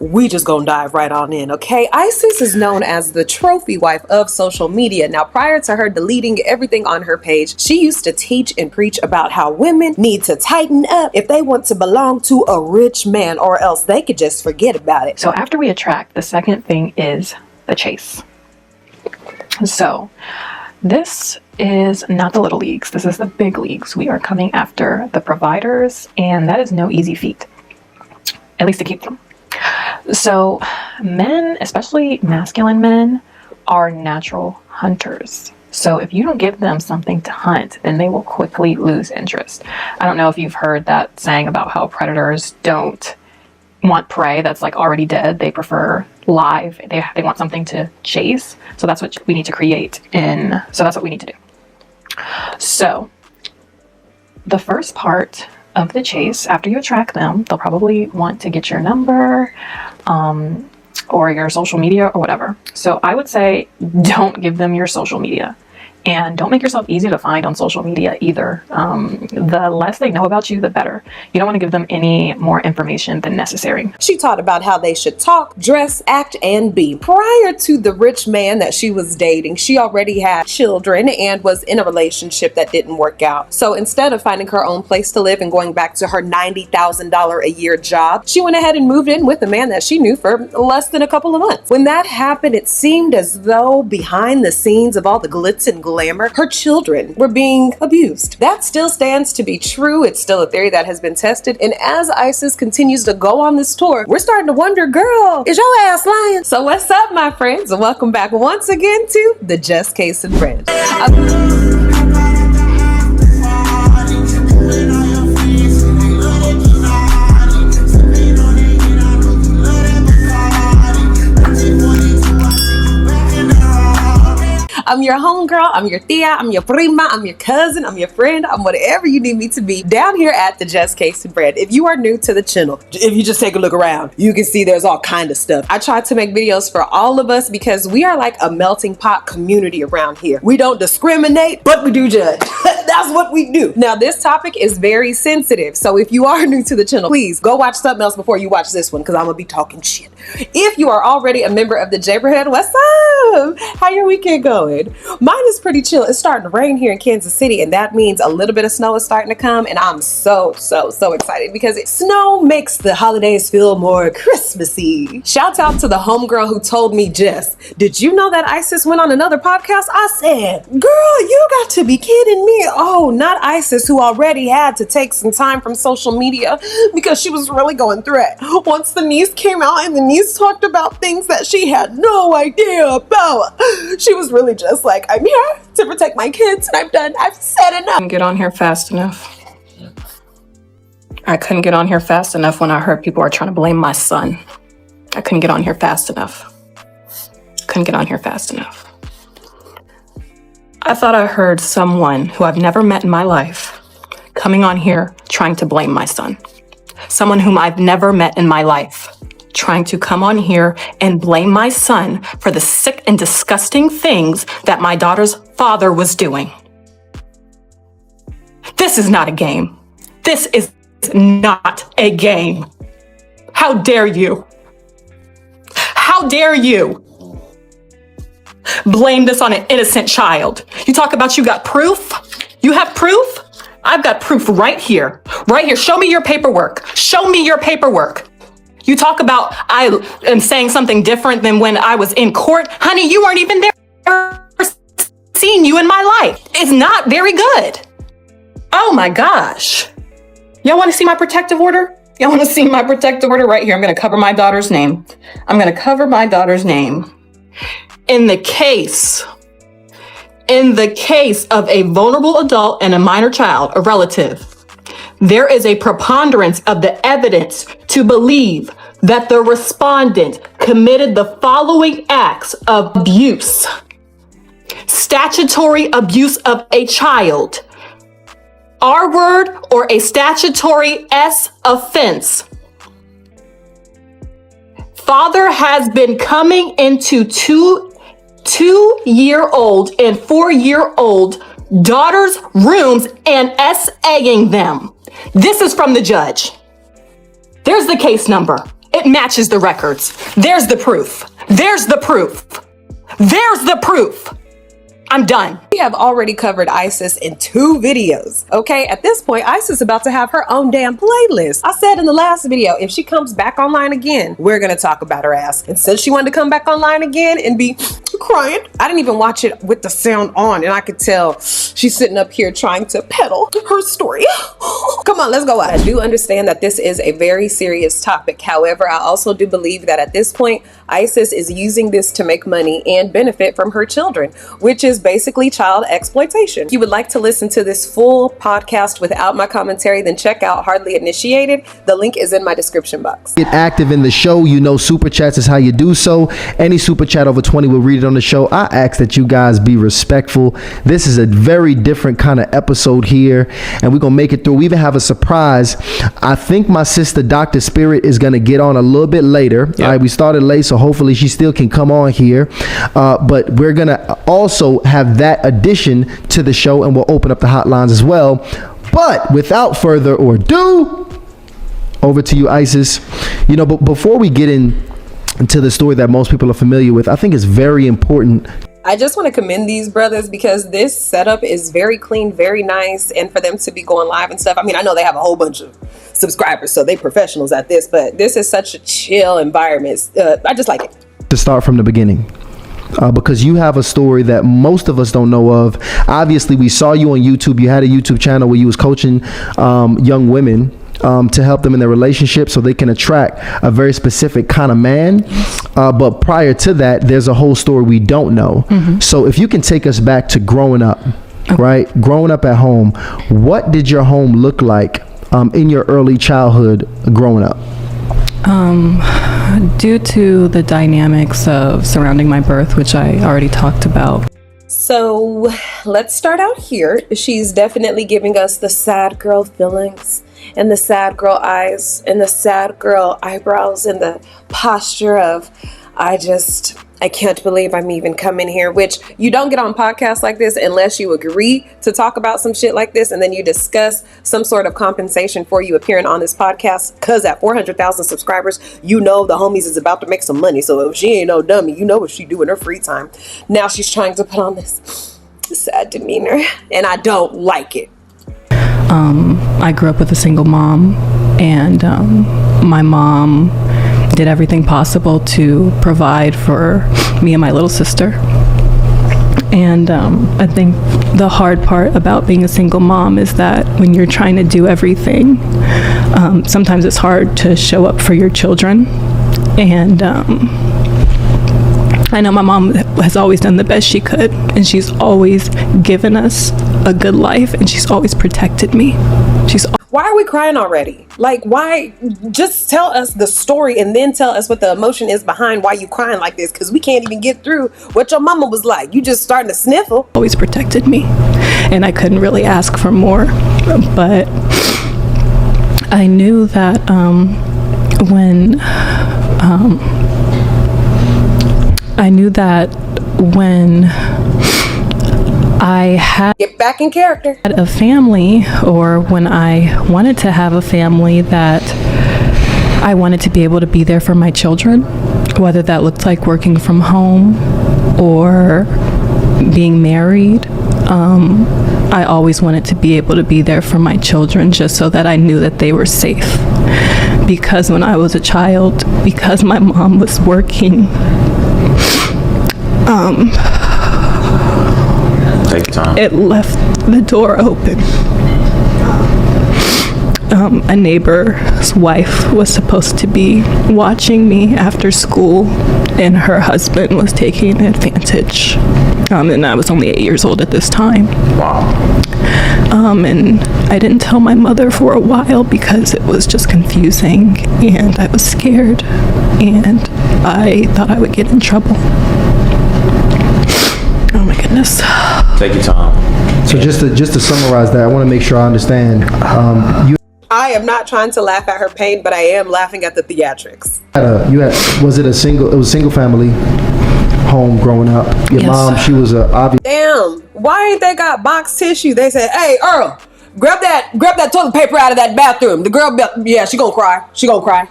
We just gonna dive right on in, okay? Isis is known as the trophy wife of social media. Now, prior to her deleting everything on her page, she used to teach and preach about how women need to tighten up if they want to belong to a rich man, or else they could just forget about it. So after we attract, the second thing is the chase. So this is not the little leagues. This is the big leagues. We are coming after the providers, and that is no easy feat, at least to keep them. So men, especially masculine men, are natural hunters. So if you don't give them something to hunt, then they will quickly lose interest. I don't know if you've heard that saying about how predators don't want prey that's like already dead. They prefer live. They want something to chase. So that's what we need to create. So that's what we need to do. So the first part of the chase, after you attract them, they'll probably want to get your number or your social media or whatever. So I would say don't give them your social media. And don't make yourself easy to find on social media either. The less they know about you, the better. You don't want to give them any more information than necessary. She taught about how they should talk, dress, act, and be. Prior to the rich man that she was dating, she already had children and was in a relationship that didn't work out. So instead of finding her own place to live and going back to her $90,000 a year job, she went ahead and moved in with a man that she knew for less than a couple of months. When that happened, it seemed as though behind the scenes of all the glitz and glamour, her children were being abused. That still stands to be true. It's still a theory that has been tested. And as Isis continues to go on this tour, we're starting to wonder, girl, is your ass lying? So what's up, my friends? And welcome back once again to the Just Case and Friends. I'm your homegirl, I'm your tia, I'm your prima, I'm your cousin, I'm your friend, I'm whatever you need me to be down here at the Just Case and Friends. If you are new to the channel, if you just take a look around, you can see there's all kind of stuff. I try to make videos for all of us because we are like a melting pot community around here. We don't discriminate, but we do judge. That's what we do. Now, this topic is very sensitive. So if you are new to the channel, please go watch something else before you watch this one because I'm gonna be talking shit. If you are already a member of the Jaberhead, what's up? How your weekend going? Mine is pretty chill. It's starting to rain here in Kansas City, and that means a little bit of snow is starting to come, and I'm so excited because snow makes the holidays feel more Christmassy. Shout out to the homegirl who told me, Jess, did you know that Isis went on another podcast? I said, girl, you got to be kidding me. Oh, not Isis, who already had to take some time from social media because she was really going through it. Once the niece came out and the niece talked about things that she had no idea about, she was really just like, I'm here to protect my kids and I'm done. I've said enough. I couldn't get on here fast enough. I couldn't get on here fast enough when I heard people are trying to blame my son. I couldn't get on here fast enough. Couldn't get on here fast enough. I thought I heard someone who I've never met in my life coming on here trying to blame my son. Someone whom I've never met in my life trying to come on here and blame my son for the sick and disgusting things that my daughter's father was doing. This is not a game. This is not a game. How dare you? How dare you blame this on an innocent child? You talk about you got proof? You have proof? I've got proof right here. Right here. Show me your paperwork. Show me your paperwork. You talk about I am saying something different than when I was in court. Honey, you weren't even there. I've never seen you in my life. It's not very good. Oh my gosh. Y'all want to see my protective order? Y'all want to see my protective order? Right here. I'm going to cover my daughter's name. I'm going to cover my daughter's name. In the case of a vulnerable adult and a minor child, a relative, there is a preponderance of the evidence to believe that the respondent committed the following acts of abuse. Statutory abuse of a child. R word or a statutory S offense. Father has been coming into two-year-old and 4-year-old daughters' rooms and SAing them. This is from the judge. There's the case number. It matches the records. There's the proof. There's the proof. There's the proof. I'm done. We have already covered Isis in 2 videos. Okay, at this point, Isis is about to have her own damn playlist. I said in the last video, if she comes back online again, we're gonna talk about her ass. And since she wanted to come back online again and be crying, I didn't even watch it with the sound on, and I could tell she's sitting up here trying to peddle her story. Come on, let's go out. I do understand that this is a very serious topic. However, I also do believe that at this point, Isis is using this to make money and benefit from her children, which is basically child exploitation. If you would like to listen to this full podcast without my commentary, then check out Hardly Initiated. The link is in my description box. Get active in the show. You know, super chats is how you do so. Any super chat over 20 will read it on the show. I ask that you guys be respectful. This is a very different kind of episode here, and we're gonna make it through. We even have a surprise. I think my sister Dr. Spirit is gonna get on a little bit later. Yep. All right, we started late, so hopefully she still can come on here. But we're gonna also have that addition to the show, and we'll open up the hotlines as well. But without further ado, over to you, Isis. You know, but before we get into the story that most people are familiar with, I think it's very important. I just want to commend these brothers because this setup is very clean, very nice, and for them to be going live and stuff. I mean, I know they have a whole bunch of subscribers, so they professionals at this, but this is such a chill environment. I just like it. To start from the beginning. Because you have a story that most of us don't know of. Obviously, we saw you on YouTube. You had a YouTube channel where you was coaching young women to help them in their relationship so they can attract a very specific kind of man. But prior to that, there's a whole story we don't know. So if you can take us back to growing up, right? Growing up at home, what did your home look like in your early childhood growing up? Due to the dynamics of surrounding my birth, which I already talked about. So let's start out here. She's definitely giving us the sad girl feelings and the sad girl eyes and the sad girl eyebrows and the posture of, I can't believe I'm even coming here, which you don't get on podcasts like this unless you agree to talk about some shit like this, and then you discuss some sort of compensation for you appearing on this podcast, because at 400,000 subscribers, you know the homies is about to make some money. So if she ain't no dummy, you know what she do in her free time. Now she's trying to put on this sad demeanor, and I don't like it. I grew up with a single mom, and my mom did everything possible to provide for me and my little sister. And I think the hard part about being a single mom is that when you're trying to do everything, sometimes it's hard to show up for your children. And I know my mom has always done the best she could, and she's always given us a good life, and she's always protected me. Why are we crying already? Like, why? Just tell us the story and then tell us what the emotion is behind why you crying like this, because we can't even get through what your mama was like. You just starting to sniffle. Always protected me, and I couldn't really ask for more. But I knew that when I had Get back in character. a family, or when I wanted to have a family, that I wanted to be able to be there for my children, whether that looked like working from home or being married. I always wanted to be able to be there for my children, just so that I knew that they were safe. Because when I was a child, because my mom was working, Take your time. it left the door open. A neighbor's wife was supposed to be watching me after school, and her husband was taking advantage. And I was only 8 years old at this time. Wow. And I didn't tell my mother for a while because it was just confusing, and I was scared, and I thought I would get in trouble. Oh my goodness. Take your time. So just to summarize that, I want to make sure I understand. I am not trying to laugh at her pain, but I am laughing at the theatrics. Was it a single family home growing up? Your Yes. mom, she was obvious. Damn, why ain't they got box tissue? They said, hey, Earl, grab that toilet paper out of that bathroom. The girl, yeah, she gonna cry. She gonna cry.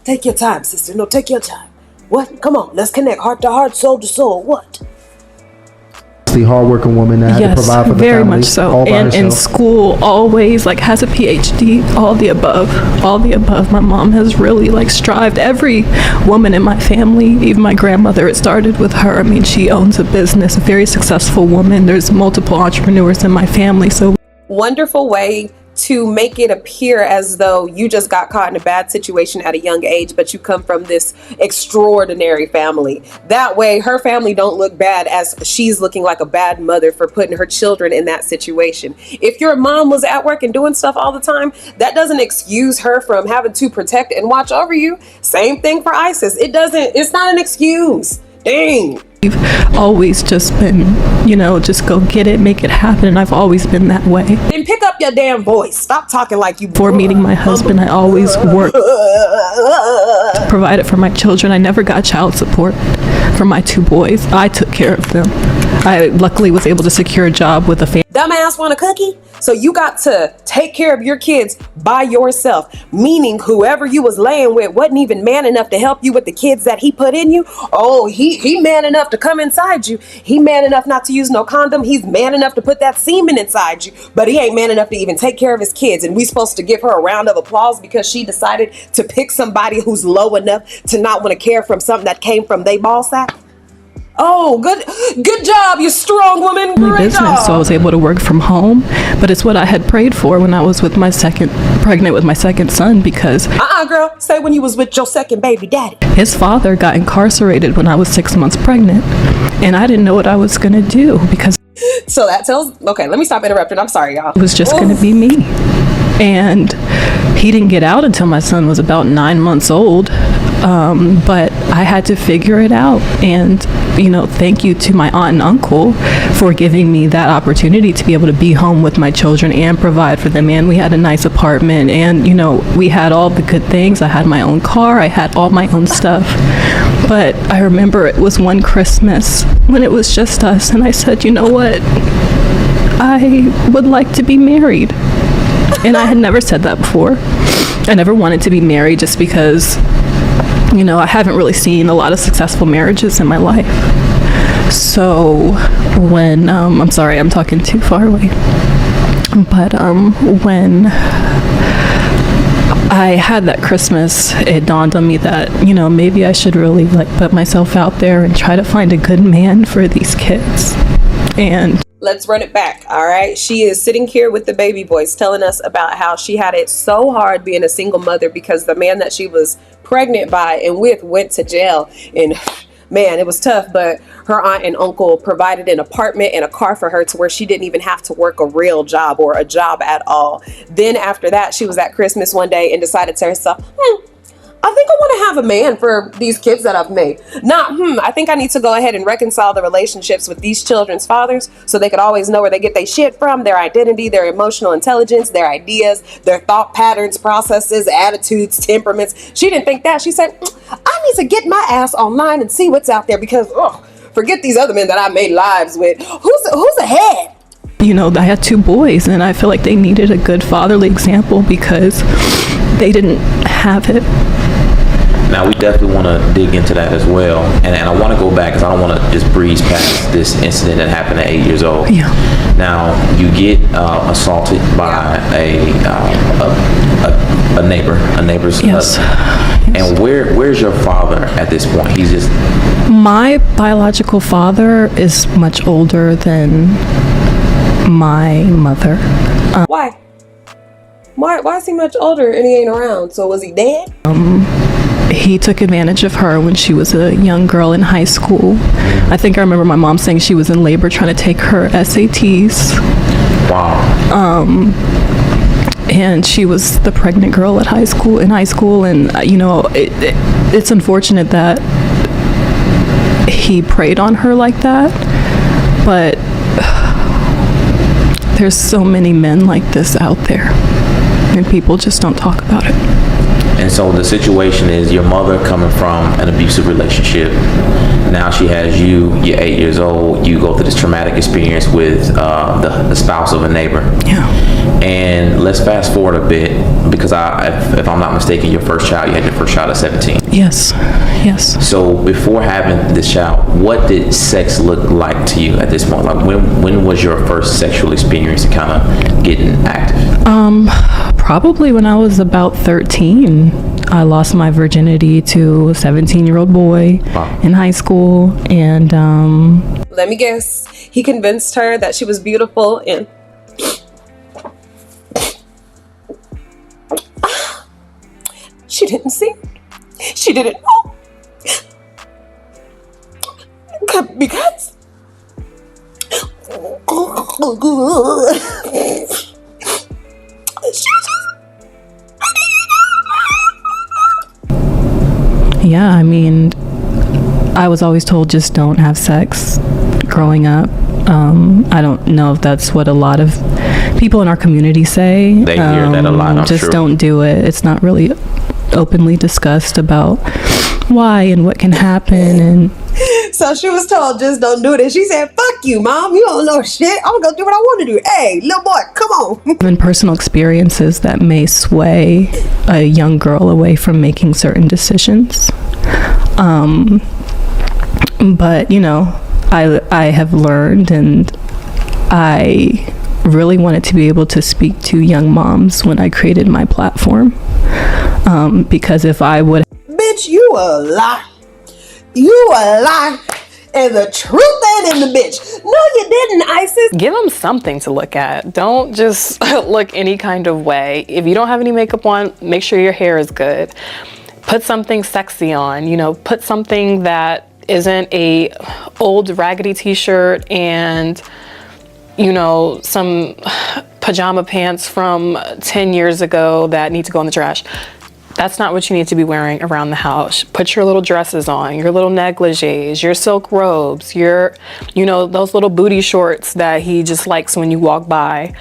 Take your time, sister. No, take your time. What? Come on, let's connect heart to heart, soul to soul. What? The hardworking woman that had to provide for the very family much so. all by And in herself. school, always like has a PhD, all the above. My mom has really like strived. Every woman in my family, even my grandmother, it started with her. I mean, she owns a business, a very successful woman. There's multiple entrepreneurs in my family. So Wonderful way to make it appear as though you just got caught in a bad situation at a young age, but you come from this extraordinary family. That way her family don't look bad as she's looking like a bad mother for putting her children in that situation. If your mom was at work and doing stuff all the time, that doesn't excuse her from having to protect and watch over you. Same thing for ISIS. It's not an excuse. Dang. we've always just been, just go get it, make it happen. And I've always been that way. Then pick up your damn voice. Stop talking like you. Before meeting my husband, I always worked, provided for my children. I never got child support for my 2 boys. I took care of them. I luckily was able to secure a job with a family. Dumbass want a cookie? So you got to take care of your kids by yourself, meaning whoever you was laying with wasn't even man enough to help you with the kids that he put in you. Oh, he man enough to come inside you. He man enough not to use no condom. He's man enough to put that semen inside you, but he ain't man enough to even take care of his kids. And we supposed to give her a round of applause because she decided to pick somebody who's low enough to not want to care from something that came from they ball sack. Oh, good job, you strong woman. Great business, job. so I was able to work from home. But it's what I had prayed for when I was pregnant with my second son, because Girl, say when you was with your second baby daddy. his father got incarcerated when I was 6 months pregnant, and I didn't know what I was gonna do because So that tells, okay, let me stop interrupting. I'm sorry, y'all. it was just gonna be me. And he didn't get out until my son was about 9 months old. But I had to figure it out. And, thank you to my aunt and uncle for giving me that opportunity to be able to be home with my children and provide for them. And we had a nice apartment and, we had all the good things. I had my own car. I had all my own stuff. But I remember it was one Christmas when it was just us. And I said, you know what? I would like to be married. And I had never said that before. I never wanted to be married just because, I haven't really seen a lot of successful marriages in my life. So when, I'm sorry, I'm talking too far away. But when I had that Christmas, it dawned on me that, maybe I should really put myself out there and try to find a good man for these kids. And let's run it back. All right. She is sitting here with the baby boys telling us about how she had it so hard being a single mother because the man that she was pregnant by and with went to jail. And man, it was tough, but her aunt and uncle provided an apartment and a car for her to where she didn't even have to work a real job or a job at all. Then after that, she was at Christmas one day and decided to herself, I think I want to have a man for these kids that I've made. I think I need to go ahead and reconcile the relationships with these children's fathers so they could always know where they get their shit from, their identity, their emotional intelligence, their ideas, their thought patterns, processes, attitudes, temperaments. She didn't think that. She said, I need to get my ass online and see what's out there because, forget these other men that I made lives with. Who's ahead? I had 2 boys and I feel like they needed a good fatherly example because they didn't have it. Now, we definitely want to dig into that as well. And I want to go back because I don't want to just breeze past this incident that happened at 8 years old. Yeah. Now, you get assaulted by a neighbor's Yes. husband. And where's your father at this point? He's just... My biological father is much older than my mother. Why? Why is he much older and he ain't around? So was he dead? He took advantage of her when she was a young girl in high school. I think I remember my mom saying she was in labor trying to take her SATs. Wow. And she was the pregnant girl in high school. And, it's unfortunate that he preyed on her like that. But there's so many men like this out there. And people just don't talk about it. And so the situation is your mother coming from an abusive relationship. Now she has you, you're 8 years old, you go through this traumatic experience with the spouse of a neighbor. Yeah. And let's fast forward a bit, because if I'm not mistaken, you had your first child at 17. Yes. Yes. So before having this child, what did sex look like to you at this point? Like when was your first sexual experience kind of getting active? Probably when I was about 13. I lost my virginity to a 17-year-old boy in high school, and Let me guess. He convinced her that she was beautiful and she didn't see. She didn't know. Because yeah, I mean, I was always told just don't have sex growing up. I don't know if that's what a lot of people in our community say. They hear that a lot, I'm just sure. don't do it. It's not really openly discussed about why and what can happen. And so she was told, just don't do it. And she said, fuck you, mom. You don't know shit. I'm going to do what I want to do. Hey, little boy, come on. even personal experiences that may sway a young girl away from making certain decisions. But, you know, I have learned, and I really wanted to be able to speak to young moms when I created my platform. Because if I would... Bitch, you a lie. You a lie. And the truth ain't in the bitch. No, you didn't, Isis. Give them something to look at. Don't just look any kind of way. If you don't have any makeup on, make sure your hair is good. Put something sexy on, you know, put something that isn't a old raggedy t-shirt and, you know, some pajama pants from 10 years ago that need to go in the trash. That's not what you need to be wearing around the house. Put your little dresses on, your little negligees, your silk robes, your, you know, those little booty shorts that he just likes when you walk by.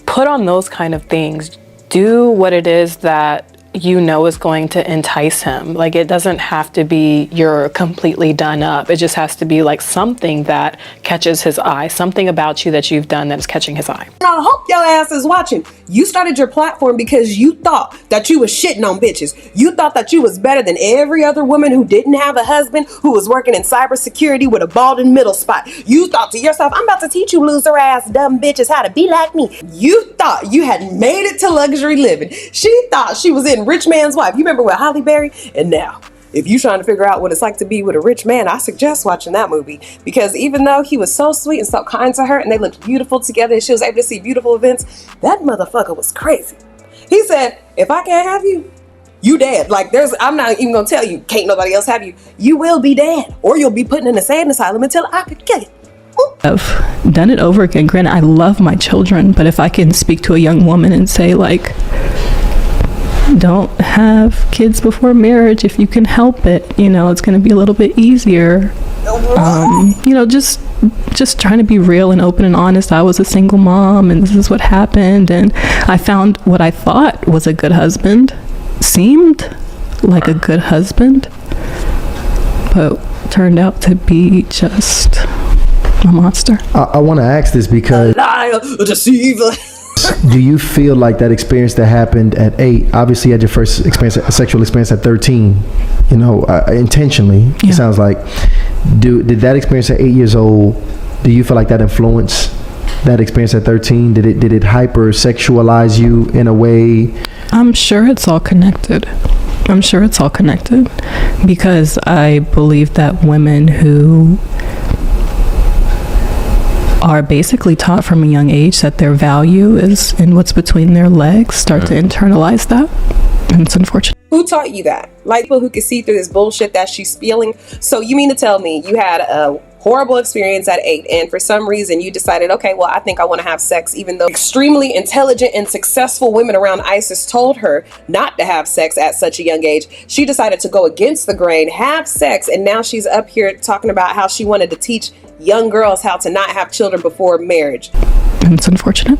Put on those kind of things. Do what it is that you know is going to entice him. Like, it doesn't have to be you're completely done up. It just has to be like something that catches his eye, something about you that you've done that is catching his eye. I hope your ass is watching. You started your platform because you thought that you was shitting on bitches. You thought that you was better than every other woman who didn't have a husband, who was working in cybersecurity with a bald and middle spot. You thought to yourself, I'm about to teach you loser ass dumb bitches how to be like me. You thought you had made it to luxury living. She thought she was in Rich Man's Wife. You remember with Halle Berry? And now, if you're trying to figure out what it's like to be with a rich man, I suggest watching that movie, because even though he was so sweet and so kind to her and they looked beautiful together and she was able to see beautiful events, that motherfucker was crazy. He said, if I can't have you, you dead. Like, I'm not even gonna tell you, can't nobody else have you. You will be dead, or you'll be put in an insane asylum until I could kill you. I've done it over again. Granted, I love my children, but if I can speak to a young woman and say, like, don't have kids before marriage if you can help it, you know, it's going to be a little bit easier. You know, just trying to be real and open and honest. I was a single mom and this is what happened, and I found what I thought was a good husband, seemed like a good husband, but turned out to be just a monster. I want to ask this because Liar, a deceiver. do you feel like that experience that happened at 8, obviously you had your first experience, sexual experience at 13, you know, intentionally, Yeah. It sounds like, did that experience at 8 years old, do you feel like that influenced that experience at 13? Did it hypersexualize you in a way? I'm sure it's all connected. Because I believe that women who are basically taught from a young age that their value is in what's between their legs start to internalize that, and it's unfortunate. Who taught you that? Like, people who could see through this bullshit that she's spewing. So you mean to tell me you had a horrible experience at 8, and for some reason you decided, okay, well, I think I want to have sex, even though extremely intelligent and successful women around ISIS told her not to have sex at such a young age. She decided to go against the grain, have sex, and now she's up here talking about how she wanted to teach young girls how to not have children before marriage. And it's unfortunate.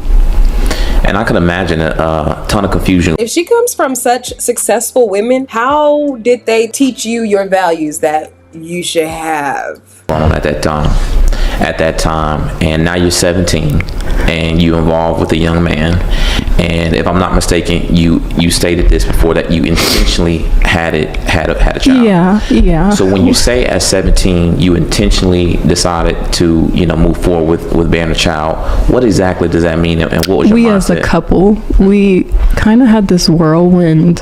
And I can imagine a ton of confusion If she comes from such successful women, how did they teach you your values that you should have? going on at that time. And now you're 17 and you're involved with a young man. And if I'm not mistaken, you stated this before, that you intentionally had a child. Yeah. So when you say at 17 you intentionally decided to move forward with bearing a child, what exactly does that mean, and what was your We mindset? as a couple, we kind of had this whirlwind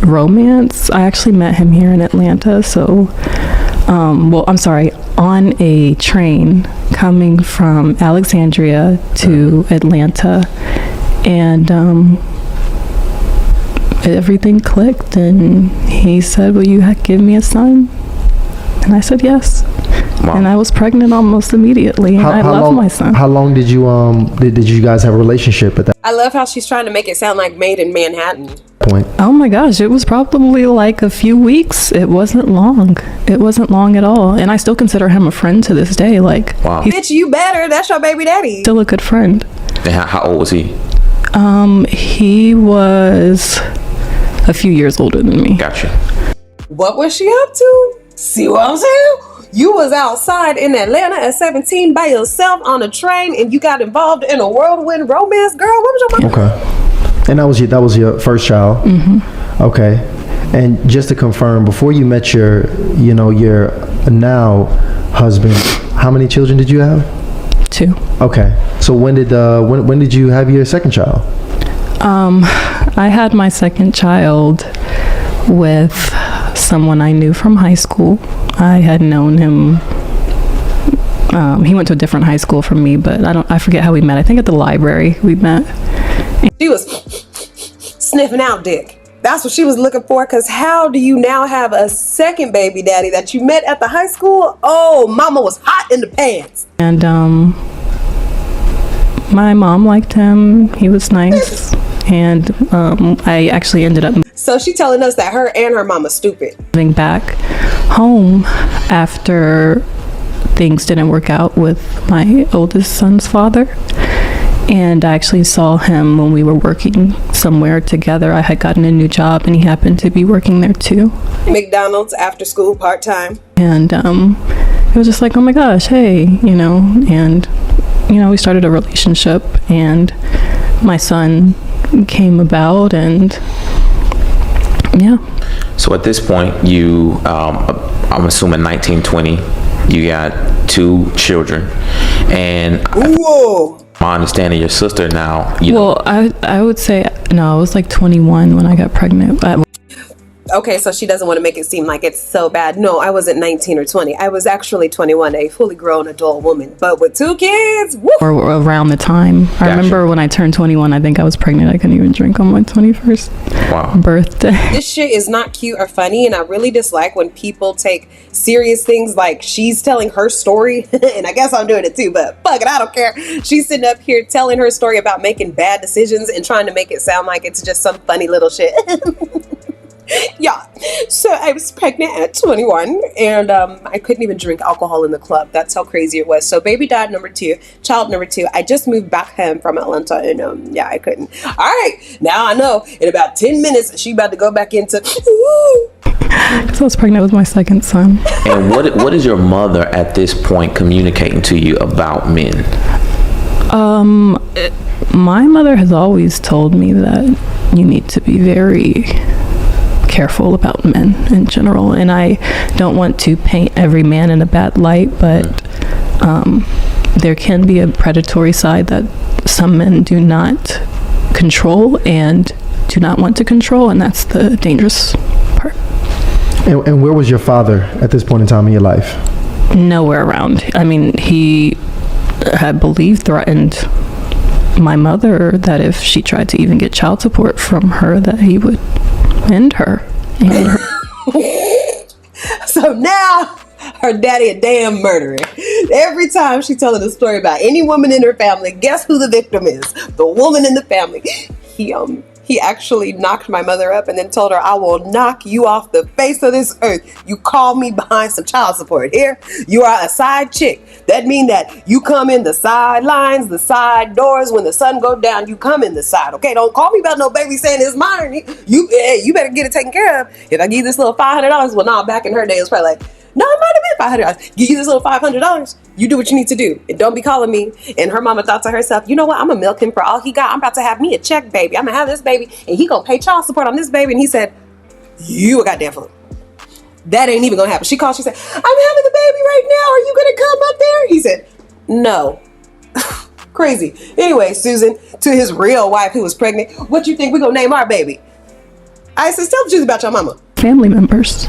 romance. I actually met him here in Atlanta. So, on a train coming from Alexandria to Atlanta, and everything clicked, and he said, "Will you give me a son?" And I said yes. Wow. And I was pregnant almost immediately, and I love my son. How long did you did you guys have a relationship at that I love how she's trying to make it sound like Made in Manhattan. point? Oh my gosh, it was probably like a few weeks. It wasn't long. It wasn't long at all. And I still consider him a friend to this day. Like, Wow. he's Bitch, you better. That's your baby daddy. still a good friend. And how old was he? He was a few years older than me. Gotcha. What was she up to? See what I'm saying? You was outside in Atlanta at 17 by yourself on a train, and you got involved in a whirlwind romance, girl. What was your mind? Okay. And that was your first child. Mm-hmm. Okay. And just to confirm, before you met your now husband, how many children did you have? 2. Okay. So when did you have your second child? I had my second child with someone I knew from high school. I had known him. He went to a different high school from me, but I forget how we met. I think at the library we met. She was sniffing out dick. That's what she was looking for, because how do you now have a second baby daddy that you met at the high school? Oh, mama was hot in the pants. And my mom liked him. He was nice. And I actually ended up So she telling us that her and her mama stupid. moving back home after things didn't work out with my oldest son's father. And I actually saw him when we were working somewhere together. I had gotten a new job, and he happened to be working there too. McDonald's after school part-time. And it was just like, oh my gosh, hey, and we started a relationship, and my son came about, and yeah. So at this point, you, I'm assuming 1920, you got 2 children, and Whoa. my understanding, your sister now, Well, I would say, no, I was like 21 when I got pregnant. Okay, so she doesn't want to make it seem like it's so bad. No, I wasn't 19 or 20. I was actually 21, a fully grown adult woman. But with 2 kids, woo! Or around the time. Gotcha. I remember when I turned 21, I think I was pregnant. I couldn't even drink on my 21st wow. birthday. This shit is not cute or funny, and I really dislike when people take serious things like she's telling her story, and I guess I'm doing it too, but fuck it, I don't care. She's sitting up here telling her story about making bad decisions and trying to make it sound like it's just some funny little shit. Yeah, so I was pregnant at 21, and I couldn't even drink alcohol in the club. That's how crazy it was. So baby dad number 2, child number 2. I just moved back home from Atlanta, and yeah, I couldn't. All right, now I know. In about 10 minutes, she about to go back into. So I was pregnant with my second son. And what is your mother at this point communicating to you about men? My mother has always told me that you need to be very careful about men in general, and I don't want to paint every man in a bad light, but there can be a predatory side that some men do not control and do not want to control, and that's the dangerous part. And where was your father at this point in time in your life? Nowhere around. I mean, he had threatened my mother that if she tried to even get child support from her, that he would end her. So now her daddy a damn murderer. Every time she telling a story about any woman in her family, guess who the victim is? The woman in the family. He actually knocked my mother up and then told her, I will knock you off the face of this earth. You call me behind some child support. Here, you are a side chick. That means that you come in the sidelines, the side doors. When the sun go down, you come in the side. Okay, don't call me about no baby saying it's mine. You better get it taken care of. If I give you this little $500, well, nah, back in her day, it was probably like, no, it might have been $500. Give you this little $500. You do what you need to do. And don't be calling me. And her mama thought to herself, you know what? I'm going to milk him for all he got. I'm about to have me a check baby. I'm going to have this baby. And he going to pay child support on this baby. And he said, you a goddamn fool. That ain't even going to happen. She called. She said, I'm having the baby right now. Are you going to come up there? He said, no. Crazy. Anyway, Susan, to his real wife who was pregnant, what you think we going to name our baby? Isis, tell the truth about your mama. Family members.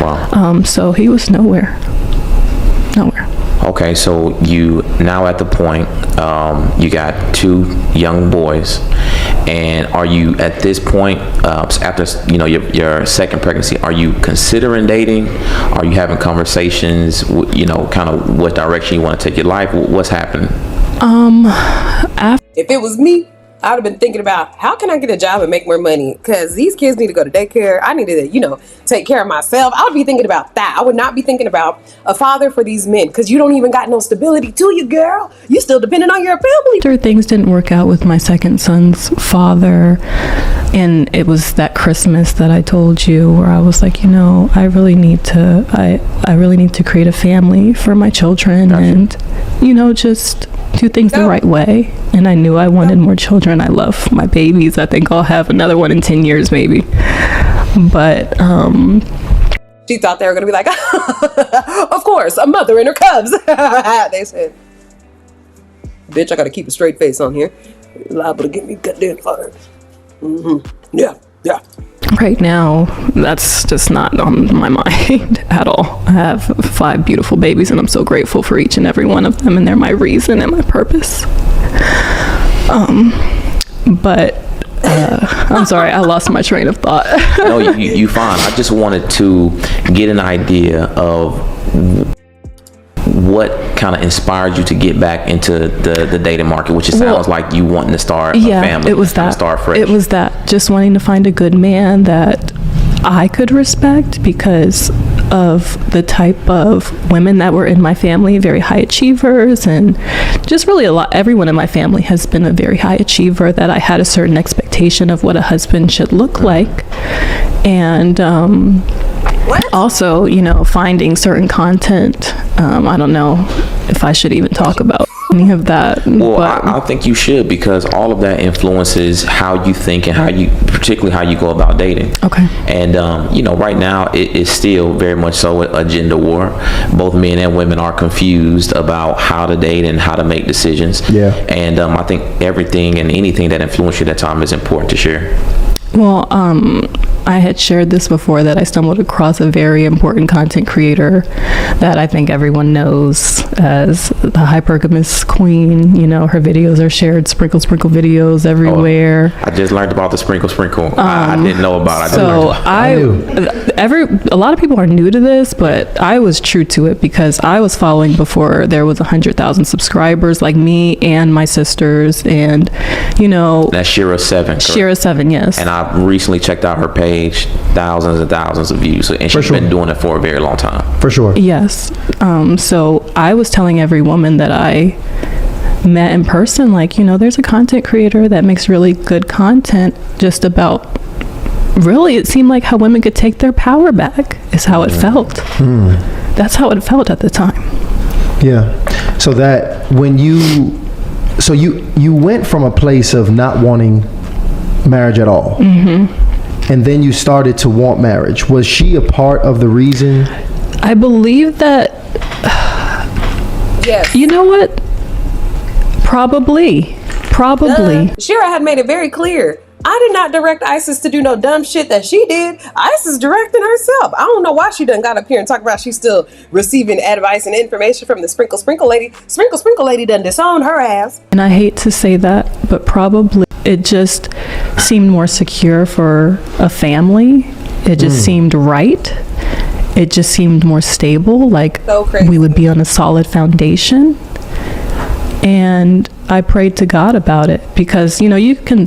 Wow. So he was nowhere. Okay, so you now at the point, you got 2 young boys, and are you at this point, after your second pregnancy, are you considering dating? Are you having conversations? Kind of what direction you want to take your life? What's happening? If it was me, I would have been thinking about how can I get a job and make more money? Because these kids need to go to daycare. I need to, take care of myself. I would be thinking about that. I would not be thinking about a father for these men because you don't even got no stability to you, girl. You still dependent on your family. After things didn't work out with my second son's father, and it was that Christmas that I told you where I was like, I really need to create a family for my children. Gotcha. And, just do things the right way. And I knew I wanted more children. I love my babies. I think I'll have another one in 10 years maybe. But She thought they were going to be like, of course, a mother and her cubs. They said, bitch, I got to keep a straight face on here. You're liable to get me goddamn fired. Yeah. right now, that's just not on my mind at all. I have 5 beautiful babies, and I'm so grateful for each and every one of them, and they're my reason and my purpose. But I'm sorry, I lost my train of thought. No, you fine. I just wanted to get an idea of what kind of inspired you to get back into the dating market, which it sounds like you wanting to start a family. It was that. Start fresh. It was that. Just wanting to find a good man that I could respect because of the type of women that were in my family, very high achievers, and just really everyone in my family has been a very high achiever, that I had a certain expectation of what a husband should look like. And also, finding certain content. I don't know if I should even talk about any of that. Well, I think you should, because all of that influences how you think and particularly how you go about dating. Okay. And, right now it is still very much so a gender war. Both men and women are confused about how to date and how to make decisions. Yeah. And I think everything and anything that influenced you at that time is important to share. Well, I had shared this before, that I stumbled across a very important content creator that I think everyone knows as the hypergamous queen. Her videos are shared, sprinkle videos everywhere. I just learned about the sprinkle. I didn't know about it. A lot of people are new to this, but I was true to it because I was following before there was 100,000 subscribers, like me and my sisters, and That's Shira 7. Shira 7, yes. And I recently checked out her page, thousands and thousands of views, and she's been doing it for a very long time. For sure. Yes. So I was telling every woman that I met in person, there's a content creator that makes really good content just about, really, it seemed like how women could take their power back is how it felt. That's how it felt at the time. Yeah. So that when you went from a place of not wanting marriage at all, and then you started to want marriage. Was she a part of the reason? I believe that. Yes. You know what? Probably. Shira had made it very clear. I did not direct Isis to do no dumb shit that she did. Isis directed herself. I don't know why she done got up here and talk about she's still receiving advice and information from the Sprinkle lady. Sprinkle lady done disowned her ass. And I hate to say that, but probably it just seemed more secure for a family. It just seemed right. It just seemed more stable, like So crazy. we would be on a solid foundation. And I prayed to God about it because, you can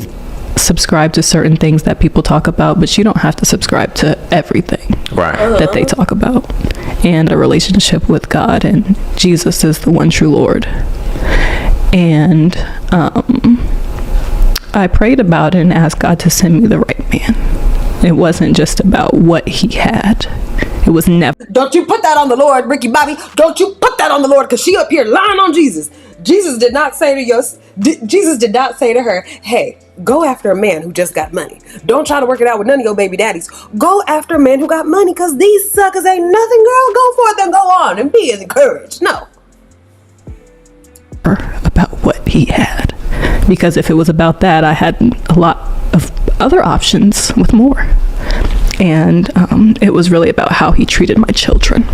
subscribe to certain things that people talk about, but you don't have to subscribe to everything Right. that they talk about. And a relationship with God and Jesus is the one true Lord. And I prayed about it and asked God to send me the right man. It wasn't just about what he had. It was never. Don't you put that on the Lord, Ricky Bobby. Don't you put that on the Lord, because she up here lying on Jesus. Jesus did not say to her, hey, go after a man who just got money. Don't try to work it out with none of your baby daddies. Go after a man who got money, because these suckers ain't nothing, girl. Go forth and go on and be encouraged. No. About what he had, because if it was about that, I had a lot of other options with more. And it was really about how he treated my children,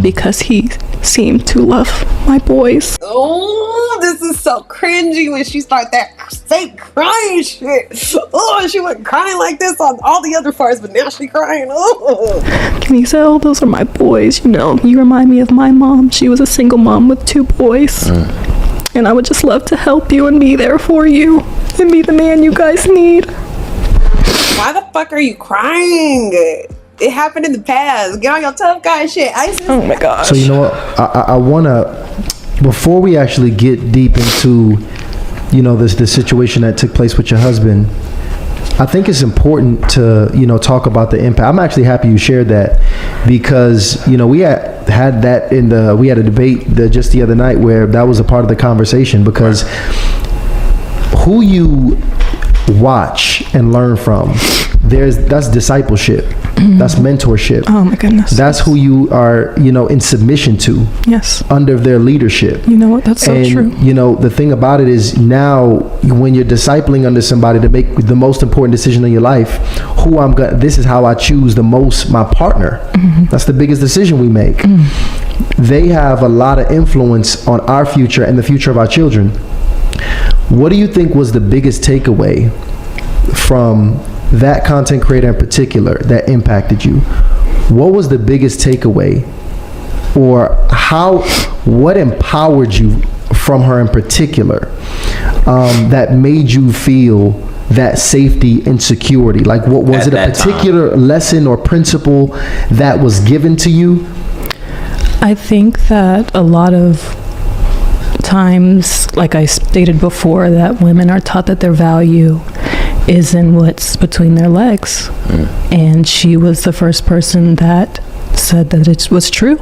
because he seemed to love my boys. Oh, this is so cringy when she started that fake crying shit. Oh, she wasn't crying like this on all the other parts, but now she crying. Oh. And he said, oh, those are my boys. You know, you remind me of my mom. She was a single mom with 2 boys. And I would just love to help you and be there for you and be the man you guys need. Why the fuck are you crying? It happened in the past. Get on your tough guy shit. Oh my gosh. So you know what? I want to, before we actually get deep into, you know, this situation that took place with your husband, I think it's important to, you know, talk about the impact. I'm actually happy you shared that, because, you know, we had that we had a debate just the other night where that was a part of the conversation, because who you watch and learn from, that's discipleship. That's mentorship. Oh my goodness. That's who you are, you know, in submission to. Yes. Under their leadership. You know what? That's so and, true. You know, the thing about it is, now when you're discipling under somebody to make the most important decision in your life, this is how I choose my partner. That's the biggest decision we make. They have a lot of influence on our future and the future of our children. What do you think was the biggest takeaway from that content creator in particular that impacted you? What was the biggest takeaway, or what empowered you from her in particular, that made you feel that safety and security? Like, what was it, a particular lesson or principle that was given to you? I think that a lot of times, like I stated before, that women are taught that their value is in what's between their legs. And she was the first person that said that it was true.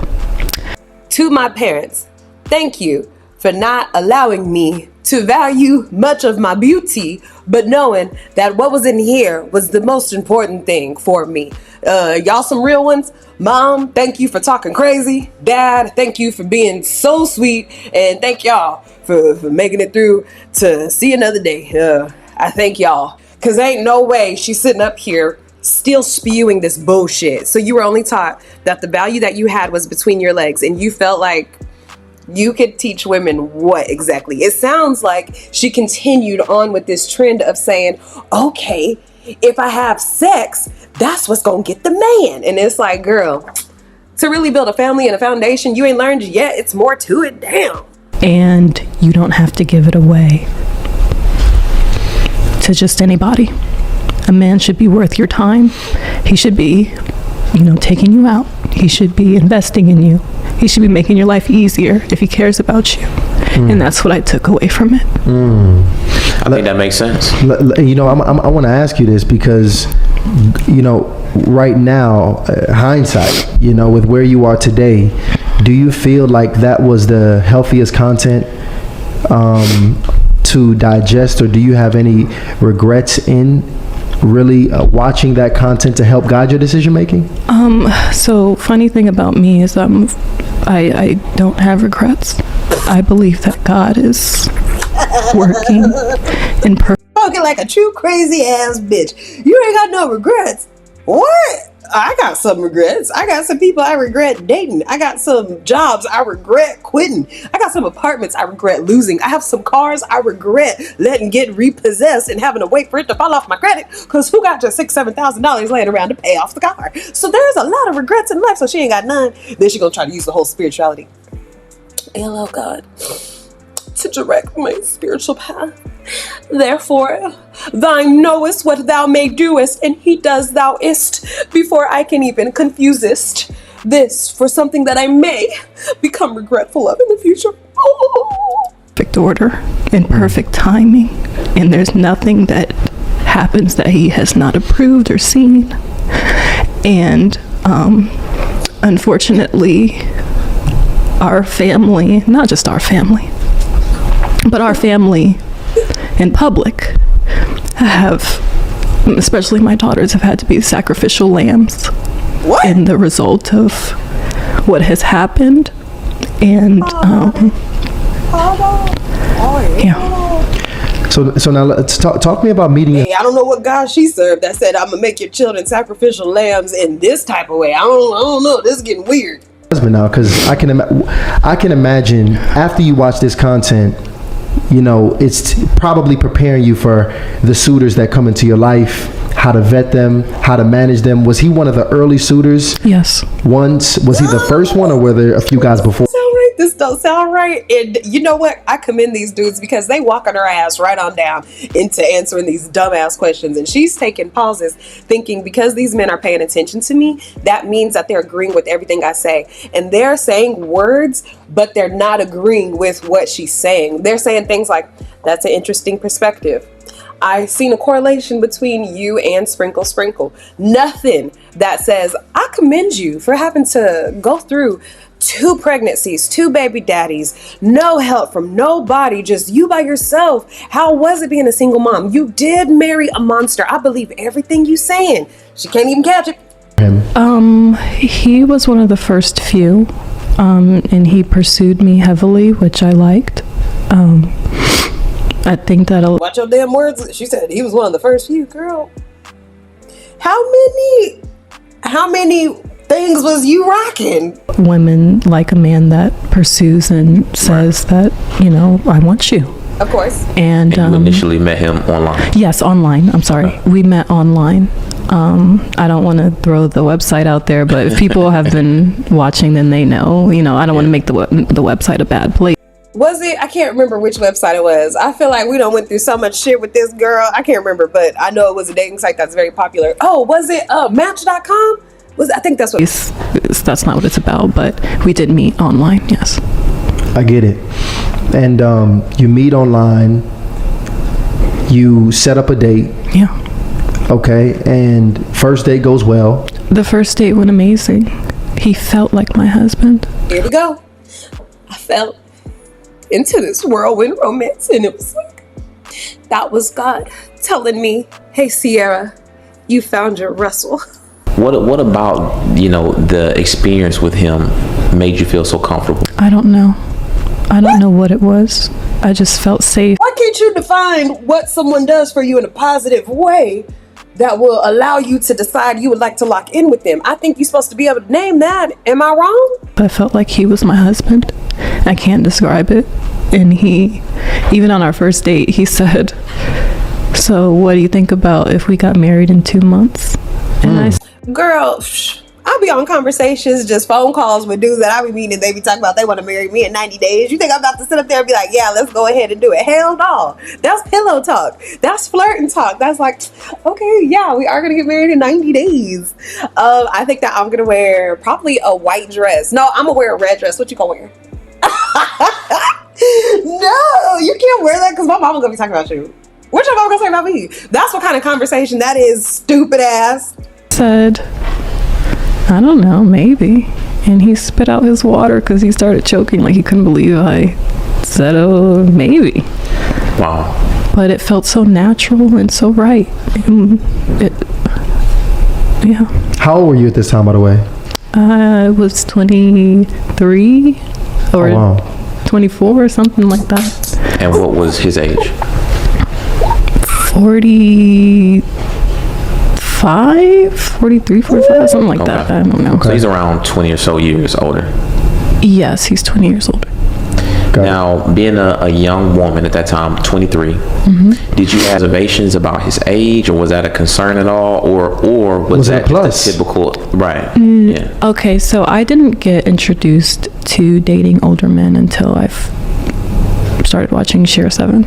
To my parents, thank you for not allowing me to value much of my beauty, but knowing that what was in here was the most important thing for me. Y'all some real ones. Mom, thank you for talking crazy. Dad, thank you for being so sweet. And thank y'all for making it through to see another day. I thank y'all. Because ain't no way she's sitting up here still spewing this bullshit. So you were only taught that the value that you had was between your legs, and you felt like you could teach women what exactly? It sounds like she continued on with this trend of saying, okay, if I have sex, that's what's gonna get the man. And it's like, girl, to really build a family and a foundation, you ain't learned yet. It's more to it. Damn. And you don't have to give it away to just anybody. A man should be worth your time. He should be, taking you out. He should be investing in you. He should be making your life easier if he cares about you. And that's what I took away from it. I think that makes sense. I want to ask you this because, right now, hindsight, with where you are today, do you feel like that was the healthiest content to digest, or do you have any regrets in really watching that content to help guide your decision making? So funny thing about me is I don't have regrets. I believe that God is working in Talking like a true crazy ass bitch. You ain't got no regrets. What? I got some regrets. I got some people I regret dating. I got some jobs I regret quitting. I got some apartments I regret losing. I have some cars I regret letting get repossessed and having to wait for it to fall off my credit, because who got just $6,000-$7,000 laying around to pay off the car? So there's a lot of regrets in life. So she ain't got none. Then she gonna try to use the whole spirituality. Hello, God. to direct my spiritual path. Therefore, thou knowest what thou may doest, and he does thou ist, before I can even confusest this for something that I may become regretful of in the future. Oh. Perfect order and perfect timing, and there's nothing that happens that he has not approved or seen. And unfortunately, our family, not just our family, but our family in public have, especially my daughters, have had to be sacrificial lambs in the result of what has happened. And yeah. So now let's talk to me about meeting. Hey, I don't know what God she served that said I'm gonna make your children sacrificial lambs in this type of way. I don't know. This is getting weird. Husband now, because I can imagine after you watch this content, you know, it's probably preparing you for the suitors that come into your life, how to vet them, how to manage them. Was he one of the early suitors? Yes. Once, was he the first one, or were there a few guys before? This don't sound right. And you know what? I commend these dudes because they walking her ass right on down into answering these dumbass questions. And she's taking pauses thinking because these men are paying attention to me, that means that they're agreeing with everything I say. And they're saying words, but they're not agreeing with what she's saying. They're saying things like, that's an interesting perspective. I seen a correlation between you and Sprinkle. Nothing that says, I commend you for having to go through 2 pregnancies, 2 baby daddies, no help from nobody, just you by yourself. How was it being a single mom? You did marry a monster. I believe everything you saying. She can't even catch it. He was one of the first few, and he pursued me heavily, which I liked. I think that'll... Watch your damn words. She said he was one of the first few, girl. How many things was you rocking? Women like a man that pursues and says that, you know, I want you. Of course. And you initially met him online? Yes, online. I'm sorry. We met online. I don't want to throw the website out there, but if people have been watching, then they know. You know, I don't want to make the website a bad place. Was it? I can't remember which website it was. I feel like we done went through so much shit with this girl. I can't remember, but I know it was a dating site that's very popular. Oh, was it Match.com? I think that's what. That's not what it's about, but we did meet online. Yes. I get it. And you meet online. You set up a date. Yeah. Okay. And first date goes well. The first date went amazing. He felt like my husband. Here we go. I felt into this whirlwind romance, and it was like that was God telling me, hey Sierra, you found your Russell. What about, you know, the experience with him made you feel so comfortable? I don't know what it was. I just felt safe. Why can't you define what someone does for you in a positive way that will allow you to decide you would like to lock in with them? I think you're supposed to be able to name that. Am I wrong? I felt like he was my husband. I can't describe it. And he, even on our first date, he said, so what do you think about if we got married in 2 months? And I said, girl, I'll be on conversations, just phone calls with dudes that I be meeting, and they be talking about they want to marry me in 90 days. You think I'm about to sit up there and be like, yeah, let's go ahead and do it? Hell no. That's pillow talk. That's flirting talk. That's like, okay, yeah, we are going to get married in 90 days. I think that I'm going to wear probably a white dress. No, I'm going to wear a red dress. What you going to wear? No, you can't wear that because my mama going to be talking about you. What your mama going to say about me? That's what kind of conversation that is, stupid ass. Said, I don't know, maybe. And he spit out his water because he started choking like he couldn't believe I said, oh, maybe. Wow. But it felt so natural and so right. Yeah. How old were you at this time, by the way? I was 23 or 24 or something like that. And what was his age? 45, 43, 45, something like that. I don't know. So he's around 20 or so years older. Yes, he's 20 years older. Now, being a young woman at that time, 23, did you have reservations about his age, or was that a concern at all, or was that just a typical, right? Yeah. Okay, so I didn't get introduced to dating older men until I started watching Shira 7.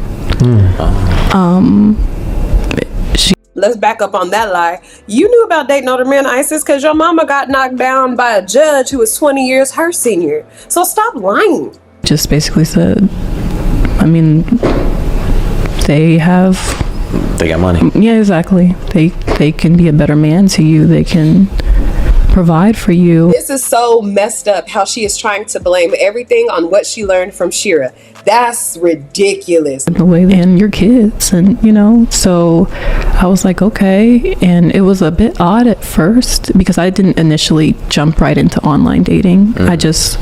Let's back up on that lie. You knew about dating older men, Isis, because your mama got knocked down by a judge who was 20 years her senior. So stop lying. Just basically said, I mean, they got money. Yeah, exactly. They can be a better man to you. They can provide for you. This is so messed up how she is trying to blame everything on what she learned from Shira. That's ridiculous. The way and your kids, and you know, so I was like, okay. And it was a bit odd at first because I didn't initially jump right into online dating. I just,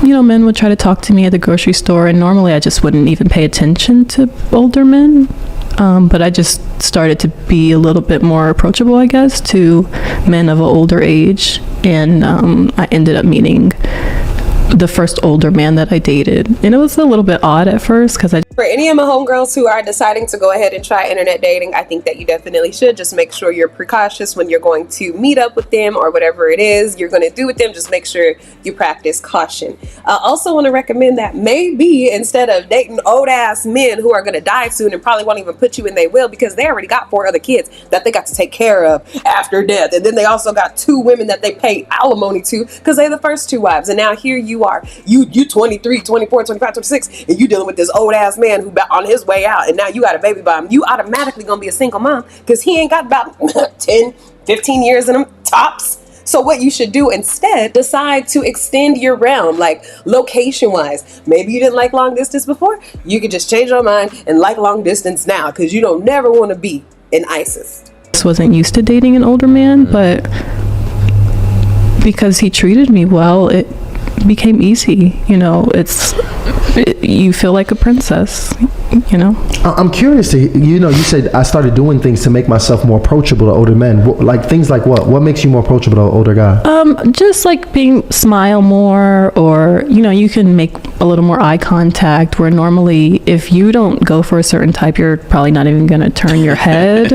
you know, men would try to talk to me at the grocery store, and normally I just wouldn't even pay attention to older men. But I just started to be a little bit more approachable, I guess, to men of an older age. And I ended up meeting the first older man that I dated. And it was a little bit odd at first because For any of my homegirls who are deciding to go ahead and try internet dating, I think that you definitely should. Just make sure you're precautious when you're going to meet up with them or whatever it is you're going to do with them. Just make sure you practice caution. I also want to recommend that maybe instead of dating old ass men who are going to die soon and probably won't even put you in their will because they already got 4 other kids that they got to take care of after death. And then they also got 2 women that they pay alimony to because they're the first 2 wives. And now here you are, you 23, 24, 25, 26, and you dealing with this old ass man who on his way out, and now you got a baby by him. You automatically gonna be a single mom because he ain't got about 10, 15 years in him tops. So what you should do instead, decide to extend your realm, like location wise. Maybe you didn't like long distance before. You could just change your mind and like long distance now because you don't never want to be in ISIS. wasn't used to dating an older man, but because he treated me well, it became easy. You know, you feel like a princess, you know. I'm curious to, you said I started doing things to make myself more approachable to older men. Like things like what? What makes you more approachable to an older guy? Just like smile more, or, you can make a little more eye contact, where normally if you don't go for a certain type, you're probably not even going to turn your head.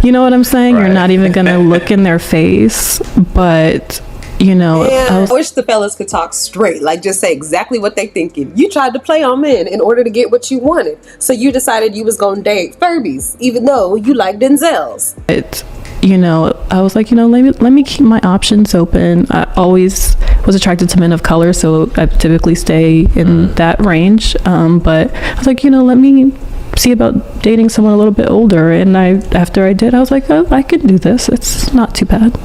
You know what I'm saying? Right. You're not even going to look in their face, but I wish the fellas could talk straight, like just say exactly what they thinking. You tried to play on men in order to get what you wanted, so you decided you was gonna date Furbies, even though you like Denzels. I was like, let me keep my options open. I always was attracted to men of color, so I typically stay in that range. But I was like, let me see about dating someone a little bit older. And after I did, I was like, oh, I can do this. It's not too bad.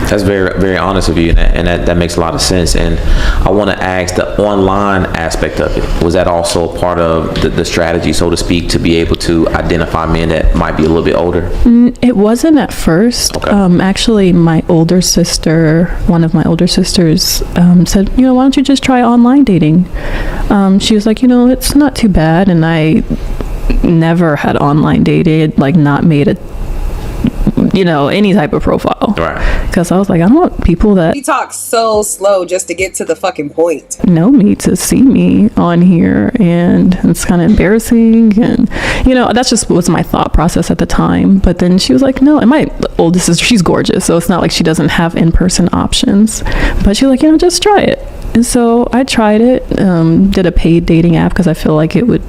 That's very, very honest of you, and that makes a lot of sense. And I want to ask, the online aspect of it, was that also part of the strategy, so to speak, to be able to identify men that might be a little bit older? It wasn't at first. Okay. Actually, one of my older sisters said, why don't you just try online dating? She was like, it's not too bad. And I never had online dated, like not made any type of profile. Right. Because I was like, I don't want people that he talks so slow just to get to the fucking point. Know me to see me on here, and it's kind of embarrassing, and that's just was my thought process at the time. But then she was like, no, and my oldest sister, she's gorgeous, so it's not like she doesn't have in-person options, but she was like, just try it. And so I tried it, did a paid dating app because I feel like it would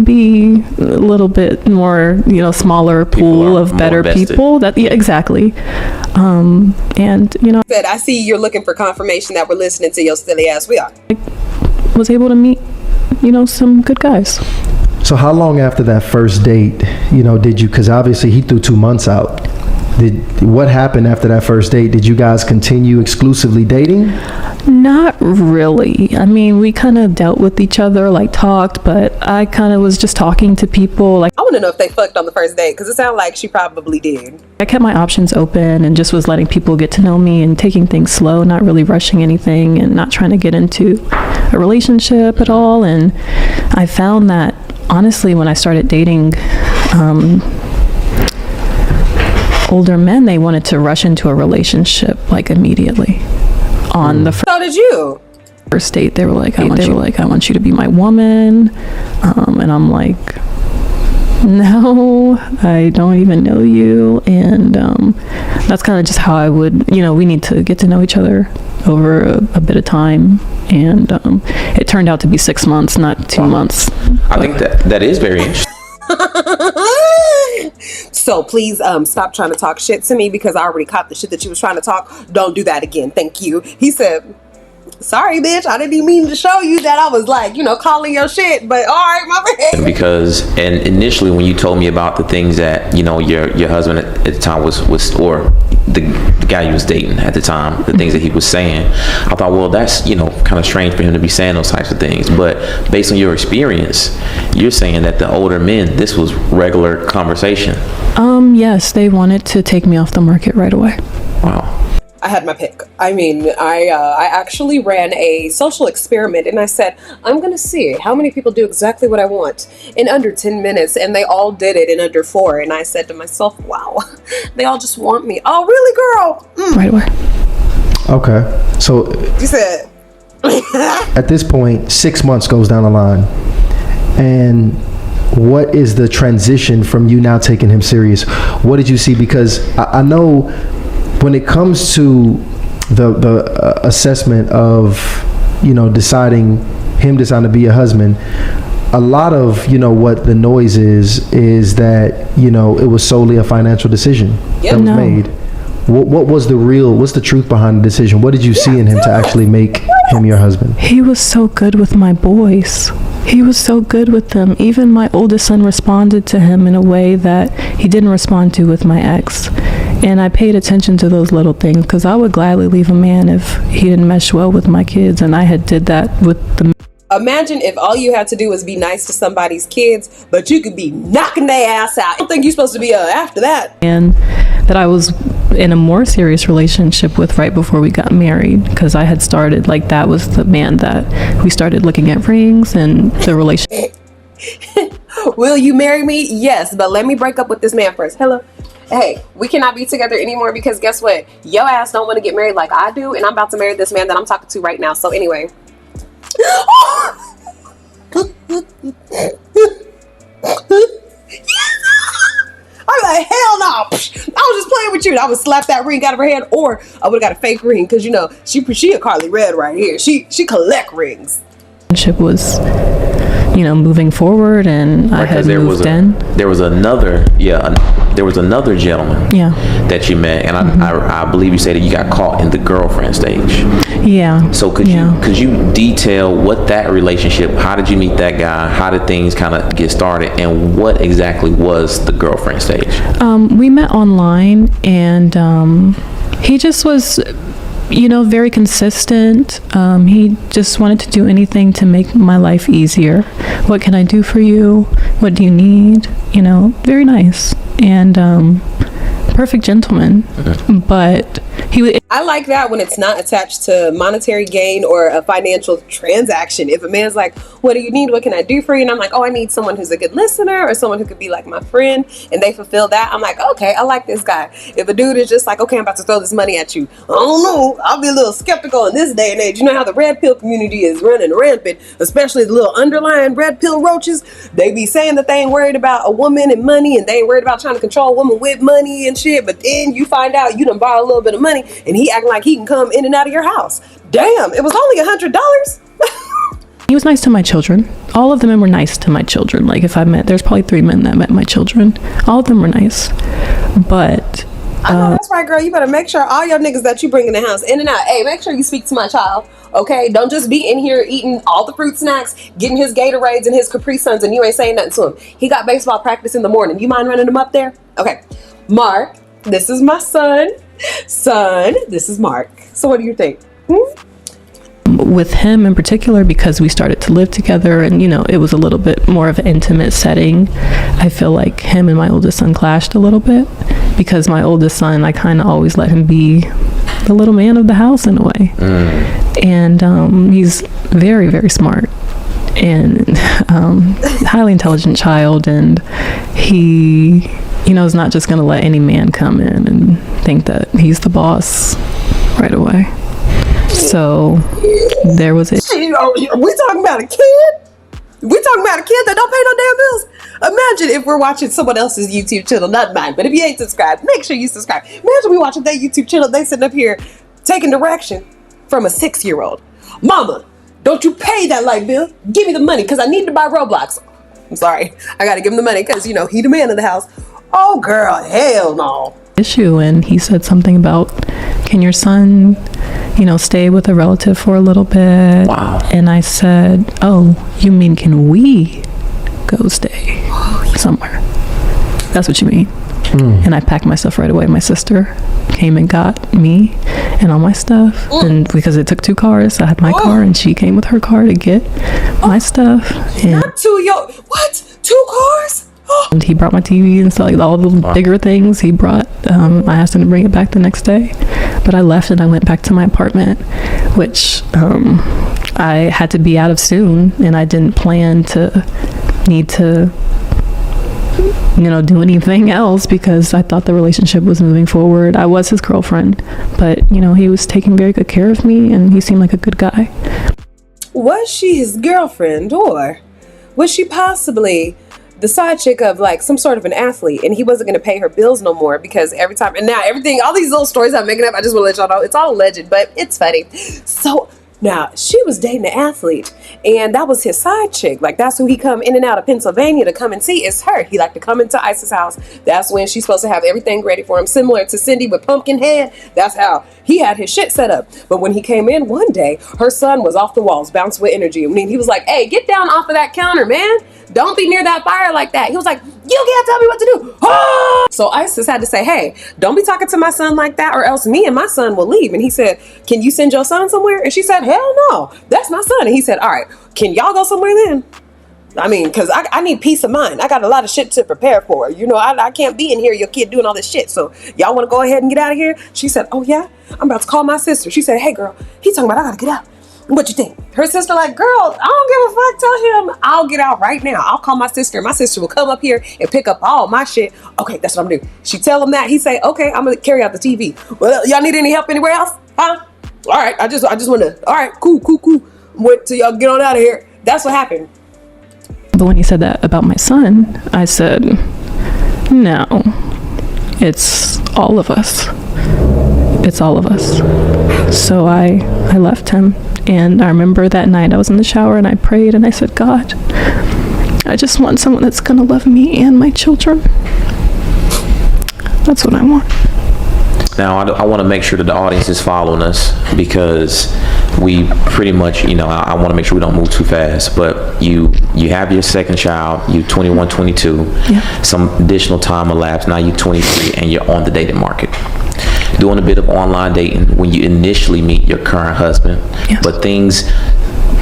be a little bit more, smaller pool of better people. Exactly. Said, I see you're looking for confirmation that we're listening to your silly ass. We are. I was able to meet, some good guys. So how long after that first date, did you, because obviously he threw 2 months out. What happened after that first date? Did you guys continue exclusively dating? Not really. I mean, we kind of dealt with each other, like talked, but I kind of was just talking to people. Like, I want to know if they fucked on the first date, because it sounded like she probably did. I kept my options open and just was letting people get to know me and taking things slow, not really rushing anything and not trying to get into a relationship at all. And I found that, honestly, when I started dating older men, they wanted to rush into a relationship like immediately. On the so did you. First date, they were like, I want you to be my woman, and I'm like, no, I don't even know you. And that's kind of just how I would, we need to get to know each other over a bit of time, and it turned out to be 6 months, not 2 months. I think that is very interesting. So please stop trying to talk shit to me, because I already caught the shit that you was trying to talk. Don't do that again. Thank you. He said, sorry, bitch. I didn't even mean to show you that I was like, calling your shit. But all right, my bad. Because, and initially when you told me about the things that, your husband at the time was or the guy you was dating at the time, the things that he was saying, I thought, well, that's, kind of strange for him to be saying those types of things. But based on your experience, you're saying that the older men, this was regular conversation. Yes, they wanted to take me off the market right away. Wow. I had my pick. I mean, I actually ran a social experiment, and I said, I'm going to see how many people do exactly what I want in under 10 minutes. And they all did it in under 4. And I said to myself, wow, they all just want me. Oh, really, girl? Right away. Okay. So You said, at this point, 6 months goes down the line. And what is the transition from you now taking him serious? What did you see? Because I know when it comes to the assessment of, deciding to be a husband, a lot of, what the noise is that, it was solely a financial decision that was made. What was what's the truth behind the decision? What did you see in him to actually make him your husband? He was so good with my boys. He was so good with them. Even my oldest son responded to him in a way that he didn't respond to with my ex. And I paid attention to those little things, because I would gladly leave a man if he didn't mesh well with my kids. And I had did that with the... Imagine if all you had to do was be nice to somebody's kids, but you could be knocking their ass out. I don't think you're supposed to be after that. man that I was in a more serious relationship with right before we got married, because I had started, that was the man that we started looking at rings and the relationship. Will you marry me? Yes, but let me break up with this man first. Hello? Hey, we cannot be together anymore, because guess what? Your ass don't want to get married like I do, and I'm about to marry this man that I'm talking to right now. So anyway. I'm like, hell no. I was just playing with you. I would slap that ring out of her hand, or I would have got a fake ring, because she a Carly Red right here. She collect rings. Was, moving forward, and I had moved in. There was another gentleman that you met, and I believe you said that you got caught in the girlfriend stage. Yeah. So could you detail what that relationship, how did you meet that guy, how did things kind of get started, and what exactly was the girlfriend stage? We met online, and he just was very consistent. He just wanted to do anything to make my life easier. What can I do for you? What do you need? Very nice. And perfect gentleman. But I like that when it's not attached to monetary gain or a financial transaction. If a man's like, what do you need? What can I do for you? And I'm like, oh, I need someone who's a good listener, or someone who could be like my friend, and they fulfill that. I'm like, okay, I like this guy. If a dude is just like, okay, I'm about to throw this money at you, I don't know, I'll be a little skeptical in this day and age. You know how the red pill community is running rampant, especially the little underlying red pill roaches. They be saying that they ain't worried about a woman and money, and they ain't worried about trying to control a woman with money and shit. But then you find out you done borrow a little bit of money, and he acting like he can come in and out of your house. Damn, it was only $100. he was nice to my children. All of the men were nice to my children. There's probably 3 men that met my children. All of them were nice. But I know that's right, girl. You better make sure all your niggas that you bring in the house, in and out, hey, make sure you speak to my child, okay? Don't just be in here eating all the fruit snacks, getting his Gatorades and his Capri Suns, and you ain't saying nothing to him. He got baseball practice in the morning. You mind running him up there? Okay. Mark, this is my son. Son, this is Mark. So what do you think? With him in particular, because we started to live together, and it was a little bit more of an intimate setting, I feel like him and my oldest son clashed a little bit, because my oldest son, I kind of always let him be the little man of the house in a way. And he's very, very smart and highly intelligent child, and he is not just going to let any man come in and think that he's the boss right away. So there was We talking about a kid? We talking about a kid that don't pay no damn bills? Imagine if we're watching someone else's YouTube channel, not mine, but if you ain't subscribed, make sure you subscribe. Imagine we watching that YouTube channel, they sitting up here taking direction from a 6-year-old. Mama, don't you pay that light bill. Give me the money because I need to buy Roblox. I'm sorry. I got to give him the money because, he the man of the house. Oh, girl, hell no. Issue, and he said something about, can your son, stay with a relative for a little bit? Wow. And I said, oh, you mean can we go stay somewhere? That's what you mean. And I packed my stuff right away. My sister came and got me and all my stuff, and because it took 2 cars, I had my car and she came with her car to get my stuff. And Not 2 cars? and he brought my TV and stuff, like all the bigger things he brought. I asked him to bring it back the next day, but I left and I went back to my apartment, which I had to be out of soon, and I didn't plan to need to do anything else because I thought the relationship was moving forward. I was his girlfriend, but he was taking very good care of me and he seemed like a good guy. Was she his girlfriend, or was she possibly the side chick of like some sort of an athlete, and he wasn't going to pay her bills no more because every time, and now everything, all these little stories I'm making up, I just want to let y'all know it's all alleged, but it's funny. So now she was dating an athlete, and that was his side chick. Like, that's who he come in and out of Pennsylvania to come and see. It's her. He liked to come into Ice's house. That's when she's supposed to have everything ready for him, similar to Cindy with Pumpkinhead. That's how he had his shit set up. But when he came in one day, her son was off the walls, bounced with energy. I mean, he was like, hey, get down off of that counter, man. Don't be near that fire like that. He was like, you can't tell me what to do. Ah! So Isis had to say, hey, don't be talking to my son like that, or else me and my son will leave. And he said, can you send your son somewhere? And she said, hell no, that's my son. And he said, all right, can y'all go somewhere then? I mean, because I need peace of mind. I got a lot of shit to prepare for. I can't be in here, your kid doing all this shit. So y'all want to go ahead and get out of here? She said, oh yeah, I'm about to call my sister. She said, hey girl, he's talking about I got to get out. What you think? Her sister like, girl, I don't give a fuck. Tell him I'll get out right now. I'll call my sister. My sister will come up here and pick up all my shit. Okay, that's what I'm doing. She tell him that. He say, okay, I'm gonna carry out the TV. Well, y'all need any help anywhere else? Huh? All right, I just want to. All right, cool. Wait till y'all get on out of here. That's what happened. But when he said that about my son, I said, no, it's all of us. It's all of us. So I left him, and I remember that night I was in the shower and I prayed and I said, God, I just want someone that's gonna love me and my children. That's what I want. Now, I want to make sure that the audience is following us, because we pretty much, I want to make sure we don't move too fast, but you have your second child, you 21, 22, Yeah. some additional time elapsed, now you're 23 and you're on the dating market. Doing a bit of online dating when you initially meet your current husband, Yes. but things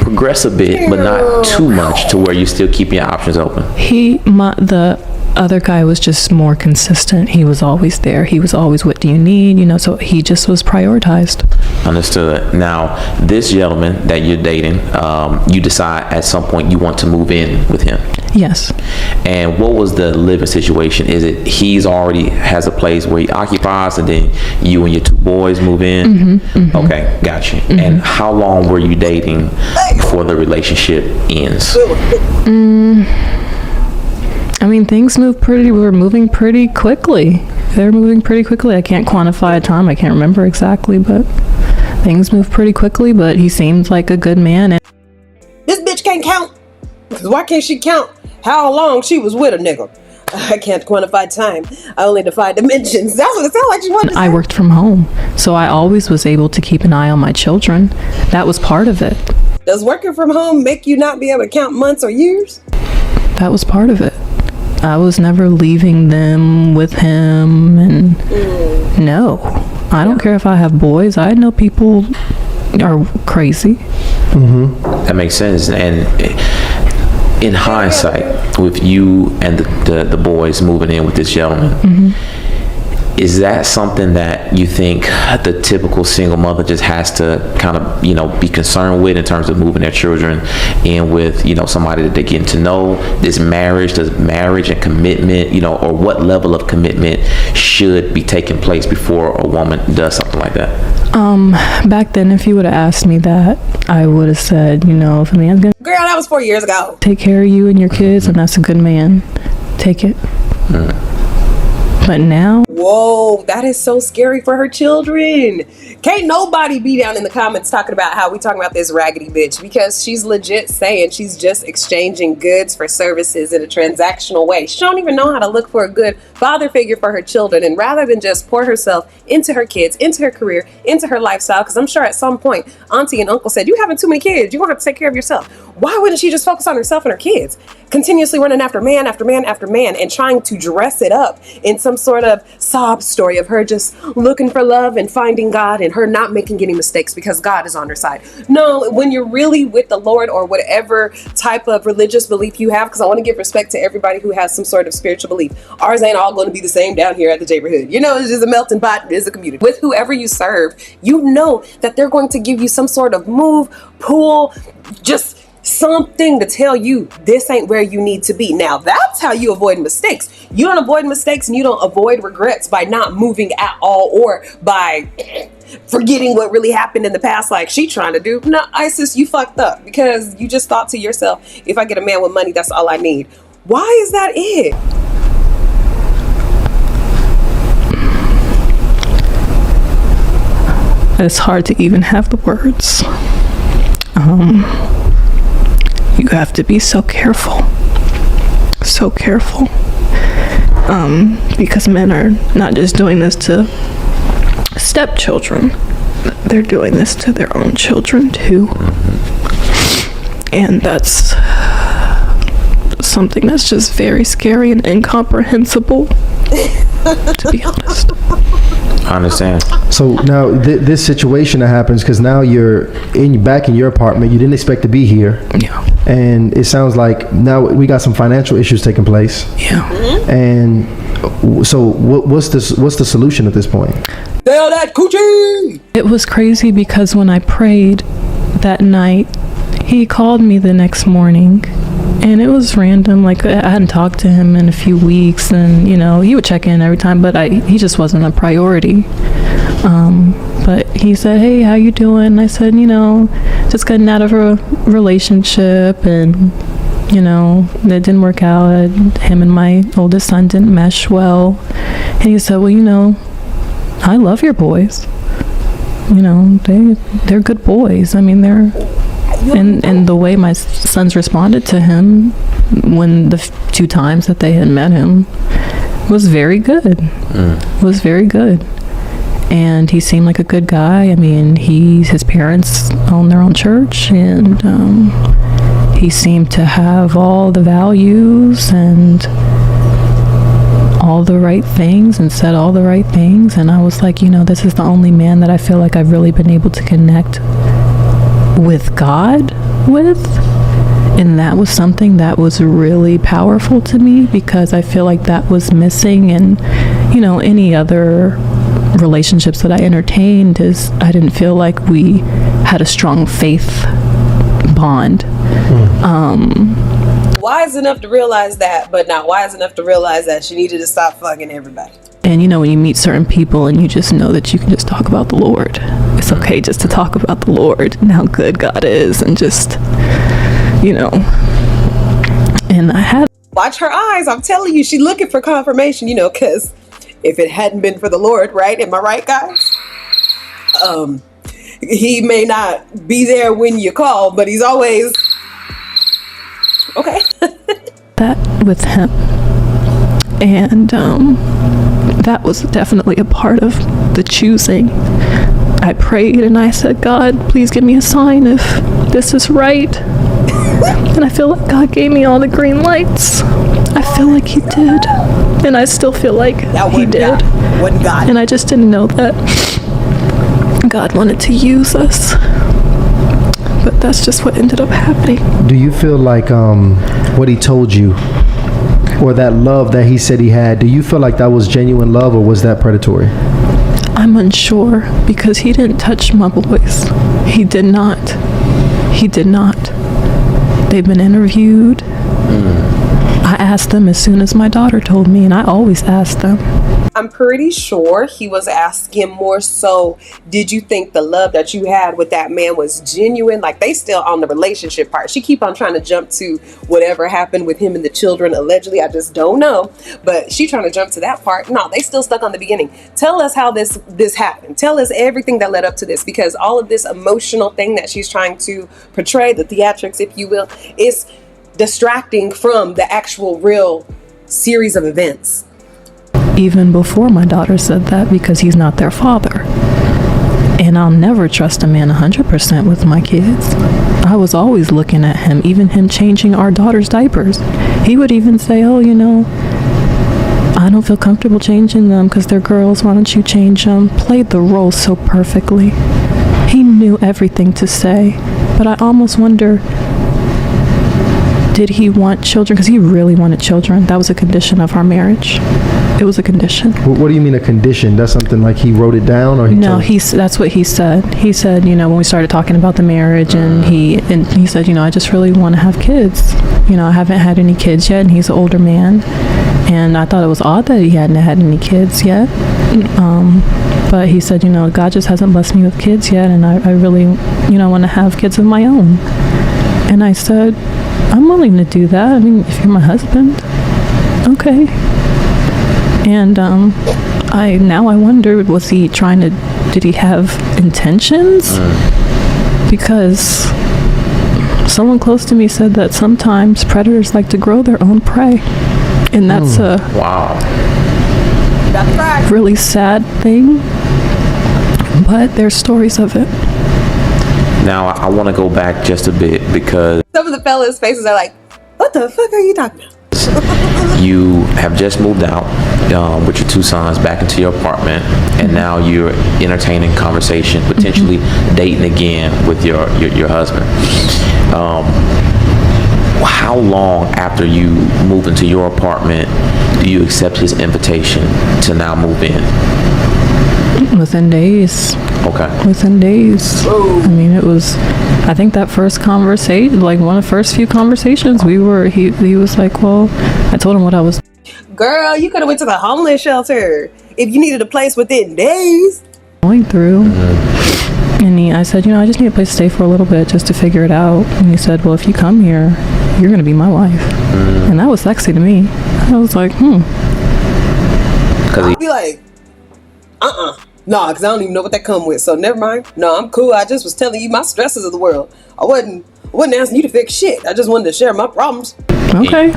progress a bit, but not too much to where you're still keeping your options open. The other guy was just more consistent. He was always there. He was always, what do you need? So he just was prioritized. Understood. Now, this gentleman that you're dating, you decide at some point you want to move in with him. Yes. And what was the living situation? Is it he's already has a place where he occupies, and then you and your 2 boys move in? Okay, gotcha. And how long were you dating before the relationship ends? I mean, we were moving pretty quickly. They were moving pretty quickly. I can't quantify a time. I can't remember exactly, but things moved pretty quickly, but he seemed like a good man. And This bitch can't count. Because why can't she count how long she was with a nigga? I can't quantify time. I only defy dimensions. That's what it sounds like she wanted to say. I worked from home, so I always was able to keep an eye on my children. That was part of it. Does working from home make you not be able to count months or years? That was part of it. I was never leaving them with him, and no, I don't care if I have boys. I know people are crazy. That makes sense. And in hindsight, with you and the boys moving in with this gentleman, is that something that you think the typical single mother just has to kind of, be concerned with in terms of moving their children in with, somebody that they're getting to know? Does marriage and commitment, or what level of commitment should be taking place before a woman does something like that? Back then, if you would have asked me that, I would have said, if a man's gonna Girl, that was 4 years ago. take care of you and your kids, and that's a good man, take it. But now, Whoa, that is so scary for her children. Can't nobody be down in the comments talking about how we talking about this raggedy bitch, because she's legit saying she's just exchanging goods for services in a transactional way. She don't even know how to look for a good father figure for her children, and rather than just pour herself into her kids, into her career, into her lifestyle, because I'm sure at some point auntie and uncle said, you having too many kids, you're gonna have to take care of yourself. Why wouldn't she just focus on herself and her kids? Continuously running after man after man after man and trying to dress it up in some sort of sob story of her just looking for love and finding God and her not making any mistakes because God is on her side. No, when you're really with the Lord, or whatever type of religious belief you have, because I want to give respect to everybody who has some sort of spiritual belief. Ours ain't all going to be the same down here at the neighborhood. You know, it's just a melting pot. It's a community. With whoever you serve, you know that they're going to give you some sort of move, pull, just something to tell you this ain't where you need to be. Now that's how you avoid mistakes. You don't avoid mistakes and you don't avoid regrets by not moving at all, or by forgetting what really happened in the past like she trying to do. No, Isis, you fucked up because you just thought to yourself, if I get a man with money, that's all I need. Why is that it? it's hard to even have the words. You have to be so careful. So careful. Because men are not just doing this to stepchildren, they're doing this to their own children too. And that's something that's just very scary and incomprehensible, to be honest. I understand. So now this situation that happens, because now you're back in your apartment. You didn't expect to be here. Yeah. And it sounds like now we got some financial issues taking place. Yeah. And so what's the solution at this point? Sell that coochie! It was crazy because when I prayed that night, he called me the next morning. And it was random, like I hadn't talked to him in a few weeks, and you know, he would check in every time, but he just wasn't a priority. But he said, hey, how you doing? And I said, you know, just getting out of a relationship, and you know, that didn't work out. Him and my oldest son didn't mesh well. And he said, well, you know, I love your boys. You know, they're good boys. I mean, they're... And the way my sons responded to him when the two times that they had met him was very good. Was very good. And he seemed like a good guy. I mean, his parents own their own church, and he seemed to have all the values and all the right things and said all the right things. And I was like, you know, this is the only man that I feel like I've really been able to connect with God with. And that was something that was really powerful to me, because I feel like that was missing in, you know, any other relationships that I entertained. Is I didn't feel like we had a strong faith bond. Wise enough to realize that, but not wise enough to realize that she needed to stop fucking everybody. And you know, when you meet certain people and you just know that you can just talk about the Lord, it's okay just to talk about the Lord and how good God is, and just, you know. And I had... Watch her eyes. I'm telling you, she's looking for confirmation, you know, because if it hadn't been for the Lord, right? Am I right, guys? He may not be there when you call, but he's always... Okay. that with him. And that was definitely a part of the choosing. I prayed and I said, God, please give me a sign if this is right. And I feel like God gave me all the green lights. I feel like he did. And I still feel like he did. Wasn't God. And I just didn't know that God wanted to use us. But that's just what ended up happening. Do you feel like what he told you, or that love that he said he had, do you feel like that was genuine love, or was that predatory? I'm unsure, because he didn't touch my boys. He did not. He did not. They've been interviewed. I asked them as soon as my daughter told me, and I always ask them. I'm pretty sure he was asking more so, did you think the love that you had with that man was genuine? Like, they still on the relationship part. She keep on trying to jump to whatever happened with him and the children, allegedly. I just don't know. But she trying to jump to that part. No, they still stuck on the beginning. Tell us how this happened. Tell us everything that led up to this, because all of this emotional thing that she's trying to portray, the theatrics, if you will, is distracting from the actual real series of events. Even before my daughter said that, because he's not their father. And I'll never trust a man 100% with my kids. I was always looking at him, even him changing our daughter's diapers. He would even say, oh, you know, I don't feel comfortable changing them because they're girls. Why don't you change them? Played the role so perfectly. He knew everything to say. But I almost wonder, did he want children? Because he really wanted children. That was a condition of our marriage. It was a condition. What do you mean a condition? That's something like he wrote it down, or he No, told- that's what he said. He said, you know, when we started talking about the marriage, and he said, you know, I just really want to have kids. You know, I haven't had any kids yet, and he's an older man, and I thought it was odd that he hadn't had any kids yet. But he said, you know, God just hasn't blessed me with kids yet, and I really, you know, want to have kids of my own. And I said, I'm willing to do that. I mean, if you're my husband, okay. And I wonder, was he trying to, did he have intentions? Because someone close to me said that sometimes predators like to grow their own prey. And that's a Wow. really sad thing. But there's stories of it. Now, I want to go back just a bit because Some of the fellas' faces are like, what the fuck are you talking about? you have just moved out with your 2 sons back into your apartment, and now you're entertaining conversation, potentially dating again with your husband. How long after you move into your apartment do you accept his invitation to now move in? Within days. Okay. Within days. I mean, it was, I think that first conversation, like one of the first few conversations, he was like, well, I told him what I was Girl, you could have went to the homeless shelter if you needed a place within days. going through. And I said, you know, I just need a place to stay for a little bit just to figure it out. And he said, well, if you come here, you're going to be my wife. And that was sexy to me. I was like, Because I'd be like, nah, because I don't even know what that come with. So never mind. No, I'm cool. I just was telling you my stresses of the world. I wasn't asking you to fix shit. I just wanted to share my problems. okay.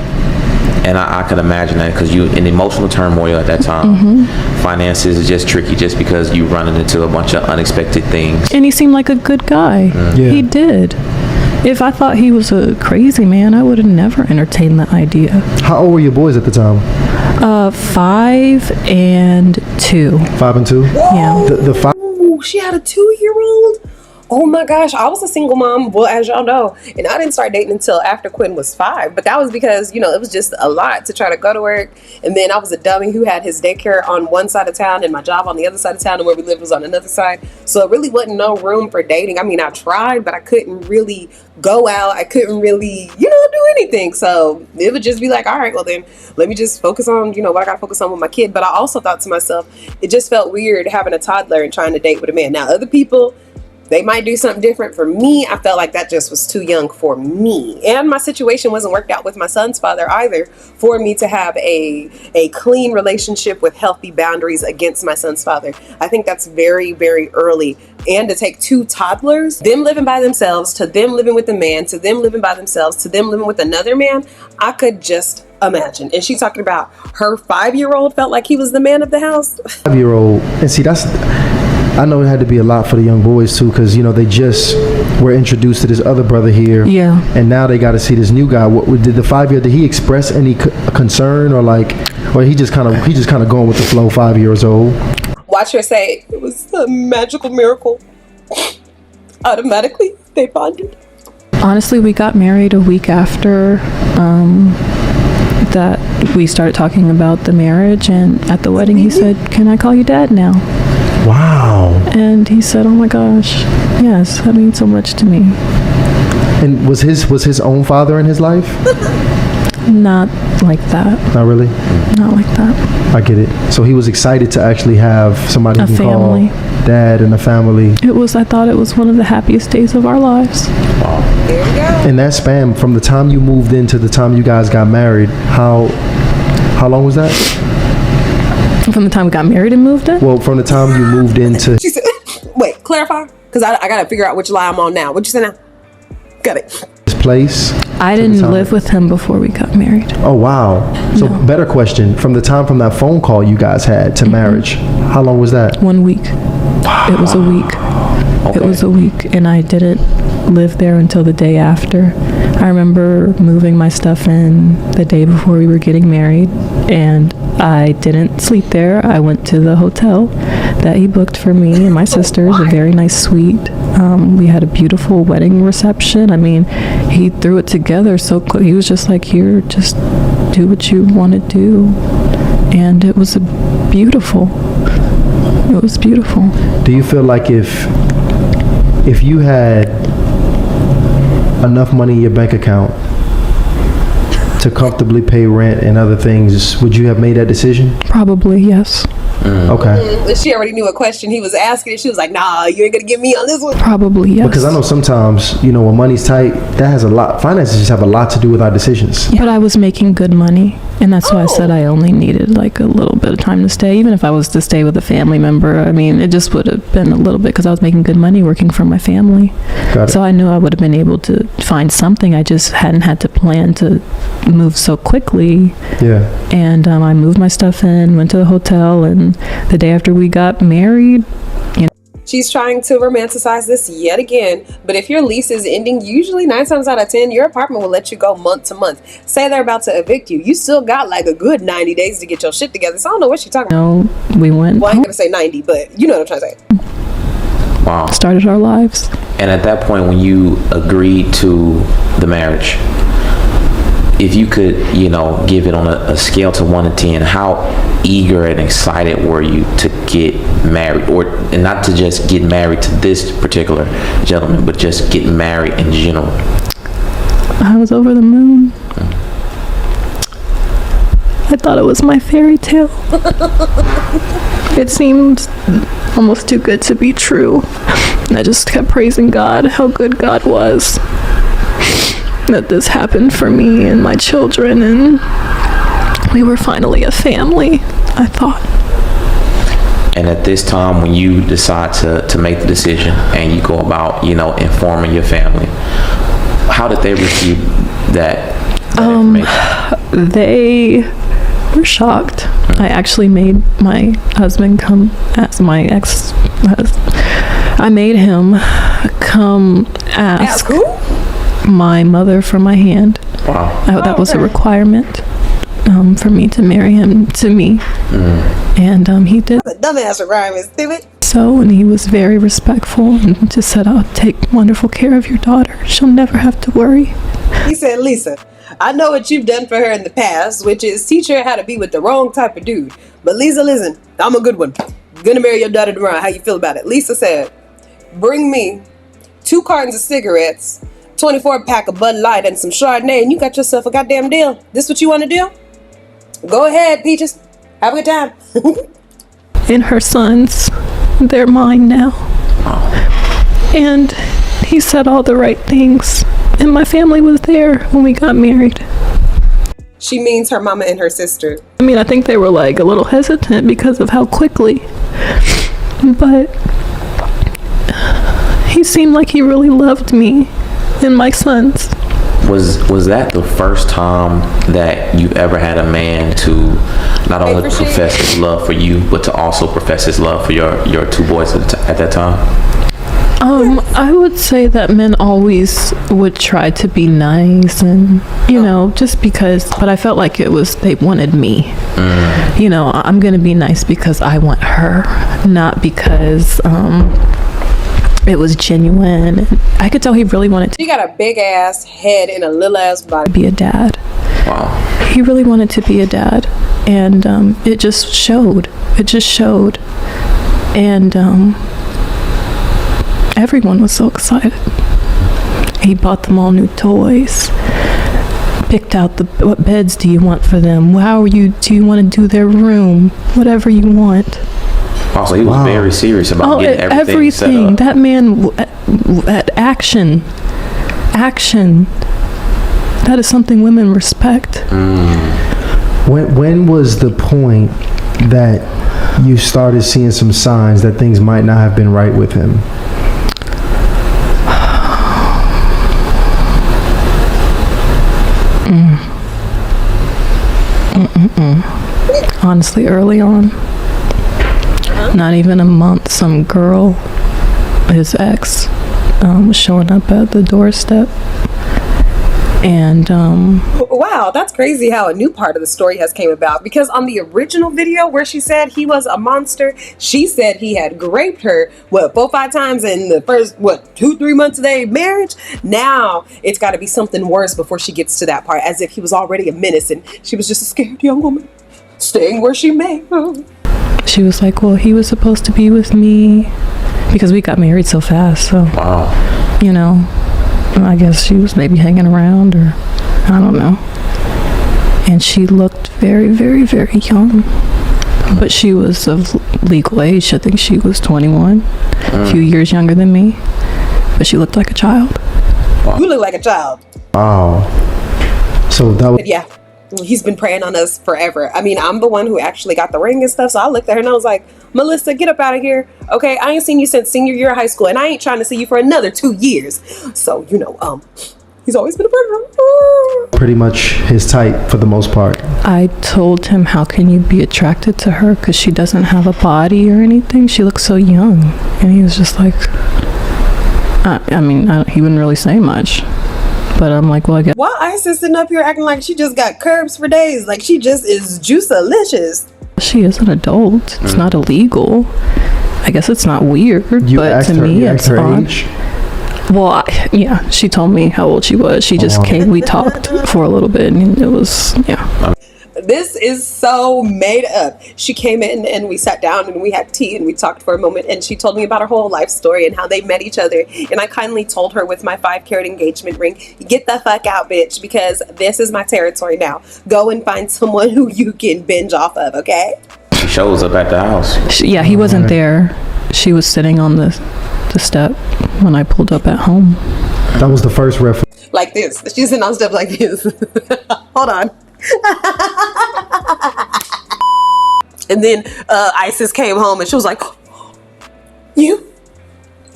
And I could imagine that because you in emotional turmoil at that time. Finances is just tricky just because you running into a bunch of unexpected things. And he seemed like a good guy. Yeah. He did. If I thought he was a crazy man, I would have never entertained the idea. How old were your boys at the time? 5 and 2. 5 and 2. Yeah. The 5. Ooh, she had a 2-year-old? Oh my gosh, I was a single mom, well, as y'all know, and I didn't start dating until after Quinn was 5. But that was because, you know, it was just a lot to try to go to work. And then I was a dummy who had his daycare on one side of town and my job on the other side of town, and where we lived was on another side. So it really wasn't no room for dating. I mean, I tried, but I couldn't really go out. I couldn't really, you know, do anything. So it would just be like, all right, well then let me just focus on, you know, what I got to focus on with my kid. But I also thought to myself, it just felt weird having a toddler and trying to date with a man. Now, other people, they might do something different. For me, I felt like that just was too young for me. And my situation wasn't worked out with my son's father either for me to have a clean relationship with healthy boundaries against my son's father. I think that's very, very early. And to take 2 toddlers, them living by themselves, to them living with a man, to them living by themselves, to them living with another man, I could just imagine. And she's talking about her 5-year-old felt like he was the man of the house. 5-year-old. And see, I know it had to be a lot for the young boys too, because you know they just were introduced to this other brother here, Yeah. and now they got to see this new guy. What did the 5-year? Did he express any concern or he just kind of going with the flow? 5 years old. Watch her say it was a magical miracle. Automatically, they bonded. Honestly, we got married a week after that we started talking about the marriage, and at the wedding he said, "Can I call you Dad now?" Wow. And he said, "Oh my gosh, yes, that means so much to me." And was his own father in his life? Not like that. Not really. Not like that. I get it. So he was excited to actually have somebody A he can family. call dad and a family. I thought it was one of the happiest days of our lives. There you go. In that span, from the time you moved in to the time you guys got married, how long was that? From the time we got married and moved in? Well, from the time you moved into She said, wait, clarify? Because I got to figure out which lie I'm on now. What'd you say now? Got it. this place. I to the didn't time- live with him before we got married. Oh wow. So No. better question. From the time from that phone call you guys had to marriage, how long was that? 1 week. It was a week. It was a week, and I didn't live there until the day after. I remember moving my stuff in the day before we were getting married, and I didn't sleep there. I went to the hotel that he booked for me and my sisters, a very nice suite. We had a beautiful wedding reception. I mean, he threw it together so he was just like, here, just do what you want to do. And it was beautiful. It was beautiful. Do you feel like if you had enough money in your bank account to comfortably pay rent and other things, would you have made that decision? Probably, yes. Okay. She already knew a question he was asking, and she was like, nah, you ain't gonna get me on this one. Probably, yes. Because I know sometimes, you know, when money's tight, that has a lot, finances just have a lot to do with our decisions. But I was making good money, and that's why I said I only needed like a little bit of time to stay. Even if I was to stay with a family member, I mean, it just would have been a little bit because I was making good money working for my family. Got it. So I knew I would have been able to find something. I just hadn't had to plan to move so quickly. Yeah. And I moved my stuff in, went to the hotel, and the day after we got married, She's trying to romanticize this yet again, but if your lease is ending, usually 9 times out of 10, your apartment will let you go month to month. Say they're about to evict you. You still got like a good 90 days to get your shit together. So I don't know what she's talking about. we went, Well, I ain't gonna say 90, but you know what I'm trying to say. Wow. started our lives. And at that point, when you agreed to the marriage, if you could, you know, give it on a scale to 1 to 10, how eager and excited were you to get married, and not to just get married to this particular gentleman, but just get married in general? I was over the moon. I thought it was my fairy tale. It seemed almost too good to be true. And I just kept praising God, how good God was. That this happened for me and my children, and we were finally a family, I thought. And at this time, when you decide to make the decision and you go about, you know, informing your family, how did they receive that information? They were shocked. I actually made my husband come as my ex. I made him come ask Ask who? my mother for my hand. Wow. That was a requirement for me to marry him to me. And he did The dumbass requirement, stupid. so, and he was very respectful and just said, I'll take wonderful care of your daughter. She'll never have to worry. He said, Lisa, I know what you've done for her in the past, which is teach her how to be with the wrong type of dude. But Lisa, listen, I'm a good one. Gonna marry your daughter tomorrow. How you feel about it? Lisa said, bring me 2 cartons of cigarettes, 24-pack of Bud Light, and some Chardonnay, and you got yourself a goddamn deal. This what you want to do? Go ahead, Peaches. Have a good time. And her sons, they're mine now. And he said all the right things. And my family was there when we got married. She means her mama and her sister. I mean, I think they were like a little hesitant because of how quickly. But he seemed like he really loved me and my sons. Was that the first time that you've ever had a man to not only profess his love for you, but to also profess his love for your 2 boys at that time? I would say that men always would try to be nice and, you know, just because, but I felt like they wanted me. You know, I'm going to be nice because I want her, not because it was genuine. I could tell he really wanted to She got a big ass head and a little ass body. be a dad. Wow. He really wanted to be a dad, and it just showed. It just showed. And everyone was so excited. He bought them all new toys. picked out what beds do you want for them? Do you want to do their room? Whatever you want. Also, he was very serious about getting everything set up. That man at action. That is something women respect. When was the point that you started seeing some signs that things might not have been right with him? Honestly, early on. Not even a month, some girl, his ex, was showing up at the doorstep. And wow, that's crazy how a new part of the story has came about, because on the original video where she said he was a monster, she said he had raped her 4-5 times in the first 2-3 months of their marriage. Now it's got to be something worse before she gets to that part, as if he was already a menace and she was just a scared young woman staying where she may. She was like, well, he was supposed to be with me because we got married so fast, so you know, I guess she was maybe hanging around, or I don't know. And she looked very, very, very young. But she was of legal age. I think she was 21, a few years younger than me. But she looked like a child. You look like a child. Wow. So that was... Yeah. He's been preying on us forever. I mean, I'm the one who actually got the ring and stuff, so I looked at her and I was like, Melissa, get up out of here. Okay, I ain't seen you since senior year of high school, and I ain't trying to see you for another 2 years. So, you know, he's always been a predator. Pretty much his type for the most part. I told him, how can you be attracted to her? Because she doesn't have a body or anything. She looks so young. And he was just like, he wouldn't really say much. But I'm like, well, I guess. Why Isis sitting up here acting like she just got curbs for days? Like she just is juice-alicious. She is an adult. It's not illegal. I guess it's not weird, but to me, it's odd. Well, yeah, she told me how old she was. She just came, we talked for a little bit, and it was, yeah. This is so made up. She came in and we sat down and we had tea and we talked for a moment, and she told me about her whole life story and how they met each other. And I kindly told her with my 5-carat engagement ring, get the fuck out, bitch, because this is my territory now. Go and find someone who you can binge off of, okay? She shows up at the house. He wasn't there. She was sitting on the step when I pulled up at home. That was the first reference. Like this. She's sitting on stuff like this. Hold on. And then Isis came home and she was like, you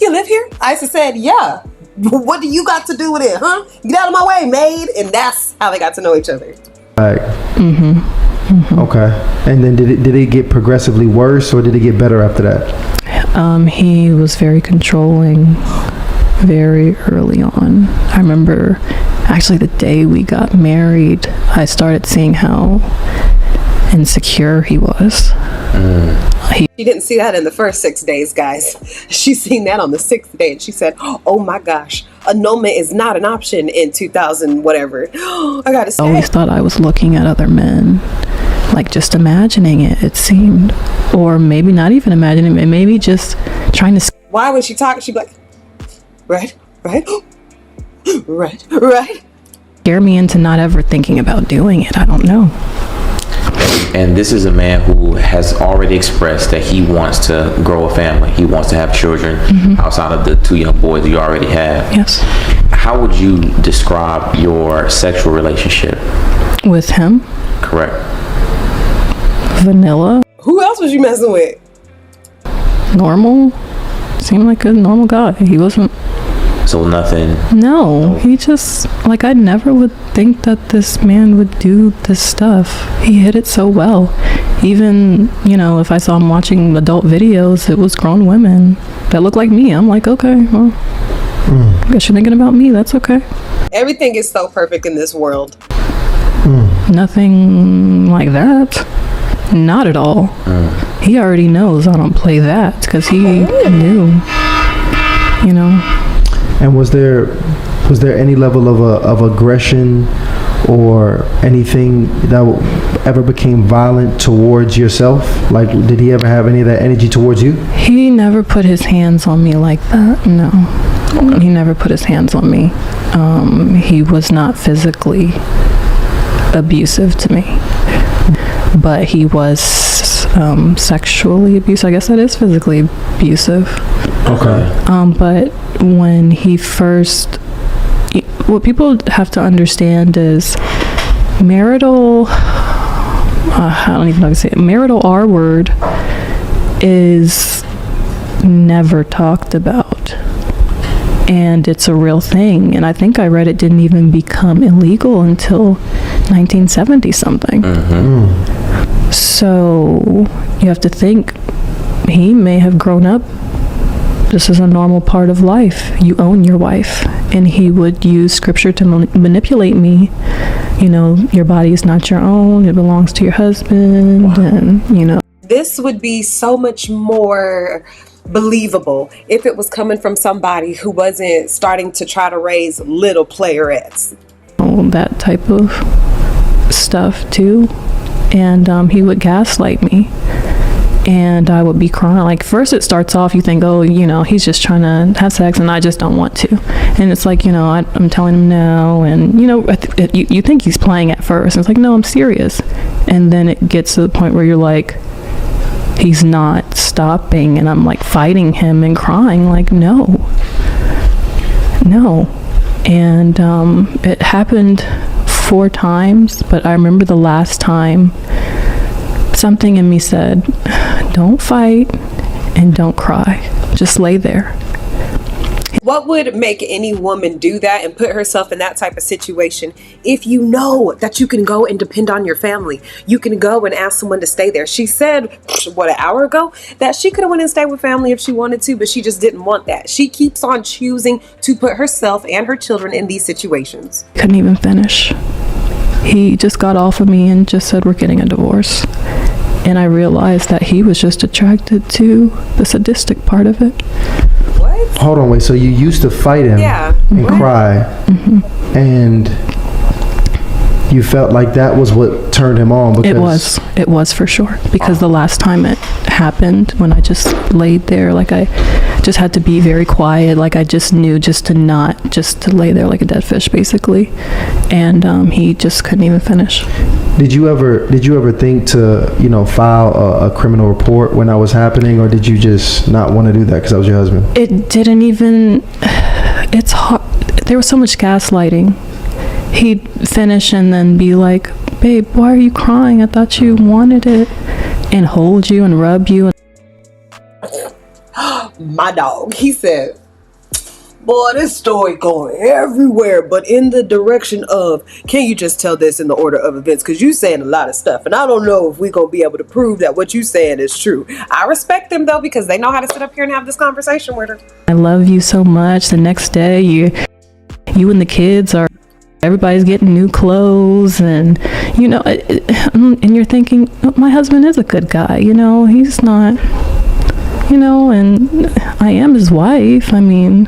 live here? Isis said, yeah. What do you got to do with it, huh? Get out of my way, maid. And that's how they got to know each other. Right. Okay. And then did it get progressively worse, or did it get better after that? He was very controlling very early on. I remember actually the day we got married, I started seeing how insecure he was. She didn't see that in the first 6 days, guys. She seen that on the 6th day, and she said, oh my gosh, annulment is not an option in 2000 whatever. I gotta say, I always thought I was looking at other men, like just imagining it seemed, or maybe not even imagining it, maybe just trying to. Why would she talk? She'd be like, right scare me into not ever thinking about doing it. I don't know. And this is a man who has already expressed that he wants to grow a family. He wants to have children outside of the 2 young boys you already have. Yes. How would you describe your sexual relationship? With him? Correct. Vanilla. Who else was you messing with? Normal. Seemed like a normal guy. He wasn't. So nothing. No, he just, like, I never would think that this man would do this stuff. He hid it so well. Even, you know, if I saw him watching adult videos, it was grown women that look like me. I'm like, okay, well, I guess you're thinking about me. That's okay. Everything is so perfect in this world. Nothing like that. Not at all. He already knows I don't play that because he knew, you know. And was there any level of aggression or anything that ever became violent towards yourself? Like, did he ever have any of that energy towards you? He never put his hands on me like that. No, he never put his hands on me. He was not physically abusive to me. But he was sexually abusive. I guess that is physically abusive. Okay. But when he first, what people have to understand is marital, I don't even know how to say it, marital R word is never talked about. And it's a real thing. And I think I read it didn't even become illegal until 1970 something. So you have to think he may have grown up. This is a normal part of life. You own your wife. And he would use scripture to manipulate me. You know, your body is not your own. It belongs to your husband. And, you know. This would be so much more believable if it was coming from somebody who wasn't starting to try to raise little playerettes. That type of stuff too. And he would gaslight me. And I would be crying. Like, first it starts off, you think, oh, you know, he's just trying to have sex and I just don't want to. And it's like, you know, I'm telling him no. And, you know, you think he's playing at first. And it's like, no, I'm serious. And then it gets to the point where you're like, he's not stopping. And I'm like fighting him and crying like, no. And it happened 4 times. But I remember the last time something in me said, don't fight and don't cry. Just lay there. What would make any woman do that and put herself in that type of situation if you know that you can go and depend on your family? You can go and ask someone to stay there. She said, an hour ago, that she could have went and stayed with family if she wanted to, but she just didn't want that. She keeps on choosing to put herself and her children in these situations. Couldn't even finish. He just got off of me and just said, we're getting a divorce. And I realized that he was just attracted to the sadistic part of it. What? Hold on, wait. So you used to fight him and cry, and you felt like that was what turned him on? Because It was for sure. Because the last time it happened, when I just laid there, like I just had to be very quiet. Like I just knew just to lay there like a dead fish, basically. And he just couldn't even finish. Did you ever think to, you know, file a criminal report when that was happening, or did you just not want to do that because that was your husband? It didn't even, it's hard. There was so much gaslighting. He'd finish and then be like, babe, why are you crying? I thought you wanted it. And hold you and rub you. My dog, he said, boy, this story going everywhere, but in the direction of, can you just tell this in the order of events? Because you saying a lot of stuff, and I don't know if we're going to be able to prove that what you saying is true. I respect them, though, because they know how to sit up here and have this conversation with her. I love you so much. The next day, you and the kids are, everybody's getting new clothes, and, you know, and you're thinking, oh, my husband is a good guy, you know, he's not, you know, and I am his wife. I mean,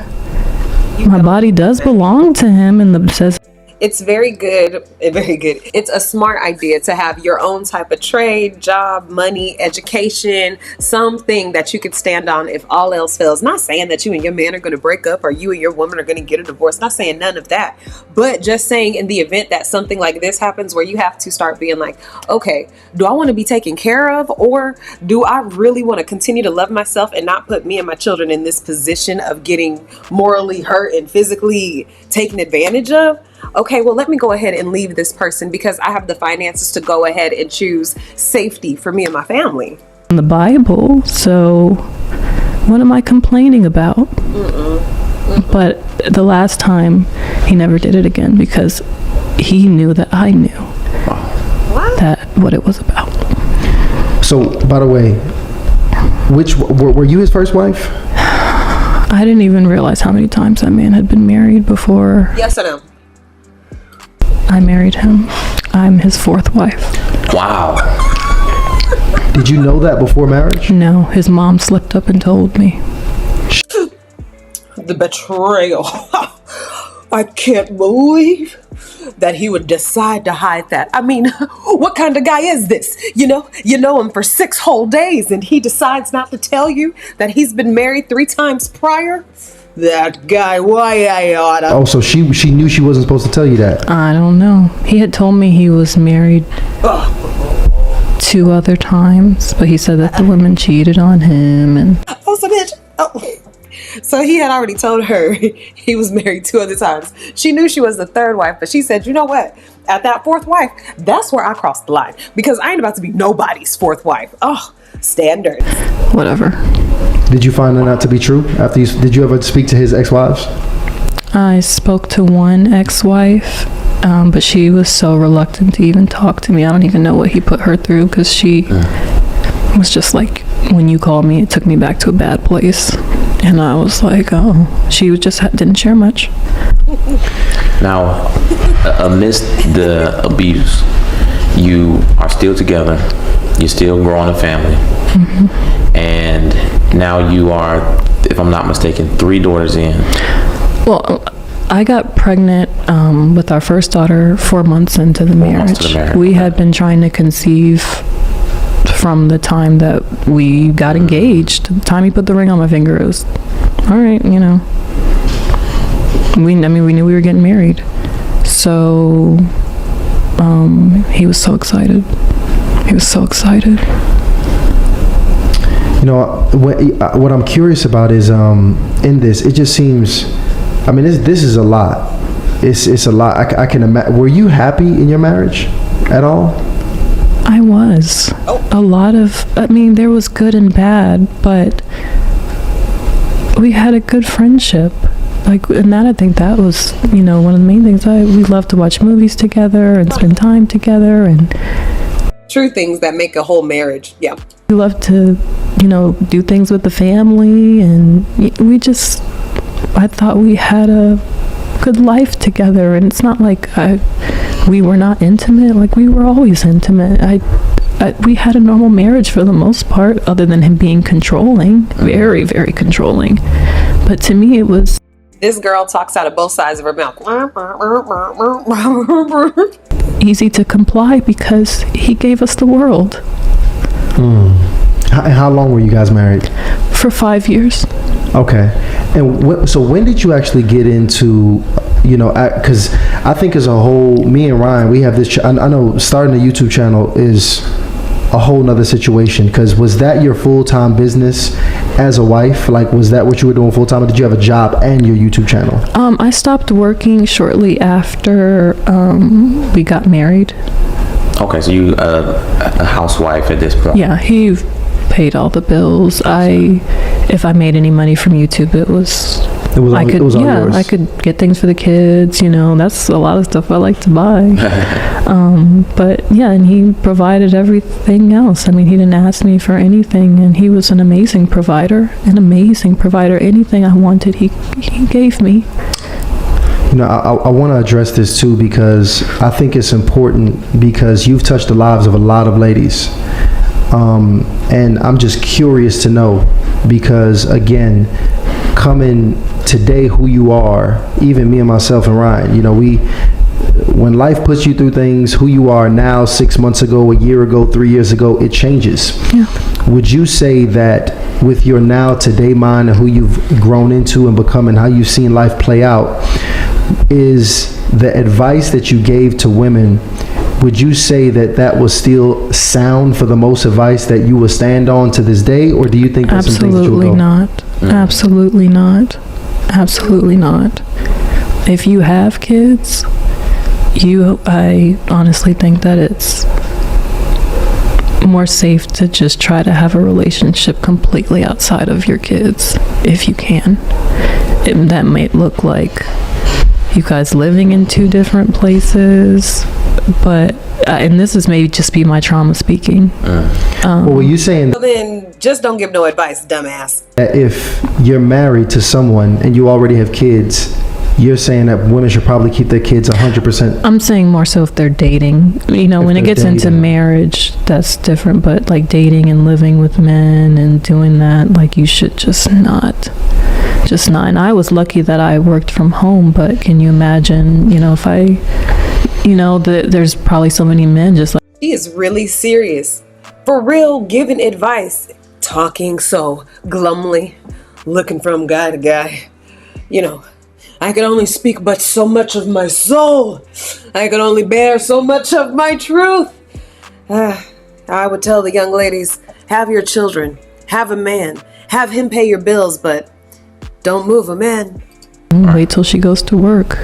my body does belong to him, and the says It's very good. It's a smart idea to have your own type of trade, job, money, education, something that you could stand on if all else fails. Not saying that you and your man are going to break up or you and your woman are going to get a divorce. Not saying none of that. But just saying in the event that something like this happens where you have to start being like, okay, do I want to be taken care of, or do I really want to continue to love myself and not put me and my children in this position of getting morally hurt and physically taken advantage of? Okay, well, let me go ahead and leave this person because I have the finances to go ahead and choose safety for me and my family. in the Bible, so what am I complaining about? But the last time, he never did it again because he knew that I knew that what it was about. So, by the way, were you his first wife? I didn't even realize how many times that man had been married before Yes or no? I married him. I'm his fourth wife. Wow. Did you know that before marriage? No, his mom slipped up and told me. The betrayal. I can't believe that he would decide to hide that. I mean, what kind of guy is this? You know him for 6 whole days and he decides not to tell you that he's been married 3 times prior? That guy, why I oughta. Oh, so she knew she wasn't supposed to tell you that. I don't know. He had told me he was married 2 other times, but he said that the women cheated on him and Oh, so bitch. Oh. So he had already told her he was married 2 other times. She knew she was the 3rd wife, but she said, you know what? At that 4th wife, that's where I crossed the line because I ain't about to be nobody's 4th wife. Oh, standards. whatever. Did you find that not to be true? Did you ever speak to his ex-wives? I spoke to one ex-wife, but she was so reluctant to even talk to me. I don't even know what he put her through because she was just like, when you called me, it took me back to a bad place. And I was like, oh, she just didn't share much. Now, amidst the abuse, you are still together. You're still growing a family. And now you are, if I'm not mistaken, 3 daughters in. Well, I got pregnant with our first daughter 4 months into the 4 months to the marriage. We had been trying to conceive from the time that we got engaged. The time he put the ring on my finger, it was, all right, you know. We knew we were getting married. So, he was so excited. He was so excited. You know, what I'm curious about is in this, it just seems, I mean, this is a lot. It's a lot. I can imagine. Were you happy in your marriage at all? I was. A lot of, I mean, there was good and bad, but we had a good friendship. Like, and that, I think that was, you know, one of the main things. We loved to watch movies together and spend time together, and True things that make a whole marriage. Yeah. we loved to, you know, do things with the family, and we just, I thought we had a good life together. And it's not like we were not intimate. Like, we were always intimate. We had a normal marriage for the most part, other than him being controlling, very, very controlling. But to me, it was This girl talks out of both sides of her mouth. easy to comply because he gave us the world How long were you guys married? for 5 years. Okay. And so when did you actually get into, you know, because I think as a whole, me and Ryan, we have this, I know starting a YouTube channel is a whole nother situation, because was that your full-time business as a wife? Like, was that what you were doing full-time, or did you have a job and your YouTube channel? I stopped working shortly after we got married. Okay, so you a housewife at this point. Yeah, he paid all the bills. If I made any money from YouTube, it was all yeah, yours. I could get things for the kids, you know. That's a lot of stuff I like to buy. But yeah, and he provided everything else. I mean, he didn't ask me for anything, and he was an amazing provider. Anything I wanted, he gave me. You know, I want to address this too, because I think it's important, because you've touched the lives of a lot of ladies. And I'm just curious to know, because again, coming today who you are, even me and myself and Ryan, you know, when life puts you through things, who you are now, 6 months ago, a year ago, 3 years ago, it changes. Yeah. Would you say that with your now today mind and who you've grown into and become and how you've seen life play out, is the advice that you gave to women, would you say that was still sound for the most advice that you will stand on to this day, or do you think there's some things that you will Absolutely go? not. Absolutely not. Absolutely not. If you have kids, I honestly think that it's more safe to just try to have a relationship completely outside of your kids, if you can. That might look like you guys living in 2 different places, but and this is maybe just be my trauma speaking. Well, were you saying So then just don't give no advice, dumbass. that if you're married to someone and you already have kids, you're saying that women should probably keep their kids 100%? I'm saying more so if they're dating. You know, If when it they're gets into dating. marriage, that's different. But like dating and living with men and doing that, like you should just not. And I was lucky that I worked from home, but can you imagine, you know, if there's probably so many men just like, She is really serious. For real, giving advice. Talking so glumly. Looking from guy to guy. you know, I can only speak but so much of my soul. I can only bear so much of my truth. I would tell the young ladies, have your children, have a man, have him pay your bills, but don't move a man. Wait till she goes to work.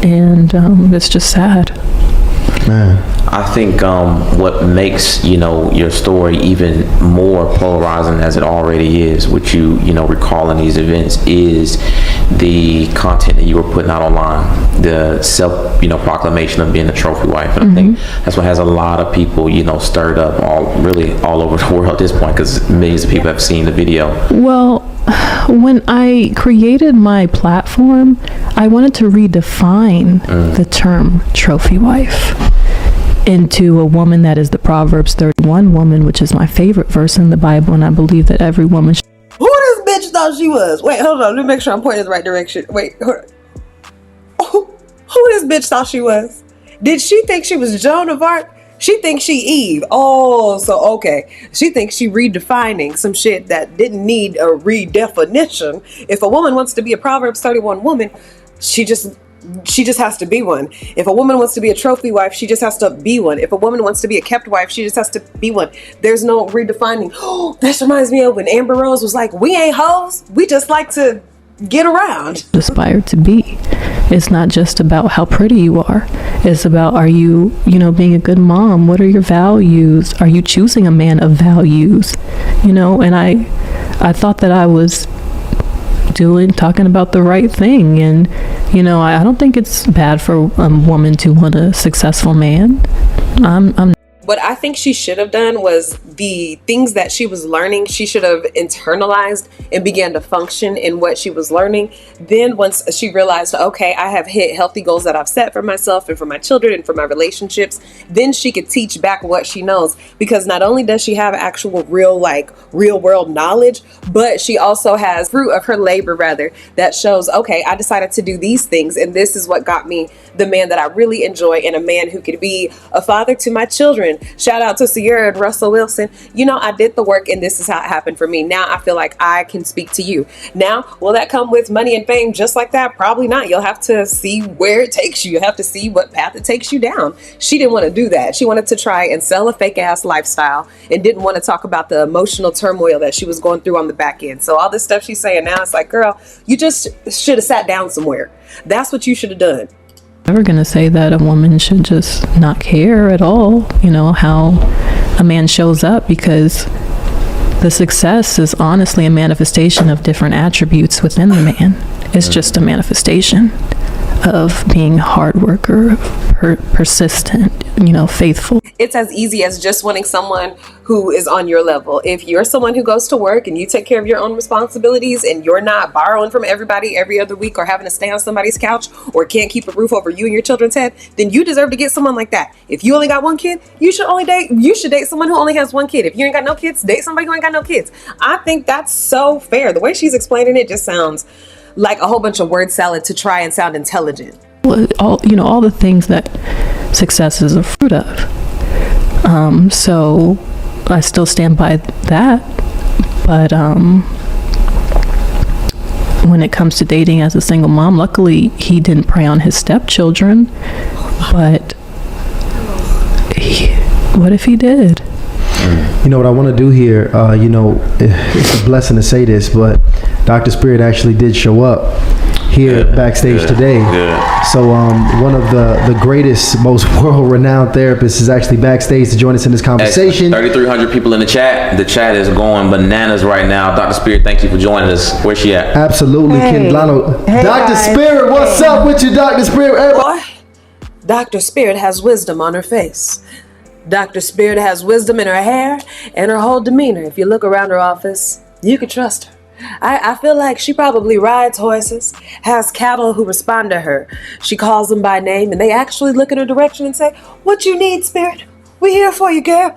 And it's just sad. Man. I think what makes, your story even more polarizing as it already is, with you recalling these events, is the content that you were putting out online, the proclamation of being a trophy wife. And I think that's what has a lot of people, stirred up all over the world at this point, because millions of people have seen the video. Well, when I created my platform, I wanted to redefine the term trophy wife into a woman that is the Proverbs 31 woman, which is my favorite verse in the Bible, and I believe that every woman Who this bitch thought she was? Wait, hold on. Let me make sure I'm pointing in the right direction. Wait, hold on. Who this bitch thought she was? Did she think she was Joan of Arc? She thinks she Eve. Oh, so okay. She thinks she redefining some shit that didn't need a redefinition. If a woman wants to be a Proverbs 31 woman, she just has to be one. If a woman wants to be a trophy wife, she just has to be one. If a woman wants to be a kept wife, she just has to be one. There's no redefining. Oh, this reminds me of when Amber Rose was like, we ain't hoes, we just like to get around. aspire to be. It's not just about how pretty you are. It's about, are you, being a good mom? What are your values? Are you choosing a man of values? And I thought that I was talking about the right thing. And, I don't think it's bad for a woman to want a successful man. What I think she should have done was the things that she was learning, she should have internalized and began to function in what she was learning. Then once she realized, okay, I have hit healthy goals that I've set for myself and for my children and for my relationships, then she could teach back what she knows. Because not only does she have actual real world knowledge, but she also has fruit of her labor that shows, okay, I decided to do these things, and this is what got me the man that I really enjoy, and a man who could be a father to my children. Shout out to Sierra and Russell Wilson. I did the work, and this is how it happened for me. Now I feel like I can speak to you. Now, will that come with money and fame just like that? Probably not. You'll have to see where it takes you. You'll have to see what path it takes you down. She didn't want to do that. She wanted to try and sell a fake ass lifestyle and didn't want to talk about the emotional turmoil that she was going through on the back end. So all this stuff she's saying now, it's like, girl, you just should have sat down somewhere. That's what you should have done. Never gonna say that a woman should just not care at all, how a man shows up, because the success is honestly a manifestation of different attributes within the man. It's just a manifestation of being a hard worker, persistent, faithful. It's as easy as just wanting someone who is on your level. If you're someone who goes to work and you take care of your own responsibilities and you're not borrowing from everybody every other week or having to stay on somebody's couch or can't keep a roof over you and your children's head, then you deserve to get someone like that. If you only got one kid, you should date someone who only has one kid. If you ain't got no kids, date somebody who ain't got no kids. I think that's so fair. The way she's explaining it just sounds like a whole bunch of word salad to try and sound intelligent. All the things that success is a fruit of. So I still stand by that. But when it comes to dating as a single mom, luckily he didn't prey on his stepchildren. But what if he did? What I want to do here, it's a blessing to say this, but Dr. Spirit actually did show up here backstage today. So one of the greatest, most world-renowned therapists is actually backstage to join us in this conversation. 3,300 people in the chat. The chat is going bananas right now. Dr. Spirit, thank you for joining us. Where's she at? Absolutely, Ken Lano. Hey, Dr. guys. Spirit, what's up with you, Dr. Spirit? Boy, Dr. Spirit has wisdom on her face. Dr. Spirit has wisdom in her hair and her whole demeanor. If you look around her office, you can trust her. I feel like she probably rides horses, has cattle who respond to her. She calls them by name and they actually look in her direction and say, "What you need, Spirit? We here for you, girl."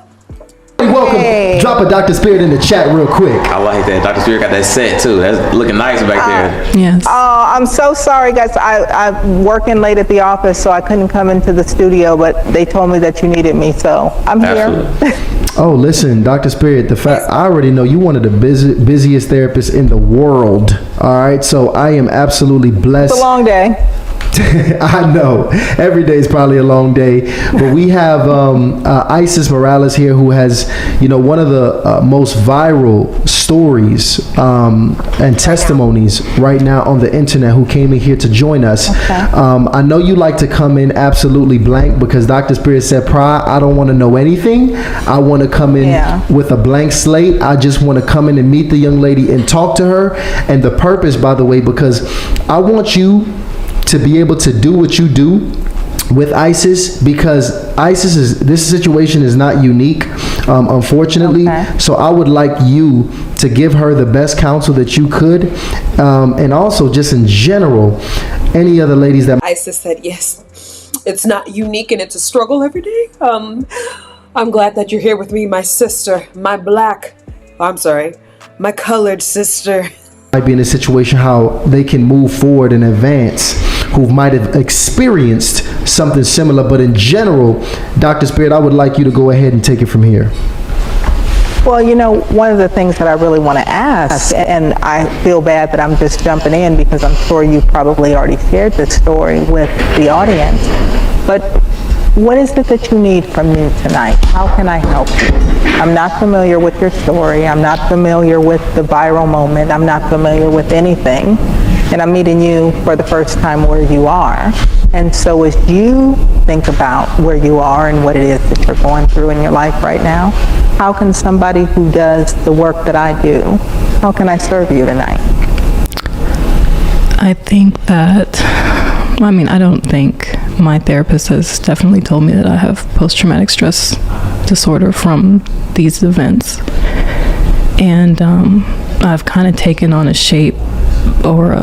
Welcome. Hey. Drop a Dr. Spirit in the chat real quick. I like that. Dr. Spirit got that set too. That's looking nice back there. Yes. I'm so sorry, guys. I'm working late at the office, so I couldn't come into the studio, but they told me that you needed me, so I'm here. Absolutely. Oh, listen, Dr. Spirit, the fact I already know you one of the busiest therapists in the world. All right, so I am absolutely blessed. It's a long day. I know every day is probably a long day, but we have Isis Morales here, who has, one of the most viral stories and testimonies right now on the internet, who came in here to join us. Okay. I know you like to come in absolutely blank, because Dr. Spirit said, I don't want to know anything. I want to come in with a blank slate. I just want to come in and meet the young lady and talk to her. And the purpose, by the way, because I want you to be able to do what you do with Isis, because this situation is not unique, unfortunately. Okay. So I would like you to give her the best counsel that you could, and also just in general, any other ladies that Isis said, yes, it's not unique and it's a struggle every day. I'm glad that you're here with me, my sister, my colored sister. might be in a situation, how they can move forward and advance, who might have experienced something similar. But in general, Dr. Spirit, I would like you to go ahead and take it from here. Well, one of the things that I really want to ask, and I feel bad that I'm just jumping in because I'm sure you probably already shared this story with the audience, but what is it that you need from me tonight? How can I help you? I'm not familiar with your story. I'm not familiar with the viral moment. I'm not familiar with anything. And I'm meeting you for the first time where you are. And so as you think about where you are and what it is that you're going through in your life right now, how can somebody who does the work that I do, how can I serve you tonight? I think that, I don't think, my therapist has definitely told me that I have post-traumatic stress disorder from these events. And I've kind of taken on a shape or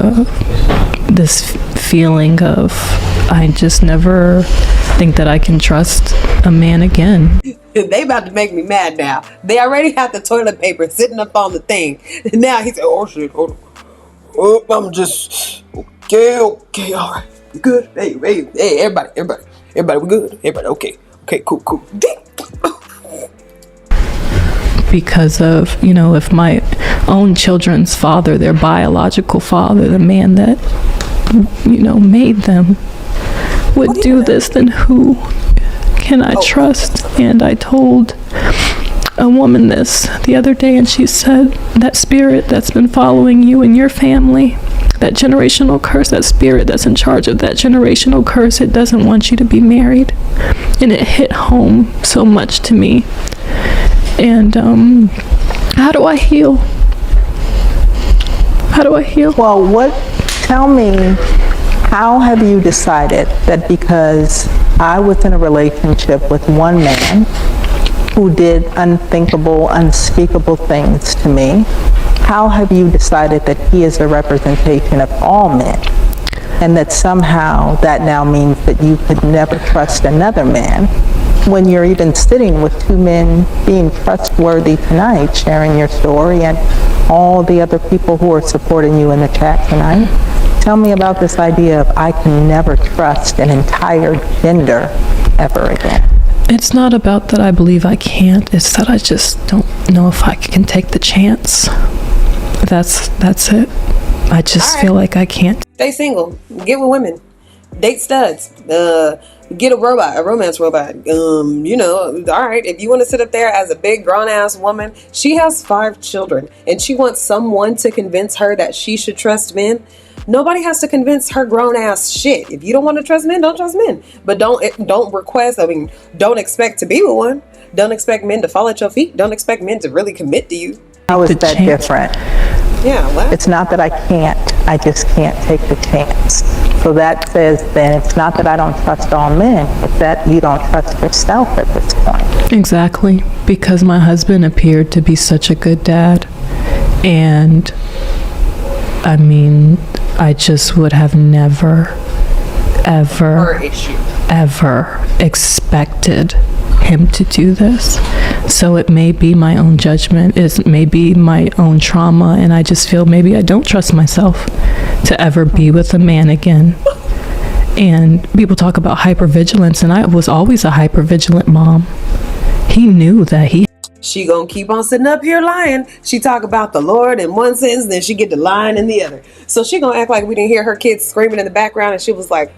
this feeling of, I just never think that I can trust a man again. They about to make me mad now. They already have the toilet paper sitting up on the thing. And now he said, oh shit, hold on. Oh, I'm just, okay, all right. You good? Hey, everybody, we good? Everybody, okay, cool. Because of, if my own children's father, their biological father, the man that, made them, would do this, then who can I trust? And I told a woman this the other day, and she said, that spirit that's been following you and your family, that generational curse, that spirit that's in charge of that generational curse, it doesn't want you to be married. And it hit home so much to me. And how do I heal? Well, tell me, how have you decided that because I was in a relationship with one man who did unthinkable, unspeakable things to me, how have you decided that he is a representation of all men? And that somehow that now means that you could never trust another man, when you're even sitting with two men being trustworthy tonight, sharing your story, and all the other people who are supporting you in the chat tonight? Tell me about this idea of I can never trust an entire gender ever again. It's not about that I believe I can't, it's that I just don't know if I can take the chance. That's it. I just feel like I can't. Stay single. Get with women. Date studs. Get a romance robot. All right, if you want to sit up there as a big grown-ass woman, she has 5 children, and she wants someone to convince her that she should trust men. Nobody has to convince her grown-ass shit. If you don't want to trust men, don't trust men. But don't expect to be with one. Don't expect men to fall at your feet. Don't expect men to really commit to you. How is that different? Yeah, what? It's not that I can't, I just can't take the chance. So that says then it's not that I don't trust all men, it's that you don't trust yourself at this point. Exactly, because my husband appeared to be such a good dad, and I just would have never, ever expected him to do this. So it may be my own judgment, it may be my own trauma, and I just feel maybe I don't trust myself to ever be with a man again. And people talk about hypervigilance, and I was always a hypervigilant mom. He knew that he She gonna keep on sitting up here lying. She talk about the Lord in one sentence, then she get the lying in the other. So she gonna act like we didn't hear her kids screaming in the background, and she was like,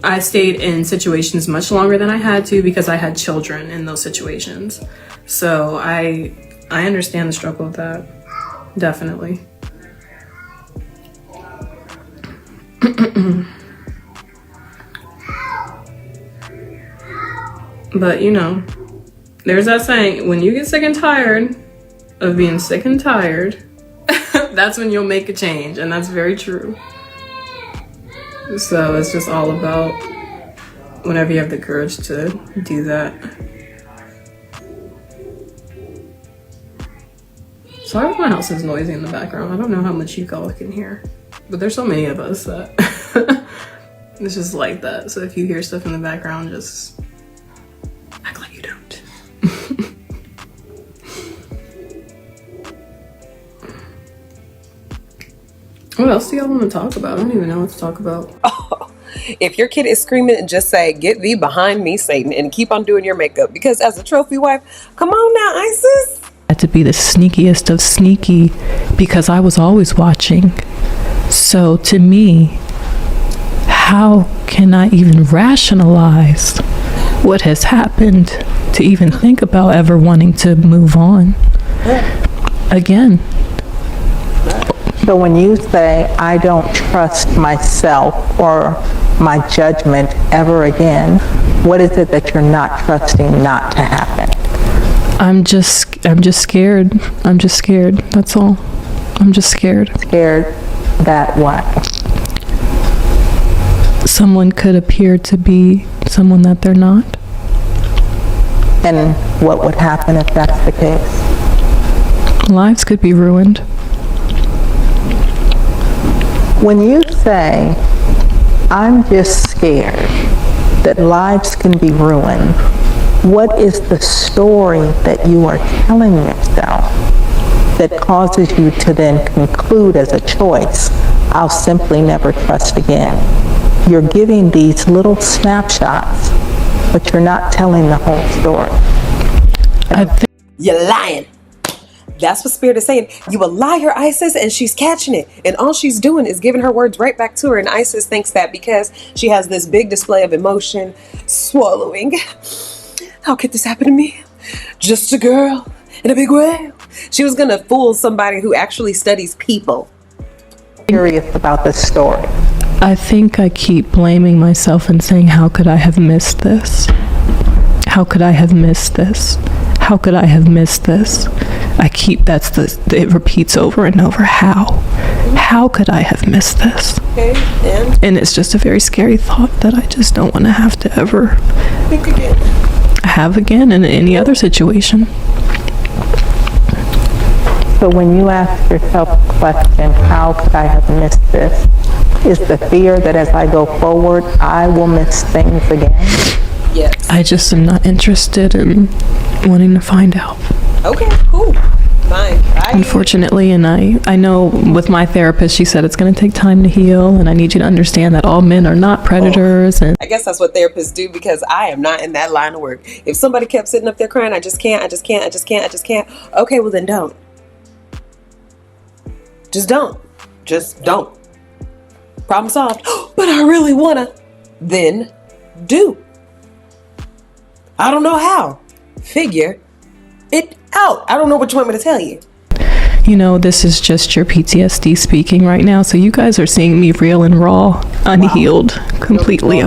I stayed in situations much longer than I had to because I had children in those situations. So I understand the struggle of that, definitely. But you know, there's that saying, when you get sick and tired of being sick and tired, that's when you'll make a change, and that's very true. So it's just all about whenever you have the courage to do that. Sorry if my house is noisy in the background. I don't know how much you all can hear, but there's so many of us that it's just like that. So if you hear stuff in the background, just act like you don't. What else do y'all want to talk about? I don't even know what to talk about. if your kid is screaming, just say, "Get thee behind me, Satan," and keep on doing your makeup. Because as a trophy wife, come on now, Isis. I had to be the sneakiest of sneaky because I was always watching. So to me, how can I even rationalize what has happened to even think about ever wanting to move on again? So when you say, I don't trust myself or my judgment ever again, what is it that you're not trusting not to happen? I'm just scared. I'm just scared. That's all. I'm just scared. Scared that what? Someone could appear to be someone that they're not. And what would happen if that's the case? Lives could be ruined. When you say, I'm just scared that lives can be ruined, what is the story that you are telling yourself that causes you to then conclude as a choice, I'll simply never trust again? You're giving these little snapshots, but you're not telling the whole story. You're lying. That's what Spirit is saying. You a liar, Isis, and she's catching it. And all she's doing is giving her words right back to her. And Isis thinks that because she has this big display of emotion, swallowing. How could this happen to me? Just a girl in a big way. She was going to fool somebody who actually studies people. Curious about this story. I think I keep blaming myself and saying, how could I have missed this? How could I have missed this? How could I have missed this? It repeats over and over. How could I have missed this? Okay, And it's just a very scary thought that I just don't want to have to ever think again. Have again in any other situation. So when you ask yourself the question, how could I have missed this? Is the fear that as I go forward, I will miss things again? Yes. I just am not interested in wanting to find out. Okay, cool. Fine. Bye. Unfortunately, and I know with my therapist, she said it's going to take time to heal, and I need you to understand that all men are not predators. And I guess that's what therapists do, because I am not in that line of work. If somebody kept sitting up there crying, I just can't. Okay, well then don't. Just don't. Just don't. Problem solved. But I really wanna. Then do. I don't know how. Figure it out. I don't know what you want me to tell you. you know, this is just your PTSD speaking right now. So you guys are seeing me real and raw, unhealed completely.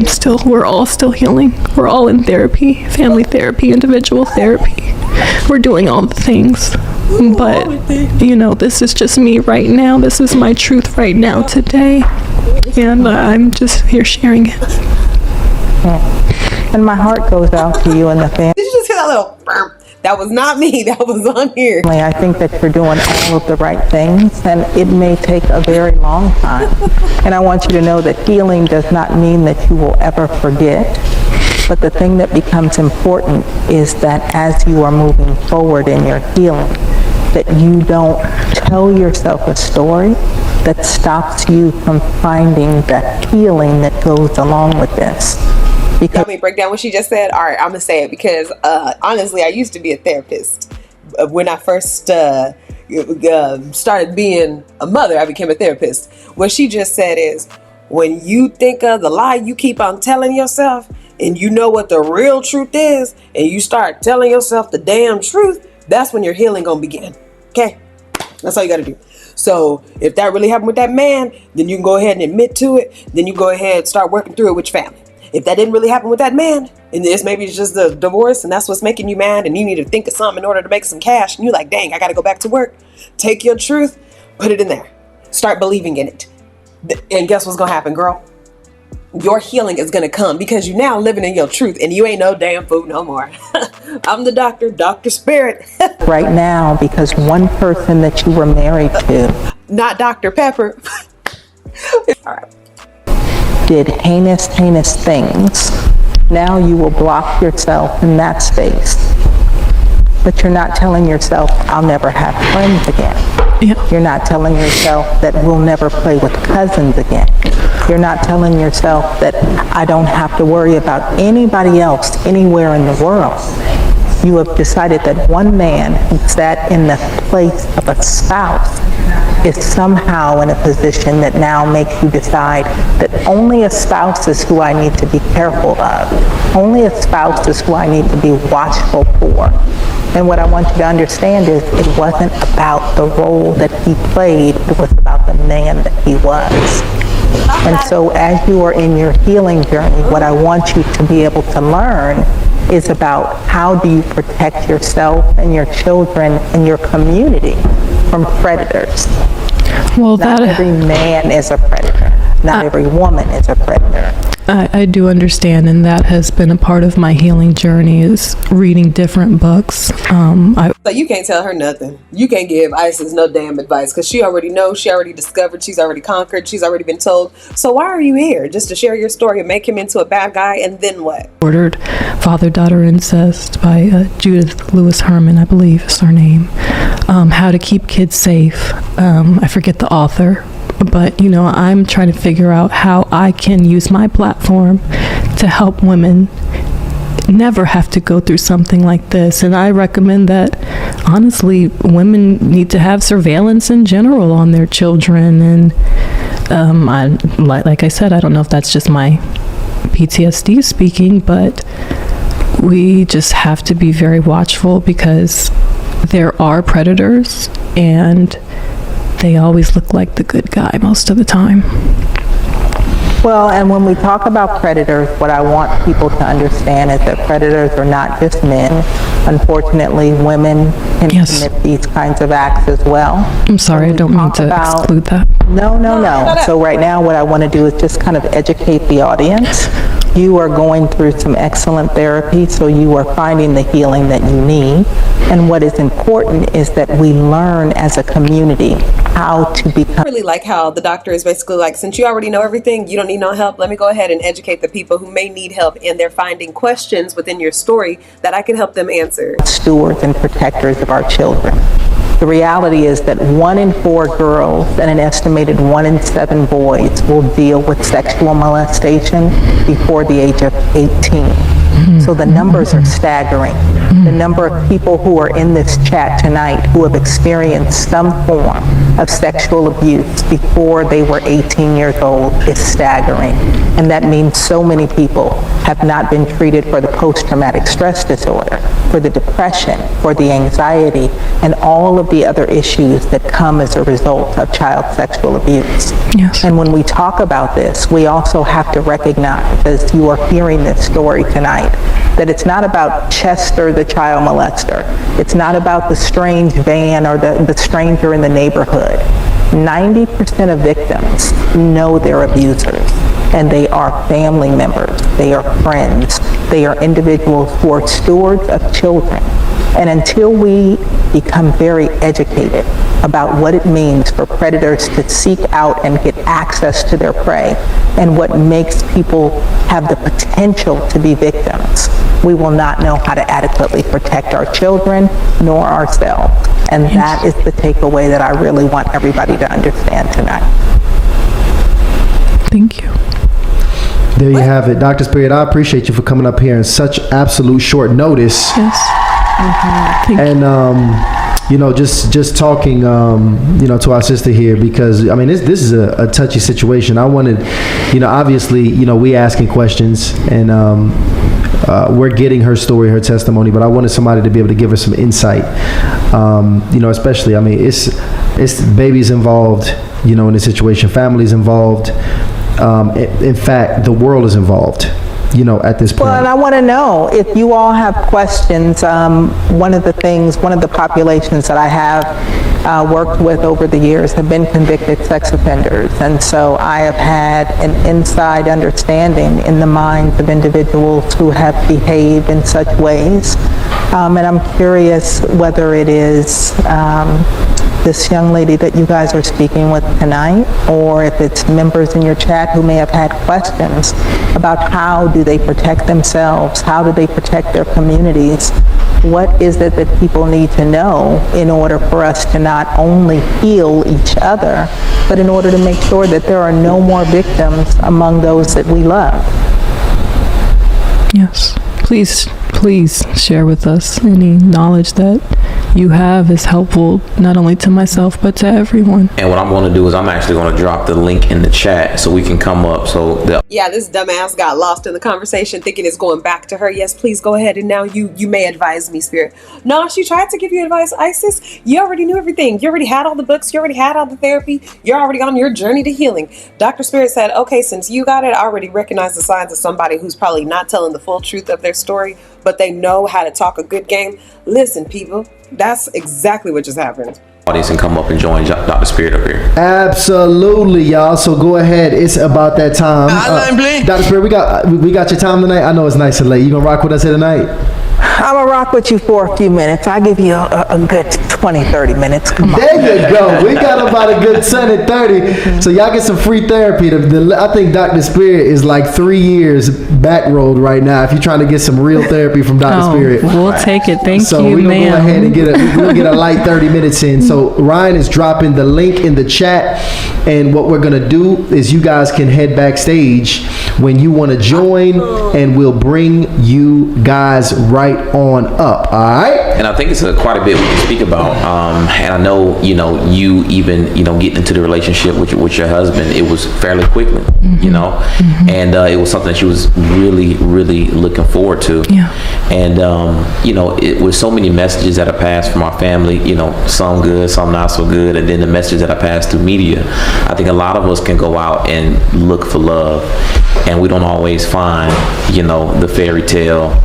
We're all still healing. We're all in therapy, family therapy, individual therapy. We're doing all the things. But, you know, this is just me right now. This is my truth right now today. And I'm just here sharing it. And my heart goes out to you and the family. Did you just hear that little burp? That was not me. That was on here. I think that you're doing all of the right things, and it may take a very long time. And I want you to know that healing does not mean that you will ever forget. But the thing that becomes important is that as you are moving forward in your healing, that you don't tell yourself a story that stops you from finding the healing that goes along with this. Let me break down what she just said. All right, I'm gonna say it because honestly, I used to be a therapist when I first started being a mother, I became a therapist. What she just said is, when you think of the lie you keep on telling yourself, and you know what the real truth is, and you start telling yourself the damn truth, that's when your healing gonna begin. Okay? That's all you gotta do. So if that really happened with that man, then you can go ahead and admit to it. Then you go ahead and start working through it with your family. If that didn't really happen with that man, and maybe it's just the divorce, and that's what's making you mad, and you need to think of something in order to make some cash, and you're like, dang, I gotta go back to work. Take your truth, put it in there. Start believing in it. And guess what's gonna happen, girl? Your healing is gonna come because you're now living in your truth, and you ain't no damn fool no more. I'm the doctor, Dr. Spirit. Right now, because one person that you were married to Not Dr. Pepper. All right. did heinous things, now you will block yourself in that space. But you're not telling yourself, I'll never have friends again. Yeah. You're not telling yourself that we'll never play with cousins again. You're not telling yourself that I don't have to worry about anybody else anywhere in the world. You have decided that one man who sat in the place of a spouse is somehow in a position that now makes you decide that only a spouse is who I need to be careful of. Only a spouse is who I need to be watchful for. And what I want you to understand is it wasn't about the role that he played, it was about the man that he was. And so as you are in your healing journey, what I want you to be able to learn is about how do you protect yourself and your children and your community from predators. Well, Not every man is a predator. Not every woman is a predator. I do understand, and that has been a part of my healing journey, is reading different books. So you can't tell her nothing. You can't give Isis no damn advice because she already knows, she already discovered, she's already conquered, she's already been told. So why are you here? Just to share your story and make him into a bad guy, and then what? Ordered Father-Daughter Incest by Judith Lewis Herman, I believe is her name. How to Keep Kids Safe. I forget the author. But, you know, I'm trying to figure out how I can use my platform to help women never have to go through something like this. And I recommend that, honestly, women need to have surveillance in general on their children. And like I said, I don't know if that's just my PTSD speaking, but we just have to be very watchful because there are predators, and they always look like the good guy most of the time. Well, and when we talk about predators, what I want people to understand is that predators are not just men. Unfortunately, women can commit these kinds of acts as well. I'm sorry, I don't mean to exclude that. No. So right now what I want to do is just kind of educate the audience. You are going through some excellent therapy, so you are finding the healing that you need. And what is important is that we learn as a community how to become. I really like how the doctor is basically like, since you already know everything, you don't need no help. Let me go ahead and educate the people who may need help, and they're finding questions within your story that I can help them answer. Stewards and protectors of our children. The reality is that 1 in 4 girls and an estimated 1 in 7 boys will deal with sexual molestation before the age of 18. So the numbers are staggering. The number of people who are in this chat tonight who have experienced some form of sexual abuse before they were 18 years old is staggering. And that means so many people have not been treated for the post-traumatic stress disorder, for the depression, for the anxiety, and all of the other issues that come as a result of child sexual abuse. Yes. And when we talk about this, we also have to recognize, as you are hearing this story tonight, that it's not about Chester, the child molester. It's not about the strange van or the stranger in the neighborhood. 90% of victims know their abusers, and they are family members, they are friends, they are individuals who are stewards of children. And until we become very educated about what it means for predators to seek out and get access to their prey, and what makes people have the potential to be victims, we will not know how to adequately protect our children nor ourselves. And that is the takeaway that I really want everybody to understand tonight. Thank you. There you have it. Dr. Spirit, I appreciate you for coming up here in such absolute short notice. Yes. And just talking, to our sister here, because I mean, this is a touchy situation. I wanted, obviously, we asking questions, and we're getting her story, her testimony, but I wanted somebody to be able to give her some insight. Especially, I mean, it's babies involved, in this situation, families involved. In fact, the world is involved. At this point. Well, and I want to know if you all have questions. One of the populations that I have worked with over the years have been convicted sex offenders. And so I have had an inside understanding in the minds of individuals who have behaved in such ways. And I'm curious whether it is this young lady that you guys are speaking with tonight, or if it's members in your chat who may have had questions about how do they protect themselves, how do they protect their communities, what is it that people need to know in order for us to not only heal each other, but in order to make sure that there are no more victims among those that we love. Yes. Please share with us any knowledge that you have is helpful not only to myself but to everyone. And what I'm going to do is I'm actually going to drop the link in the chat so we can come up. Yeah, this dumbass got lost in the conversation thinking it's going back to her. Yes, please go ahead, and now you may advise me, Spirit. No, she tried to give you advice, Isis. You already knew everything. You already had all the books. You already had all the therapy. You're already on your journey to healing. Dr. Spirit said, okay, since you got it, I already recognize the signs of somebody who's probably not telling the full truth of their story, but they know how to talk a good game. Listen, people, that's exactly what just happened. Audience can come up and join Dr. Spirit up here. Absolutely, y'all. So go ahead. It's about that time. Dr. Spirit, we got your time tonight. I know it's nice and late. You gonna rock with us here tonight? I'm gonna rock with you for a few minutes. I'll give you a good 20, 30 minutes. Come on. There you go. We got about a good 20, 30. So y'all get some free therapy. I think Dr. Spirit is like 3 years back road right now. If you're trying to get some real therapy from Dr. Spirit. We'll take it. Thank so you, we're gonna ma'am. go ahead and we'll get a light 30 minutes in. So Ryan is dropping the link in the chat, and what we're gonna do is you guys can head backstage when you want to join, and we'll bring you guys right on up. All right. And I think it's quite a bit we can speak about. And I know, you even, getting into the relationship with your husband, it was fairly quickly, and it was something that she was really, really looking forward to. Yeah. And, it was so many messages that I passed from our family, some good, some not so good. And then the messages that I passed through media. I think a lot of us can go out and look for love, and we don't always find, the fairy tale,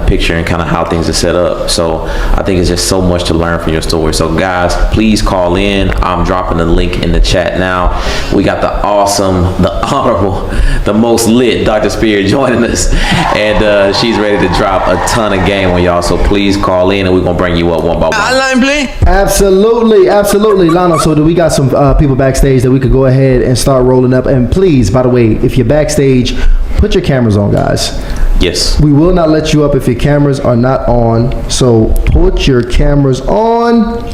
picture and kind of how things are set up. So I think it's just so much to learn from your story. So guys, please call in. I'm dropping the link in the chat now. We got the awesome, the honorable, the most lit Dr. Spirit joining us, and she's ready to drop a ton of game on y'all. So please call in, and we're gonna bring you up one by one. Absolutely, Lano. So do we got some people backstage that we could go ahead and start rolling up? And please, by the way, if you're backstage, put your cameras on, guys. Yes. We will not let you up if your cameras are not on. So put your cameras on,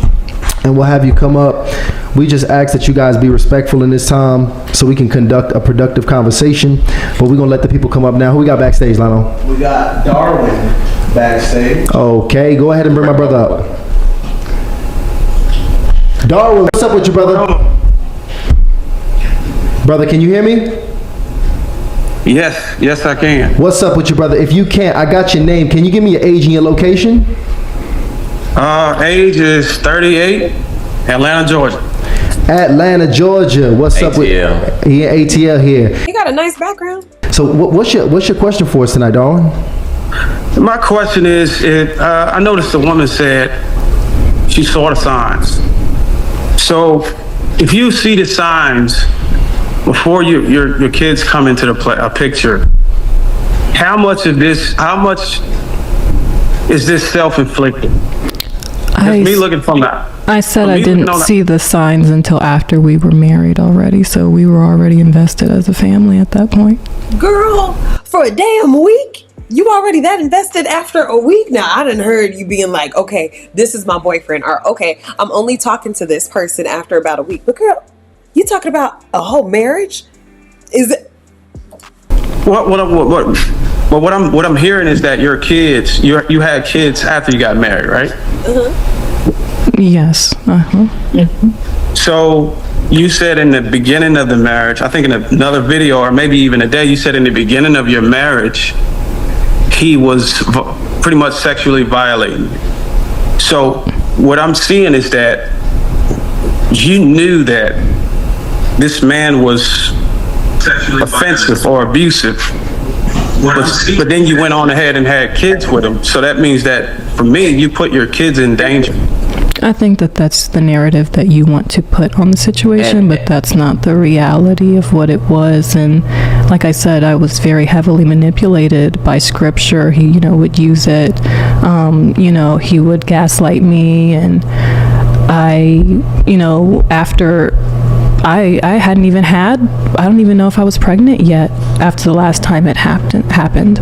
and we'll have you come up. We just ask that you guys be respectful in this time so we can conduct a productive conversation. But we're going to let the people come up now. Who we got backstage, Lano? We got Darwin backstage. Okay, go ahead and bring my brother up. Darwin, what's up with you, brother? Brother, can you hear me? Yes, I can. What's up with you, brother? If you can't, I got your name. Can you give me your age and your location? Age is 38, Atlanta, Georgia. Atlanta, Georgia. What's up with ATL here? You got a nice background. So what's your question for us tonight, Darwin? My question is, I noticed the woman said she saw the signs. So if you see the signs before your kids come into the picture, how much is this self-inflicted? Me looking from that. I said I didn't see the signs until after we were married already, so we were already invested as a family at that point. Girl, for a damn week? You already that invested after a week? Now, I done heard you being like, okay, this is my boyfriend, or okay, I'm only talking to this person after about a week. But girl, you talking about a whole marriage? Is it? What But what I'm hearing is that your kids, you had kids after you got married, right? Yes. So you said in the beginning of the marriage, I think in another video or maybe even a day, you said in the beginning of your marriage, he was pretty much sexually violating you. So what I'm seeing is that you knew that this man was offensive or abusive, but then you went on ahead and had kids with him. So that means that, for me, you put your kids in danger. I think that that's the narrative that you want to put on the situation, but that's not the reality of what it was. And like I said, I was very heavily manipulated by scripture. He, would use it. He would gaslight me, and after I hadn't even I don't even know if I was pregnant yet after the last time it happened.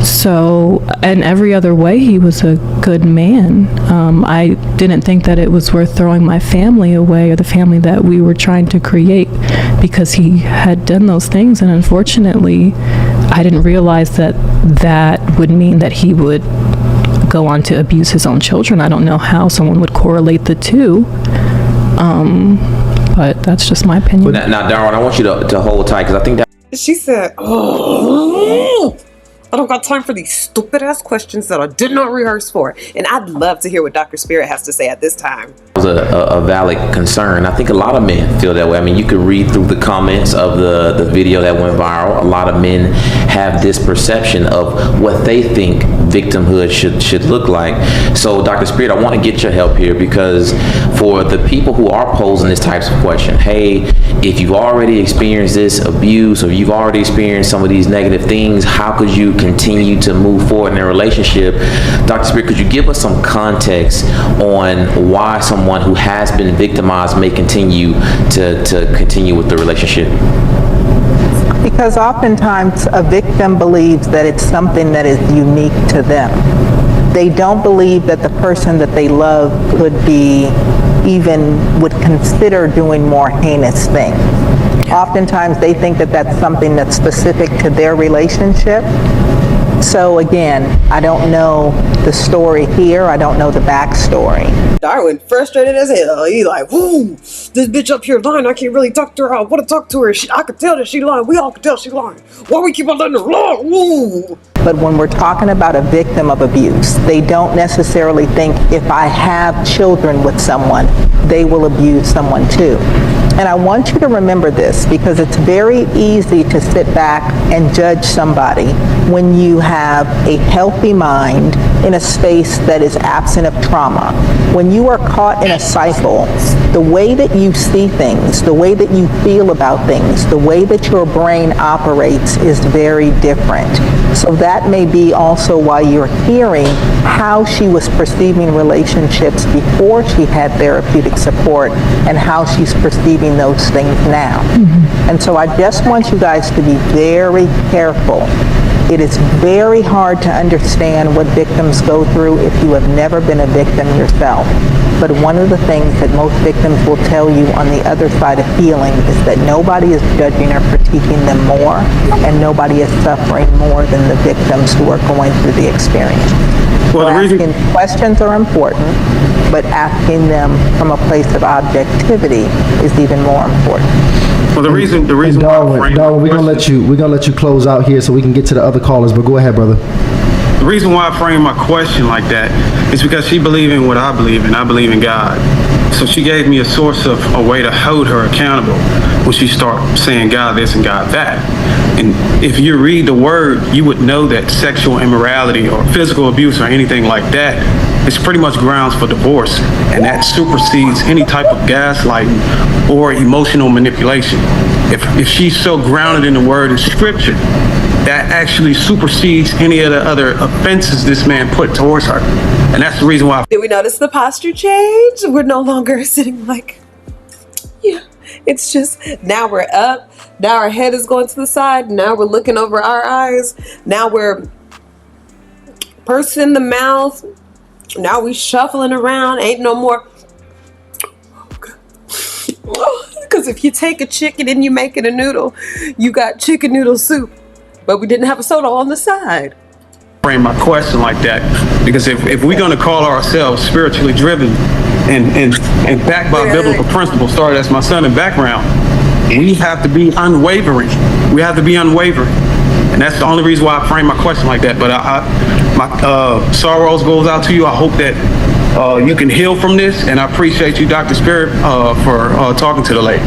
So, in every other way, he was a good man. I didn't think that it was worth throwing my family away, or the family that we were trying to create, because he had done those things. And unfortunately, I didn't realize that would mean that he would go on to abuse his own children. I don't know how someone would correlate the two. But that's just my opinion. Now, Darwin, I want you to hold tight, because I think that She said, "Oh, I don't got time for these stupid ass questions that I did not rehearse for." And I'd love to hear what Dr. Spirit has to say at this time. was a valid concern. I think a lot of men feel that way. I mean, you could read through the comments of the video that went viral. A lot of men have this perception of what they think victimhood should look like. So, Dr. Spirit, I want to get your help here, because for the people who are posing this type of question, hey, if you've already experienced this abuse, or you've already experienced some of these negative things, how could you continue to move forward in a relationship? Dr. Spirit, could you give us some context on why someone who has been victimized may continue to continue with the relationship? Because oftentimes a victim believes that it's something that is unique to them. They don't believe that the person that they love would consider doing more heinous things. Oftentimes they think that that's something that's specific to their relationship. So again, I don't know the story here. I don't know the backstory. Darwin frustrated as hell. He like, whoo, this bitch up here lying. I can't really talk to her. I want to talk to her. I could tell that she lying. We all could tell she lying. Why we keep on letting her lie? Woo. But when we're talking about a victim of abuse, they don't necessarily think if I have children with someone, they will abuse someone too. And I want you to remember this, because it's very easy to sit back and judge somebody when you have a healthy mind in a space that is absent of trauma. When you are caught in a cycle, the way that you see things, the way that you feel about things, the way that your brain operates is very different. So that may be also why you're hearing how she was perceiving relationships before she had therapeutic support and how she's perceiving those things now. And so I just want you guys to be very careful. It is very hard to understand what victims go through if you have never been a victim yourself. But one of the things that most victims will tell you on the other side of healing is that nobody is judging or critiquing them more, and nobody is suffering more than the victims who are going through the experience. Well, asking questions are important, but asking them from a place of objectivity is even more important. Well, the reason Darwin, we're gonna let you close out here so we can get to the other callers. But go ahead, brother. The reason why I frame my question like that is because she believes in what I believe in. I believe in God. So she gave me a source of a way to hold her accountable when she starts saying God this and God that. And if you read the word, you would know that sexual immorality or physical abuse or anything like that is pretty much grounds for divorce. And that supersedes any type of gaslighting or emotional manipulation. If she's so grounded in the word and scripture, that actually supersedes any of the other offenses this man put towards her. And that's the reason why. Did we notice the posture change? We're no longer sitting like, yeah. It's just, now we're up. Now our head is going to the side. Now we're looking over our eyes. Now we're pursing the mouth. Now we shuffling around. Ain't no more. Because if you take a chicken and you make it a noodle, you got chicken noodle soup. but we didn't have a soda on the side. Frame my question like that, because if we're going to call ourselves spiritually driven and backed by biblical principles, sorry, that's my son in background, we have to be unwavering. We have to be unwavering. And that's the only reason why I frame my question like that. But my sorrows goes out to you. I hope that you can heal from this. And I appreciate you, Dr. Spirit, for talking to the lady.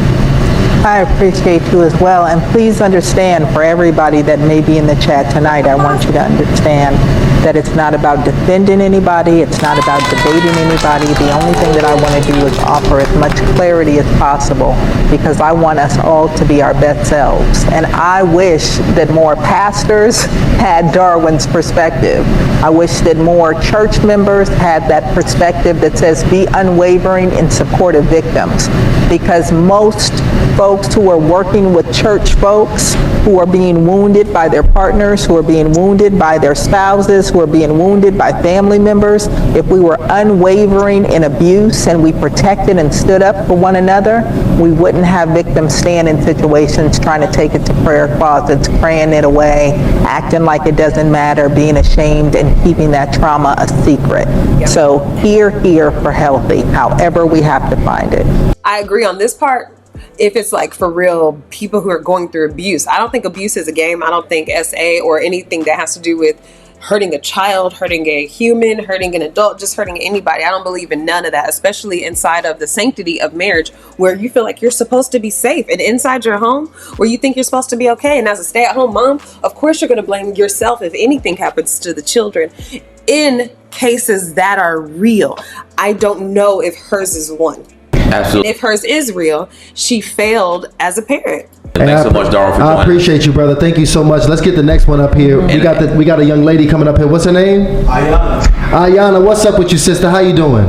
I appreciate you as well, and please understand, for everybody that may be in the chat tonight, I want you to understand that it's not about defending anybody, it's not about debating anybody. The only thing that I want to do is offer as much clarity as possible, because I want us all to be our best selves. And I wish that more pastors had Darwin's perspective. I wish that more church members had that perspective that says be unwavering in support of victims, because most folks who are working with church folks who are being wounded by their partners, who are being wounded by their spouses, who are being wounded by family members, if we were unwavering in abuse and we protected and stood up for one another, we wouldn't have victims stand in situations trying to take it to prayer closets, praying it away, acting like it doesn't matter, being ashamed, and keeping that trauma a secret. So here for healthy, however we have to find it. I agree on this part. If it's like for real people who are going through abuse, I don't think abuse is a game. I don't think SA or anything that has to do with hurting a child, hurting a human, hurting an adult, just hurting anybody. I don't believe in none of that, especially inside of the sanctity of marriage, where you feel like you're supposed to be safe, and inside your home where you think you're supposed to be okay. And as a stay-at-home mom, of course you're going to blame yourself if anything happens to the children. In cases that are real, I don't know if hers is one. Absolutely. And if hers is real, she failed as a parent. Thanks so much, Darwin, for joining. I appreciate you, brother. Thank you so much. Let's get the next one up here. We got a young lady coming up here. What's her name? Ayana, what's up with you, sister? How you doing?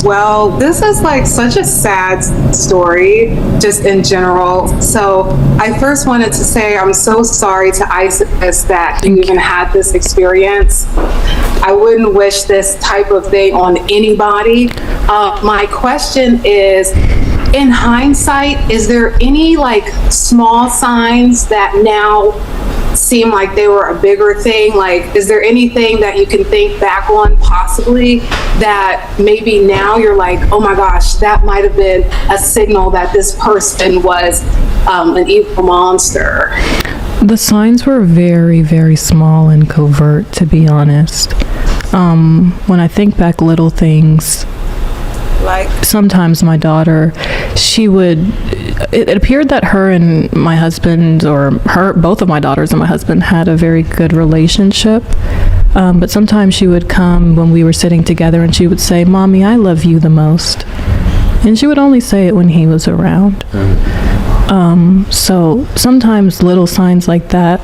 Well, this is like such a sad story, just in general. So I first wanted to say I'm so sorry to Isis that you even had this experience. I wouldn't wish this type of thing on anybody. My question is, in hindsight, is there any like small signs that now seem like they were a bigger thing? Like, is there anything that you can think back on possibly that maybe now you're like, oh my gosh, that might have been a signal that this person was an evil monster? The signs were very, very small and covert, to be honest. When I think back, little things, like sometimes my daughter, it appeared that her and my husband, or both of my daughters and my husband, had a very good relationship. But sometimes she would come when we were sitting together and she would say, "Mommy, I love you the most." And she would only say it when he was around. So sometimes little signs like that,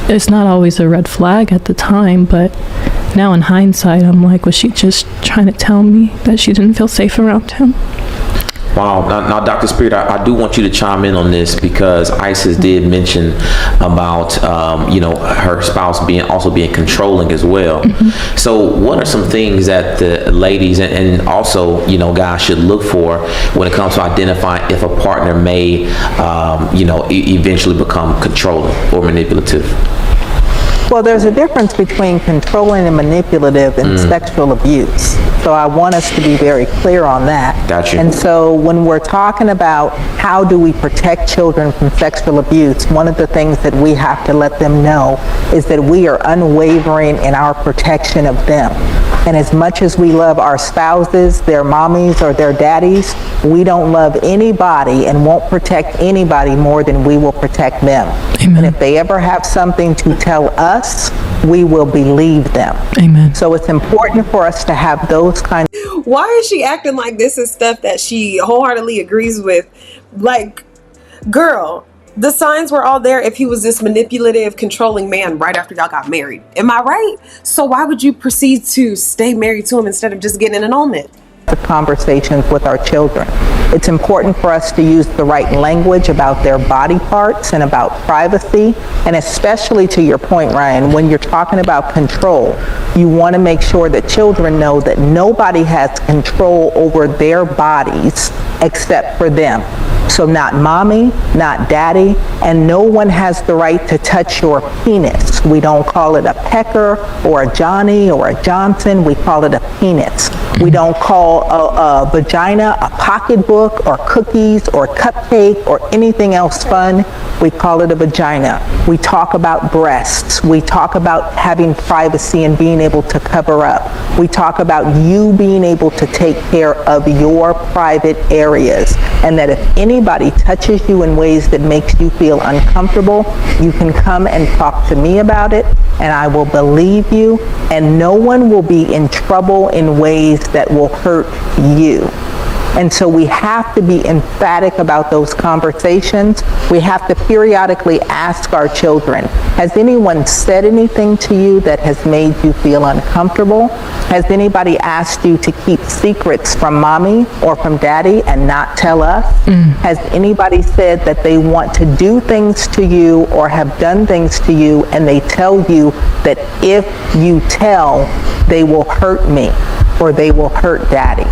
it's not always a red flag at the time, but now in hindsight, I'm like, was she just trying to tell me that she didn't feel safe around him? Wow. Now, Dr. Spirit, I do want you to chime in on this, because Isis did mention about, her spouse being controlling as well. Mm-hmm. So what are some things that the ladies and also, guys should look for when it comes to identifying if a partner may, eventually become controlling or manipulative? Well, there's a difference between controlling and manipulative and sexual abuse. So I want us to be very clear on that. Gotcha. And so when we're talking about how do we protect children from sexual abuse, one of the things that we have to let them know is that we are unwavering in our protection of them. And as much as we love our spouses, their mommies, or their daddies, we don't love anybody and won't protect anybody more than we will protect them. Amen. And if they ever have something to tell us, we will believe them. Amen. So it's important for us to have those kinds. Why is she acting like this is stuff that she wholeheartedly agrees with? Like, girl, the signs were all there if he was this manipulative, controlling man right after y'all got married. Am I right? So why would you proceed to stay married to him instead of just getting an annulment? The conversations with our children. It's important for us to use the right language about their body parts and about privacy, and especially to your point, Ryan, when you're talking about control, you want to make sure that children know that nobody has control over their bodies except for them. So So not mommy, not daddy, and no one has the right to touch your penis. We don't call it a pecker or a Johnny or a Johnson. We call it a penis. We don't call a vagina a pocketbook or cookies or cupcake or anything else fun. We call it a vagina. We talk about breasts. We talk about having privacy and being able to cover up. We talk about you being able to take care of your private areas, and that if anybody touches you in ways that makes you feel uncomfortable, you can come and talk to me about it, and I will believe you, and no one will be in trouble in ways that will hurt you. And so we have to be emphatic about those conversations. We have to periodically ask our children, has anyone said anything to you that has made you feel uncomfortable? Has anybody asked you to keep secrets from mommy or from daddy and not tell us? Has anybody said that they want to do things to you or have done things to you and they tell you that if you tell, they will hurt me or they will hurt daddy?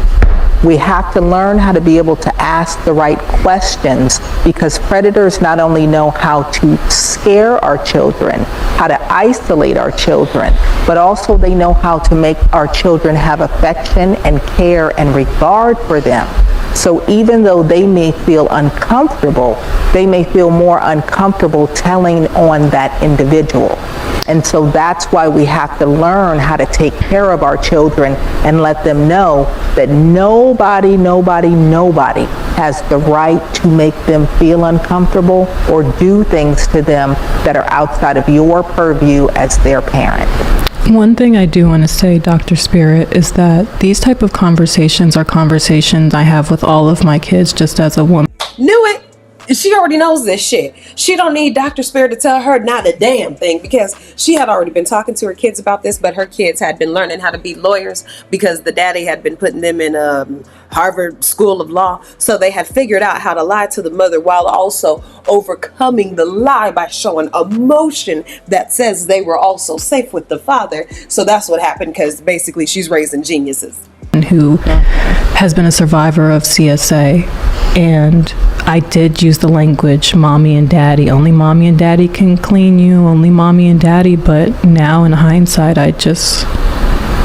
We have to learn how to be able to ask the right questions, because predators not only know how to scare our children, how to isolate our children, but also they know how to make our children have affection and care and regard for them. So even though they may feel uncomfortable, they may feel more uncomfortable telling on that individual. And so that's why we have to learn how to take care of our children and let them know that nobody has the right to make them feel uncomfortable or do things to them that are outside of your purview as their parent. One thing I do want to say, Dr. Spirit, is that these type of conversations are conversations I have with all of my kids just as a woman. Knew it. She already knows this shit. She don't need Dr. Spirit to tell her not a damn thing, because she had already been talking to her kids about this, but her kids had been learning how to be lawyers because the daddy had been putting them in Harvard School of Law. So they had figured out how to lie to the mother while also overcoming the lie by showing emotion that says they were also safe with the father. So that's what happened, because basically she's raising geniuses. Who has been a survivor of CSA, and I did use the language mommy and daddy. Only mommy and daddy can clean you, only mommy and daddy, but now in hindsight I just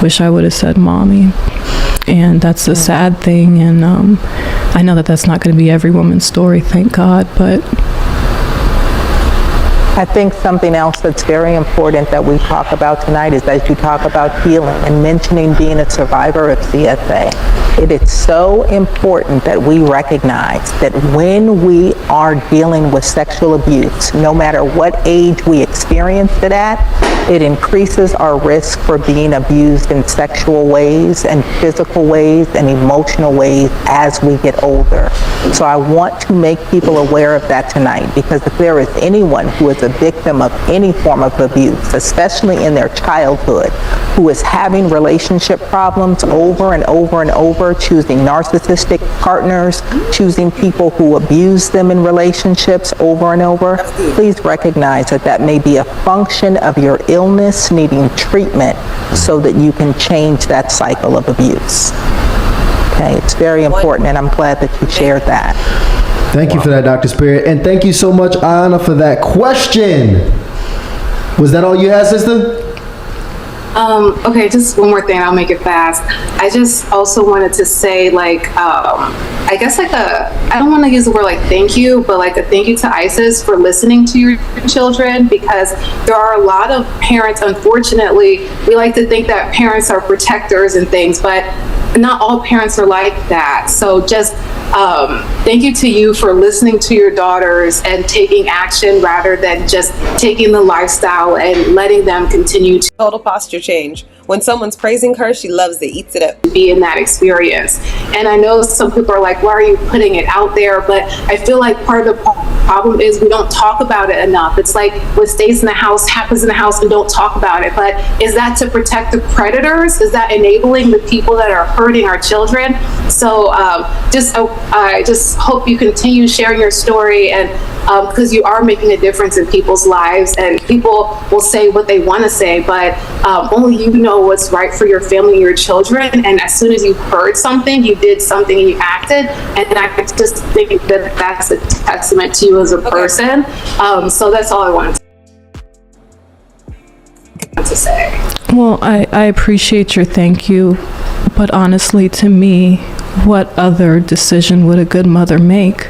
wish I would have said mommy. And that's the sad thing, and I know that that's not going to be every woman's story, thank God, but I think something else that's very important that we talk about tonight is as you talk about healing and mentioning being a survivor of CSA, it is so important that we recognize that when we are dealing with sexual abuse, no matter what age we experience it at, it increases our risk for being abused in sexual ways and physical ways and emotional ways as we get older. So I want to make people aware of that tonight, because if there is anyone who is a victim of any form of abuse, especially in their childhood, who is having relationship problems over and over and over, choosing narcissistic partners, choosing people who abuse them in relationships over and over, please recognize that that may be a function of your illness needing treatment so that you can change that cycle of abuse. Okay, it's very important, and I'm glad that you shared that. Thank you for that, Dr. Spirit. And thank you so much, Anna, for that question. Was that all you had, sister? Okay, just one more thing. I'll make it fast. I just also wanted to say, I guess I don't want to use the word thank you, but a thank you to ISIS for listening to your children, because there are a lot of parents, unfortunately, we like to think that parents are protectors and things, but not all parents are like that. So just thank you to you for listening to your daughters and taking action rather than just taking the lifestyle and letting them continue to Total posture change. When someone's praising her, she loves it, eats it up. be in that experience. And I know some people are like, why are you putting it out there? But I feel like part of the problem is we don't talk about it enough. It's like what stays in the house happens in the house and don't talk about it. But is that to protect the predators? Is that enabling the people that are hurting our children? So just a I just hope you continue sharing your story, and because you are making a difference in people's lives, and people will say what they want to say, but only you know what's right for your family and your children. And as soon as you heard something, you did something and you acted. And I just think that that's a testament to you as a person. So that's all I wanted to say. Well, I appreciate your thank you, but honestly, to me, what other decision would a good mother make?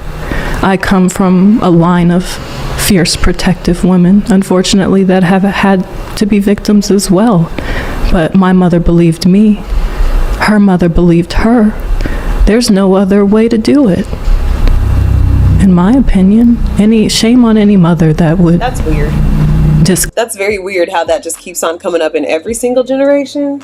I come from a line of fierce protective women, unfortunately, that have had to be victims as well. But my mother believed me. Her mother believed her. There's no other way to do it. In my opinion, shame on any mother that would. That's weird. That's very weird how that just keeps on coming up in every single generation.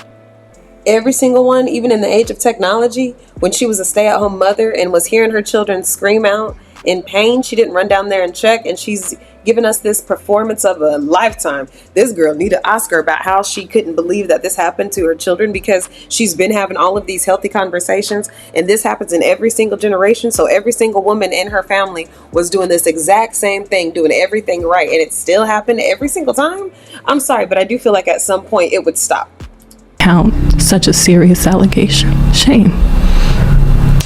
Every single one, even in the age of technology, when she was a stay-at-home mother and was hearing her children scream out in pain, she didn't run down there and check, and she's giving us this performance of a lifetime. This girl need to ask her about how she couldn't believe that this happened to her children, because she's been having all of these healthy conversations, and this happens in every single generation. So every single woman in her family was doing this exact same thing, doing everything right, and it still happened every single time. I'm sorry, but I do feel like at some point it would stop. Count such a serious allegation. Shame.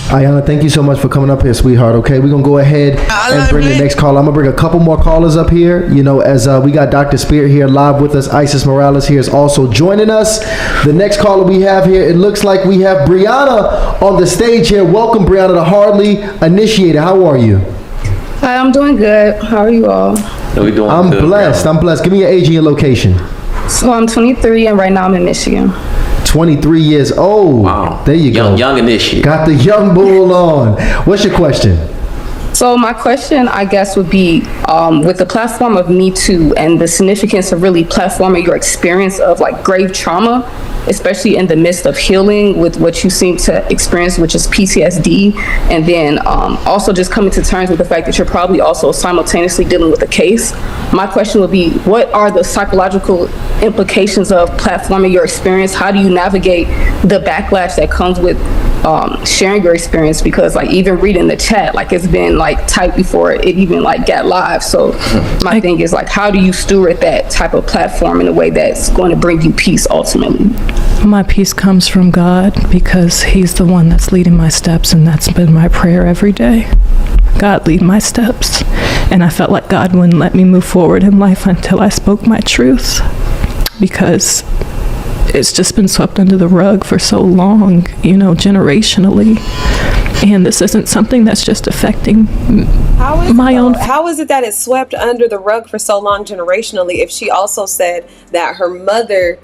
Ayana, thank you so much for coming up here, sweetheart. Okay, we're gonna go ahead and bring the next caller. I'm gonna bring a couple more callers up here. You know, as we got Dr. Spirit here live with us. Isis Morales here is also joining us. The next caller we have here, it looks like we have Brianna on the stage here. Welcome, Brianna, the Hardly Initiated. How are you? Hi, I'm doing good. How are you all? I'm blessed. I'm blessed. Give me your age and your location. So I'm 23, and right now I'm in Michigan. 23 years old. Wow. There you go. Young initiate. Got the young bull on. What's your question? So my question, I guess, would be with the platform of Me Too and the significance of really platforming your experience of like grave trauma, especially in the midst of healing with what you seem to experience, which is PTSD, and then also just coming to terms with the fact that you're probably also simultaneously dealing with a case. My question would be, what are the psychological implications of platforming your experience? How do you navigate the backlash that comes with sharing your experience? Because like even reading the chat, like it's been like typed before it even like got live. So my thing is like, how do you steward that type of platform in a way that's going to bring you peace ultimately? My peace comes from God, because He's the one that's leading my steps, and that's been my prayer every day. God, lead my steps. And I felt like God wouldn't let me move forward in life until I spoke my truth, because it's just been swept under the rug for so long, you know, generationally. And this isn't something that's just affecting my own. How is it that it's swept under the rug for so long generationally, if she also said that her mother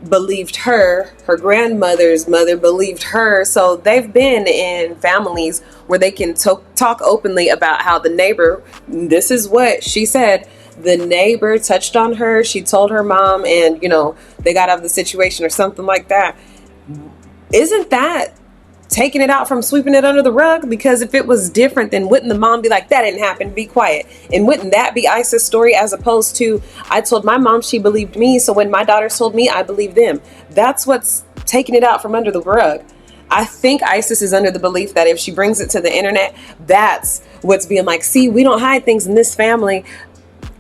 believed her grandmother's mother believed her? So they've been in families where they can talk openly about how the neighbor, this is what she said, the neighbor touched on her, she told her mom, and you know, they got out of the situation or something like that. Isn't that taking it out from sweeping it under the rug? Because if it was different, then wouldn't the mom be like, that didn't happen, be quiet? And wouldn't that be Isis' story, as opposed to, I told my mom, she believed me, so when my daughters told me, I believed them? That's what's taking it out from under the rug. I think Isis is under the belief that if she brings it to the internet, that's what's being like, see, we don't hide things in this family.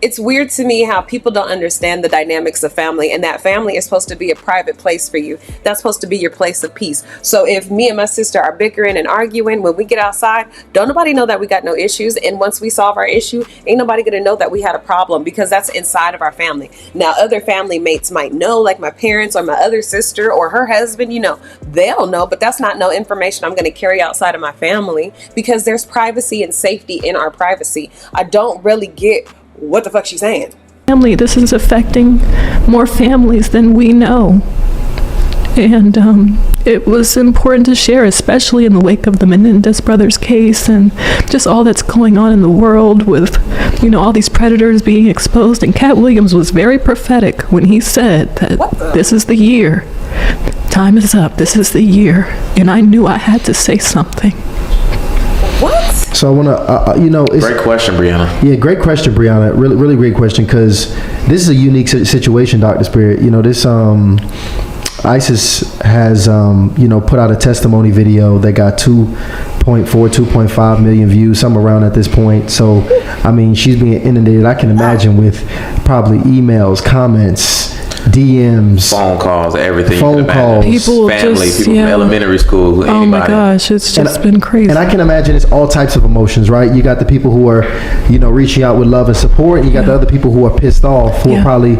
It's weird to me how people don't understand the dynamics of family, and that family is supposed to be a private place for you. That's supposed to be your place of peace. So if me and my sister are bickering and arguing, when we get outside, don't nobody know that we got no issues. And once we solve our issue, ain't nobody gonna know that we had a problem, because that's inside of our family. Now, other family mates might know, like my parents or my other sister or her husband, you know, they'll know, but that's not no information I'm gonna carry outside of my family, because there's privacy and safety in our privacy. I don't really get what the fuck she's saying. Family, this is affecting more families than we know. And it was important to share, especially in the wake of the Menendez brothers case and just all that's going on in the world with, you know, all these predators being exposed. And Cat Williams was very prophetic when he said that this is the year. Time is up. This is the year. And I knew I had to say something. What? So I want to, you know, it's Great question, Brianna. Yeah, great question, Brianna. Really, really great question, because this is a unique situation, Dr. Spirit. You know, this Isis has, put out a testimony video that got 2.5 million views, somewhere around at this point. So, I mean, she's being inundated, I can imagine, with probably emails, comments, DMs, phone calls, everything. Phone calls, People family, just, people from elementary school, Oh my anybody. gosh, it's just been crazy. And I can imagine it's all types of emotions, right? You got the people who are, reaching out with love and support. And you got the other people who are pissed off, who are probably,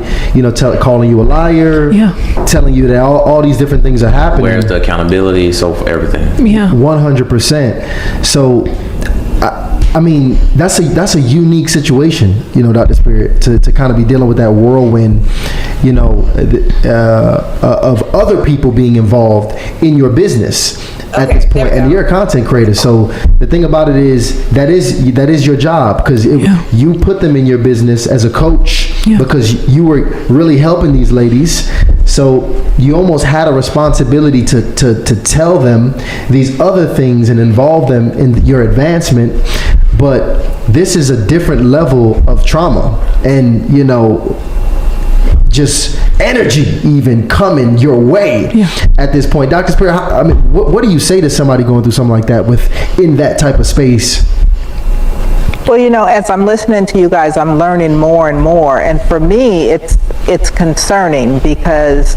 calling you a liar, telling you that all these different things are happening. Where's the accountability? So for everything. 100%. So, I mean, that's a unique situation, Dr. Spirit, to kind of be dealing with that whirlwind, of other people being involved in your business at this point. And you're a content creator, so the thing about it is that is your job, because you put them in your business as a coach because you were really helping these ladies. So you almost had a responsibility to tell them these other things and involve them in your advancement. But this is a different level of trauma and, just energy even coming your way at this point. Dr. Spirit, what do you say to somebody going through something like that in that type of space? Well, as I'm listening to you guys, I'm learning more and more. And for me, it's concerning because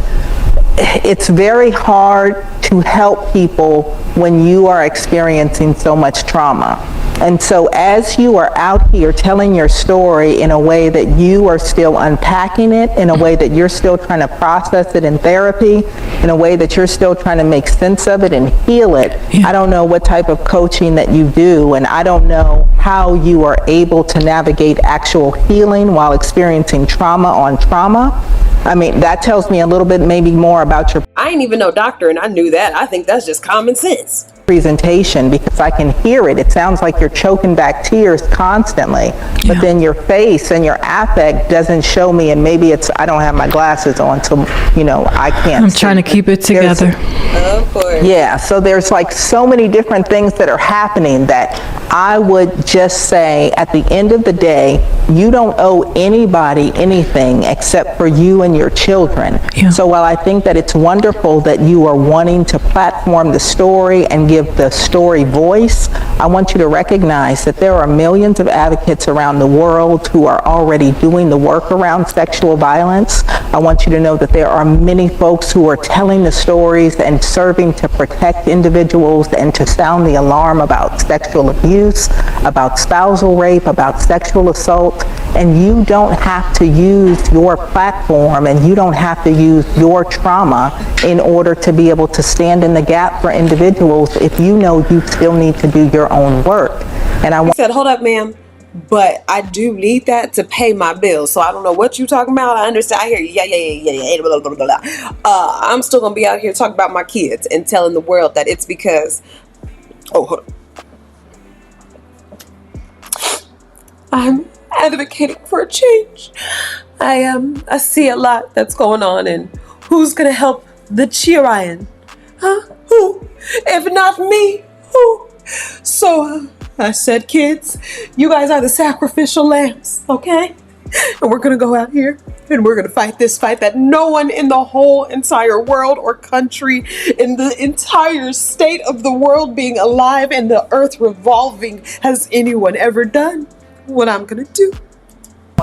it's very hard to help people when you are experiencing so much trauma. And so as you are out here telling your story in a way that you are still unpacking it, in a way that you're still trying to process it in therapy, in a way that you're still trying to make sense of it and heal it, I don't know what type of coaching that you do, and I don't know how you are able to navigate actual healing while experiencing trauma on trauma. I mean, that tells me a little bit maybe more about your I ain't even no doctor, and I knew that. I think that's just common sense. presentation, because I can hear it. It sounds like you're choking back tears constantly, but then your face and your affect doesn't show me, and maybe it's, I don't have my glasses on, so, I can't I'm see. trying to keep it together. Of course. Yeah, so there's like so many different things that are happening that I would just say at the end of the day, you don't owe anybody anything except for you and your children. So while I think that it's wonderful that you are wanting to platform the story and give the story voice, I want you to recognize that there are millions of advocates around the world who are already doing the work around sexual violence. I want you to know that there are many folks who are telling the stories and serving to protect individuals and to sound the alarm about sexual abuse, about spousal rape, about sexual assault. And you don't have to use your platform and you don't have to use your trauma in order to be able to stand in the gap for individuals if you know you still need to do your own work. And I said, hold up, ma'am, but I do need that to pay my bills. So I don't know what you talking about. I understand. I hear you. Yeah. Blah, blah, blah, blah. I'm still going to be out here talking about my kids and telling the world that it's because, hold on. I'm advocating for a change. I see a lot that's going on, and who's going to help the Chirian? Huh? Who? If not me, who? So I said, kids, you guys are the sacrificial lambs, okay? And we're going to go out here and we're going to fight this fight that no one in the whole entire world or country, in the entire state of the world being alive and the earth revolving, has anyone ever done what I'm going to do.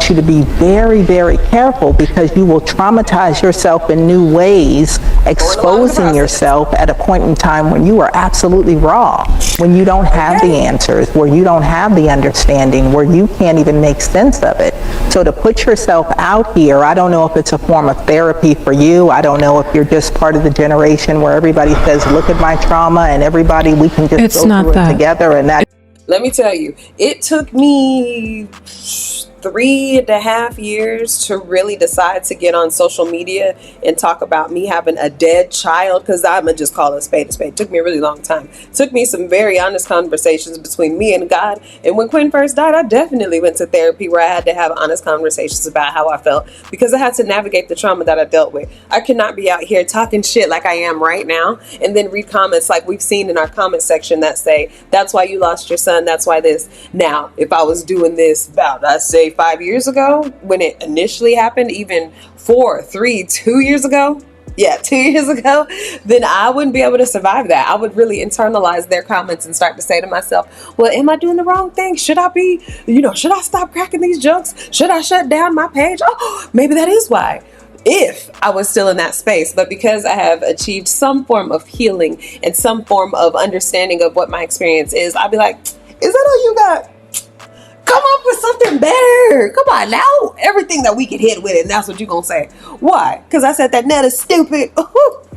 want you to be very, very careful, because you will traumatize yourself in new ways, exposing yourself at a point in time when you are absolutely raw, when you don't have the answers, where you don't have the understanding, where you can't even make sense of it. So to put yourself out here, I don't know if it's a form of therapy for you. I don't know if you're just part of the generation where everybody says, look at my trauma, and everybody, we can just go through it together, and that. Let me tell you, it took me 3.5 years to really decide to get on social media and talk about me having a dead child, because I'm gonna just call it a spade a spade. It took me a really long time. It took me some very honest conversations between me and God. And when Quinn first died, I definitely went to therapy where I had to have honest conversations about how I felt, because I had to navigate the trauma that I dealt with. I could not be out here talking shit like I am right now and then read comments like we've seen in our comment section that say, that's why you lost your son, that's why this. Now, if I was doing this about, I say, 5 years ago when it initially happened, even 2 years ago, 2 years ago, then I wouldn't be able to survive that. I would really internalize their comments and start to say to myself, well, am I doing the wrong thing? Should I be, should I stop cracking these jokes? Should I shut down my page? Oh, maybe that is why. If I was still in that space, but because I have achieved some form of healing and some form of understanding of what my experience is, I'd be like, is that all you got? Come up with something better. Come on now. Everything that we can hit with it, and that's what you're going to say. Why? Because I said that net is stupid.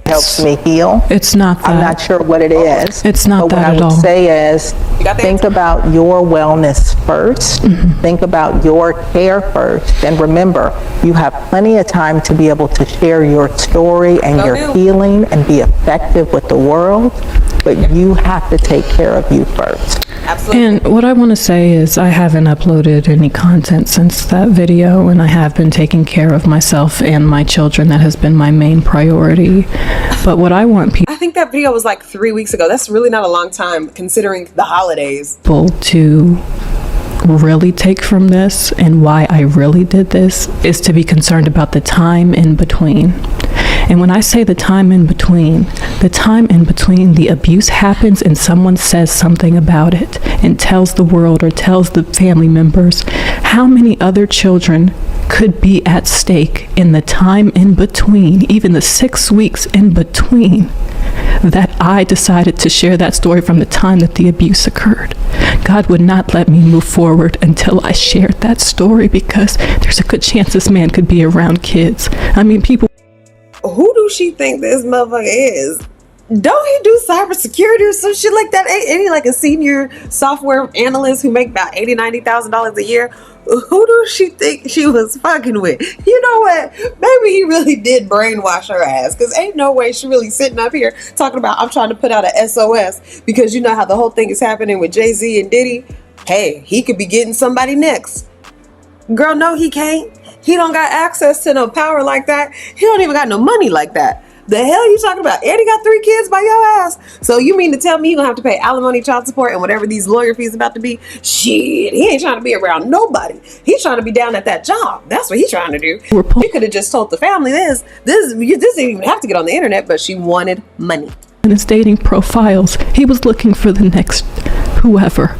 Helps me heal. It's not that. I'm not sure what it is. It's not but that at all. What I would say is, think about your wellness first. Think about your care first. And remember, you have plenty of time to be able to share your story and your healing and be effective with the world. But you have to take care of you first. Absolutely. And what I want to say is I haven't uploaded any content since that video, and I have been taking care of myself and my children. That has been my main priority. But what I want I think that video was like 3 weeks ago. That's really not a long time considering the holidays. people to really take from this, and why I really did this, is to be concerned about the time in between. And when I say the time in between, the abuse happens and someone says something about it and tells the world or tells the family members. How many other children could be at stake in the time in between, even the 6 weeks in between, that I decided to share that story from the time that the abuse occurred? God would not let me move forward until I shared that story, because there's a good chance this man could be around kids. I mean, people. Who do she think this motherfucker is? Don't he do cybersecurity or some shit like that? Ain't he like a senior software analyst who make about $80,000-$90,000 a year? Who do she think she was fucking with? You know what? Maybe he really did brainwash her ass, because ain't no way she really sitting up here talking about, I'm trying to put out a SOS, because you know how the whole thing is happening with Jay-Z and Diddy? Hey, he could be getting somebody next. Girl, no, he can't. He don't got access to no power like that. He don't even got no money like that. The hell you talking about? And he got 3 kids by your ass. So you mean to tell me you gonna have to pay alimony, child support, and whatever these lawyer fees about to be? Shit, he ain't trying to be around nobody. He's trying to be down at that job. That's what he's trying to do. She could have just told the family this didn't even have to get on the internet, but she wanted money. In his dating profiles, he was looking for the next whoever.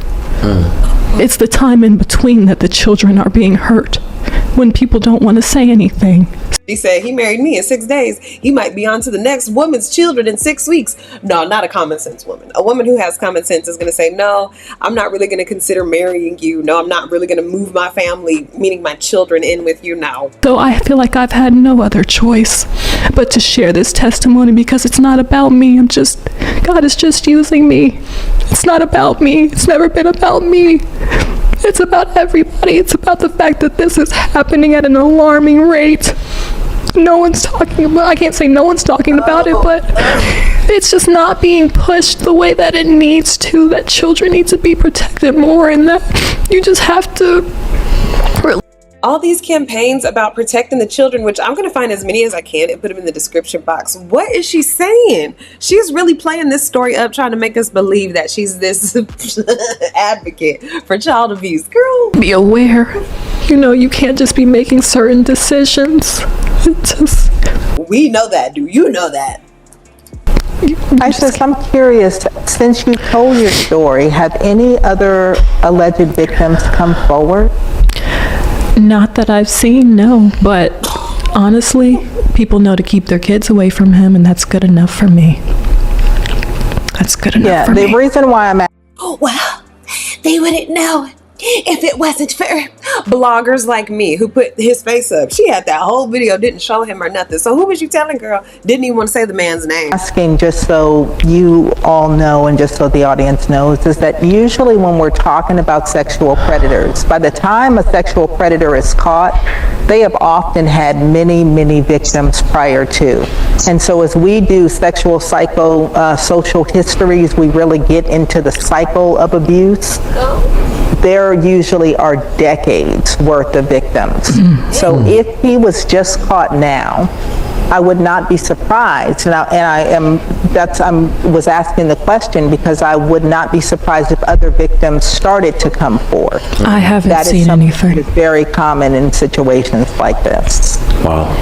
It's the time in between that the children are being hurt, when people don't want to say anything. She said, he married me in 6 days. He might be on to the next woman's children in 6 weeks. No, not a common sense woman. A woman who has common sense is going to say, no, I'm not really going to consider marrying you. No, I'm not really going to move my family, meaning my children, in with you now. So I feel like I've had no other choice but to share this testimony, because it's not about me. God is just using me. It's not about me. It's never been about me. It's about everybody. It's about the fact that this is happening at an alarming rate. No one's talking about, I can't say no one's talking about it, but it's just not being pushed the way that it needs to, that children need to be protected more, and that you just have to. All these campaigns about protecting the children, which I'm going to find as many as I can and put them in the description box. What is she saying? She's really playing this story up, trying to make us believe that she's this advocate for child abuse. Girl, be aware. You can't just be making certain decisions. We know that. Do you know that? Isis, I'm curious, since you told your story, have any other alleged victims come forward? Not that I've seen, no. But honestly, people know to keep their kids away from him, and that's good enough for me. That's good enough for me. Yeah, the reason why I'm asking. Oh, well, they wouldn't know if it wasn't for bloggers like me who put his face up. She had that whole video, didn't show him or nothing. So who was you telling, girl? Didn't even want to say the man's name. Asking just so you all know and just so the audience knows, is that usually when we're talking about sexual predators, by the time a sexual predator is caught, they have often had many, many victims prior to. And so as we do sexual social histories, we really get into the cycle of abuse. There usually are decades worth of victims. So if he was just caught now, I would not be surprised. Now, and I was asking the question because I would not be surprised if other victims started to come forward. I haven't seen anything. That is very common in situations like this. Wow.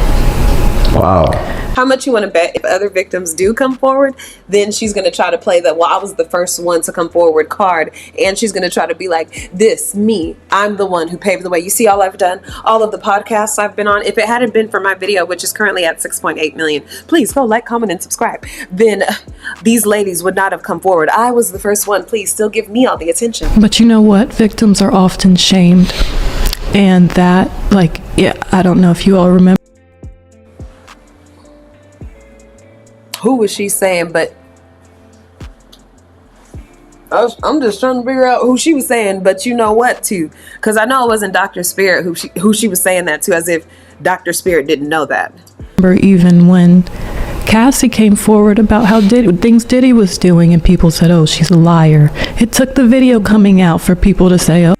How much you want to bet if other victims do come forward, then she's going to try to play the, well, I was the first one to come forward card. And she's going to try to be like, this, me, I'm the one who paved the way. You see all I've done, all of the podcasts I've been on. If it hadn't been for my video, which is currently at 6.8 million, please go like, comment, and subscribe. Then these ladies would not have come forward. I was the first one. Please still give me all the attention. But you know what? Victims are often shamed. And that, like, yeah, I don't know if you all remember. Who was she saying? But I'm just trying to figure out who she was saying. But you know what, too? Because I know it wasn't Dr. Spirit who she was saying that to, as if Dr. Spirit didn't know that. Even when Cassie came forward about how things Diddy was doing, and people said, oh, she's a liar. It took the video coming out for people to say, oh.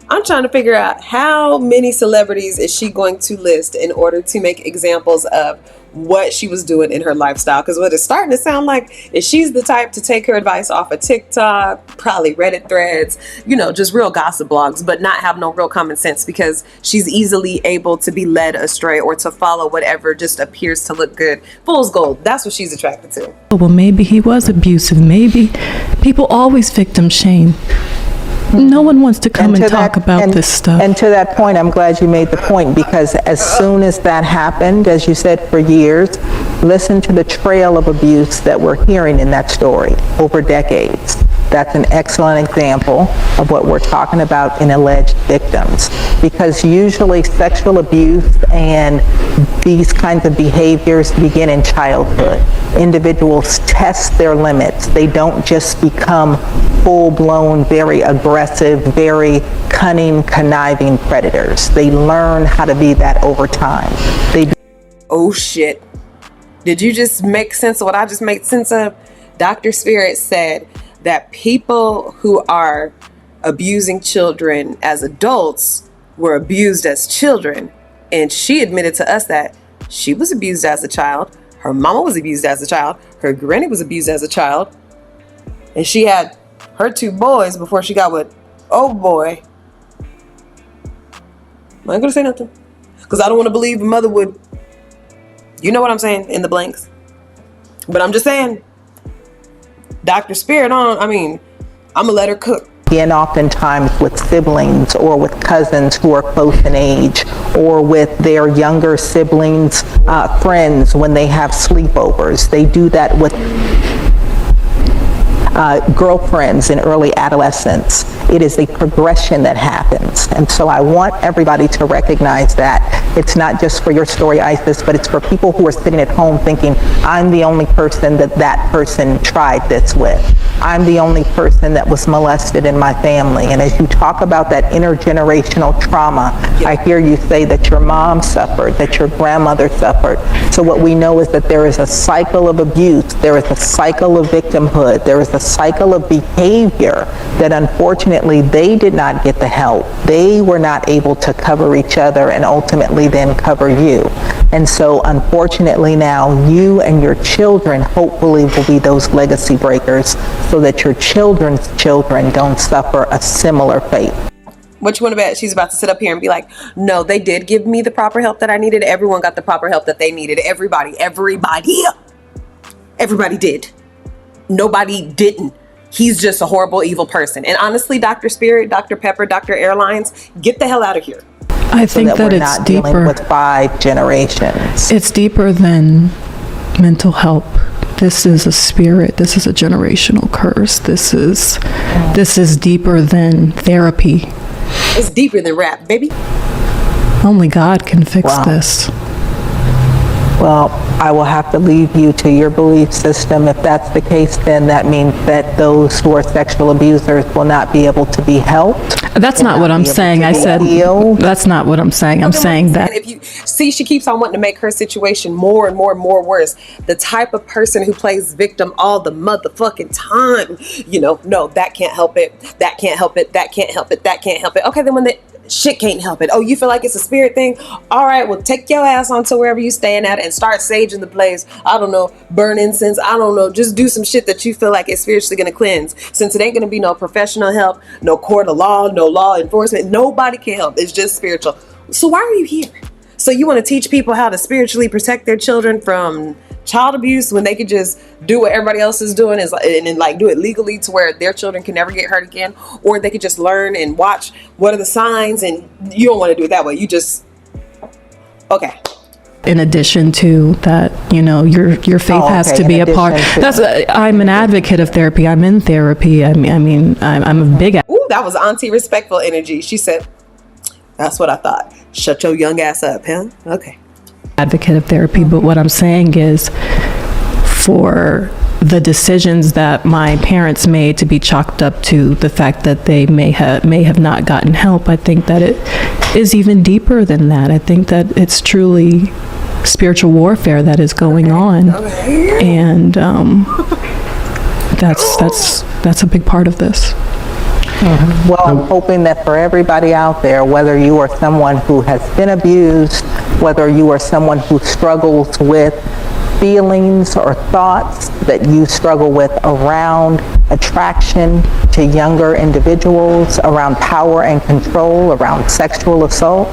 I'm trying to figure out how many celebrities is she going to list in order to make examples of what she was doing in her lifestyle. Because what it's starting to sound like is she's the type to take her advice off of TikTok, probably Reddit threads, you know, just real gossip blogs, but not have no real common sense because she's easily able to be led astray or to follow whatever just appears to look good. Fool's gold. That's what she's attracted to. Well, maybe he was abusive. Maybe people always victim shame. No one wants to come and talk about this stuff. And to that point, I'm glad you made the point, because as soon as that happened, as you said, for years, listen to the trail of abuse that we're hearing in that story over decades. That's an excellent example of what we're talking about in alleged victims, because usually sexual abuse and these kinds of behaviors begin in childhood. Individuals test their limits. They don't just become full-blown, very aggressive, very cunning, conniving predators. They learn how to be that over time. Oh shit. Did you just make sense of what I just made sense of? Dr. Spirit said that people who are abusing children as adults were abused as children. And she admitted to us that she was abused as a child. Her mama was abused as a child. Her granny was abused as a child. And she had her 2 boys before she got with old boy. I ain't gonna say nothing. Because I don't want to believe a mother would, you know what I'm saying, in the blanks. But I'm just saying, Dr. Spirit I'm gonna let her cook. And oftentimes with siblings or with cousins who are close in age, or with their younger siblings, friends when they have sleepovers. They do that with girlfriends in early adolescence. It is a progression that happens. And so I want everybody to recognize that it's not just for your story, Isis, but it's for people who are sitting at home thinking, I'm the only person that person tried this with. I'm the only person that was molested in my family. And as you talk about that intergenerational trauma, I hear you say that your mom suffered, that your grandmother suffered. So what we know is that there is a cycle of abuse, there is a cycle of victimhood, there is a cycle of behavior that unfortunately they did not get the help. They were not able to cover each other and ultimately then cover you. And so unfortunately now you and your children hopefully will be those legacy breakers so that your children's children don't suffer a similar fate. What you want to bet? She's about to sit up here and be like, no, they did give me the proper help that I needed. Everyone got the proper help that they needed. Everybody did. Nobody didn't. He's just a horrible, evil person. And honestly, Dr. Spirit, Dr. Pepper, Dr. Airlines, get the hell out of here. I think so that we're it's not deeper. Dealing with 5 generations. It's deeper than mental health. This is a spirit. This is a generational curse. This is deeper than therapy. It's deeper than rap, baby. Only God can fix this. Well, I will have to leave you to your belief system. If that's the case, then that means that those who are sexual abusers will not be able to be helped. That's not what I'm saying. I said, that's not what I'm saying. I'm saying that. If you see, she keeps on wanting to make her situation more and more and more worse. The type of person who plays victim all the motherfucking time. You know, no, that can't help it. That can't help it. That can't help it. That can't help it. Okay, then when the shit can't help it. Oh, you feel like it's a spirit thing? All right, well, take your ass on to wherever you staying at and start saging the place. I don't know, burn incense. I don't know, just do some shit that you feel like is spiritually going to cleanse. Since it ain't going to be no professional help, no court of law, no law enforcement, nobody can help. It's just spiritual. So why are you here? So you want to teach people how to spiritually protect their children from child abuse when they could just do what everybody else is doing and then like do it legally to where their children can never get hurt again, or they could just learn and watch what are the signs, and you don't want to do it that way. You just, okay. In addition to that, you know, your faith has to be a part. I'm an advocate of therapy. I'm in therapy. I'm a big. Ooh, that was auntie respectful energy. She said, "That's what I thought. Shut your young ass up, huh?" Okay. Advocate of therapy, but what I'm saying is, for the decisions that my parents made to be chalked up to the fact that they may have not gotten help, I think that it is even deeper than that. I think that it's truly spiritual warfare that is going on, and that's a big part of this. Well, I'm hoping that for everybody out there, whether you are someone who has been abused, whether you are someone who struggles with feelings or thoughts that you struggle with around attraction to younger individuals, around power and control, around sexual assault,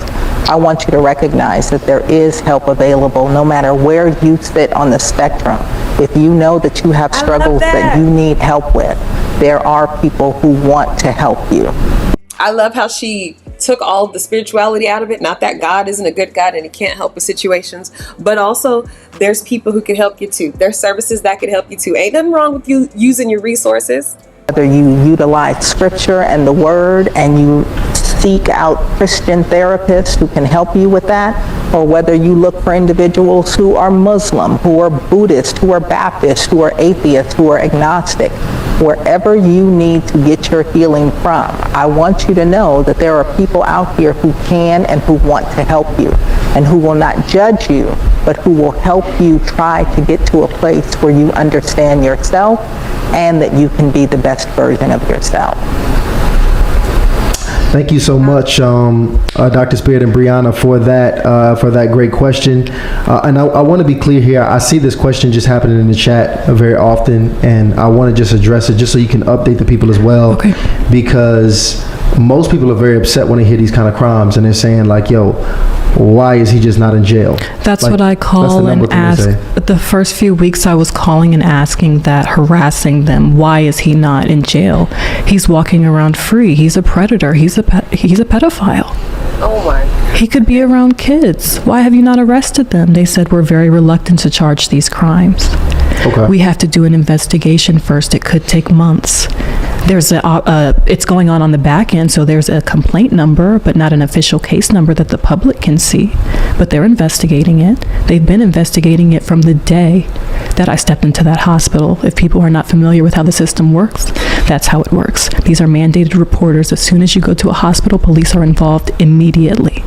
I want you to recognize that there is help available no matter where you sit on the spectrum. If you know that you have struggles that you need help with, there are people who want to help you. I love how she took all of the spirituality out of it. Not that God isn't a good God and he can't help with situations, but also there's people who can help you too. There's services that can help you too. Ain't nothing wrong with you using your resources. Whether you utilize scripture and the word and you seek out Christian therapists who can help you with that, or whether you look for individuals who are Muslim, who are Buddhist, who are Baptist, who are atheists, who are agnostic, wherever you need to get your healing from, I want you to know that there are people out here who can and who want to help you and who will not judge you, but who will help you try to get to a place where you understand yourself and that you can be the best version of yourself. Thank you so much, Dr. Spirit and Brianna, for that great question. And I want to be clear here. I see this question just happening in the chat very often, and I want to just address it just so you can update the people as well. Okay. Because most people are very upset when they hear these kind of crimes, and they're saying like, "Yo, why is he just not in jail?" That's like, what I call and ask. The first few weeks I was calling and asking that, harassing them. Why is he not in jail? He's walking around free. He's a predator. He's a pedophile. Oh my. He could be around kids. Why have you not arrested them? They said, we're very reluctant to charge these crimes. Okay. We have to do an investigation first. It could take months. There's it's going on the back end, so there's a complaint number, but not an official case number that the public can see. But they're investigating it. They've been investigating it from the day that I stepped into that hospital. If people are not familiar with how the system works, that's how it works. These are mandated reporters. As soon as you go to a hospital, police are involved immediately.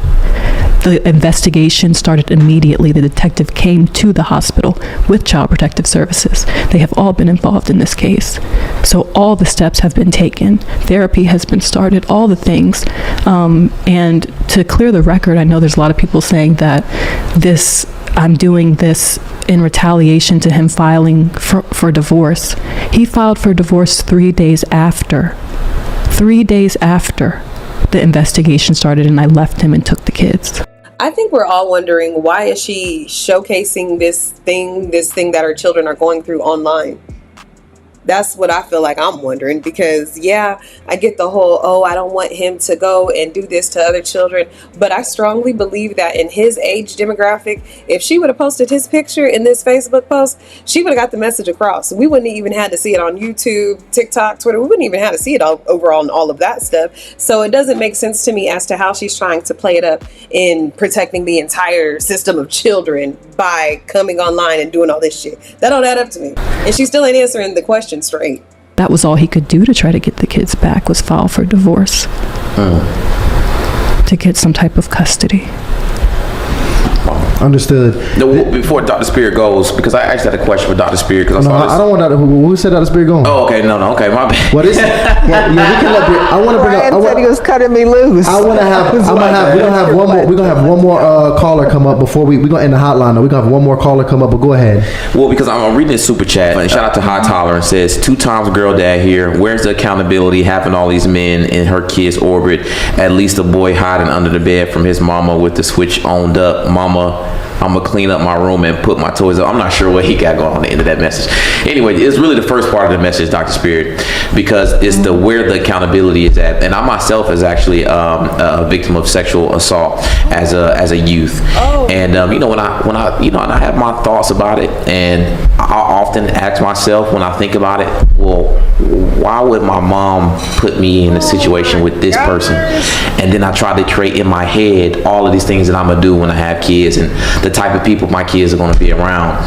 The investigation started immediately. The detective came to the hospital with Child Protective Services. They have all been involved in this case. So all the steps have been taken. Therapy has been started, all the things. And to clear the record, I know there's a lot of people saying that I'm doing this in retaliation to him filing for divorce. He filed for divorce 3 days after. 3 days after the investigation started, and I left him and took the kids. I think we're all wondering, why is she showcasing this thing that her children are going through online? That's what I feel like I'm wondering, because yeah, I get the whole, I don't want him to go and do this to other children. But I strongly believe that in his age demographic, if she would have posted his picture in this Facebook post, she would have got the message across. We wouldn't even had to see it on YouTube, TikTok, Twitter. We wouldn't even have to see it over on all of that stuff. So it doesn't make sense to me as to how she's trying to play it up in protecting the entire system of children by coming online and doing all this shit. That don't add up to me. And she still ain't answering the question straight. That was all he could do to try to get the kids back, was file for divorce to get some type of custody. Understood. Before Dr. Spirit goes, because I actually had a question for Dr. Spirit. Because I don't want Dr. Who said Dr. Spirit going? Oh, okay. No. Okay, my bad. What is it? Yeah, we can let I want to bring up. Brian said he was cutting me loose. I want to have. We're gonna have one more. We're gonna have one more caller come up before we're gonna end the hotline. We're gonna have one more caller come up. But go ahead. Well, because I'm reading this super chat. And shout out to High Tolerance. Says 2 times girl dad here. Where's the accountability having all these men in her kids' orbit? At least a boy hiding under the bed from his mama with the switch owned up. Mama, I'm gonna clean up my room and put my toys up. I'm not sure what he got going on the end of that message. Anyway, it's really the first part of the message, Dr. Spirit, because it's the where the accountability is at. And I myself is actually a victim of sexual assault as a youth. And when I have my thoughts about it, and I often ask myself when I think about it, well, why would my mom put me in a situation with this person? And then I try to create in my head all of these things that I'm gonna do when I have kids and the type of people my kids are gonna be around.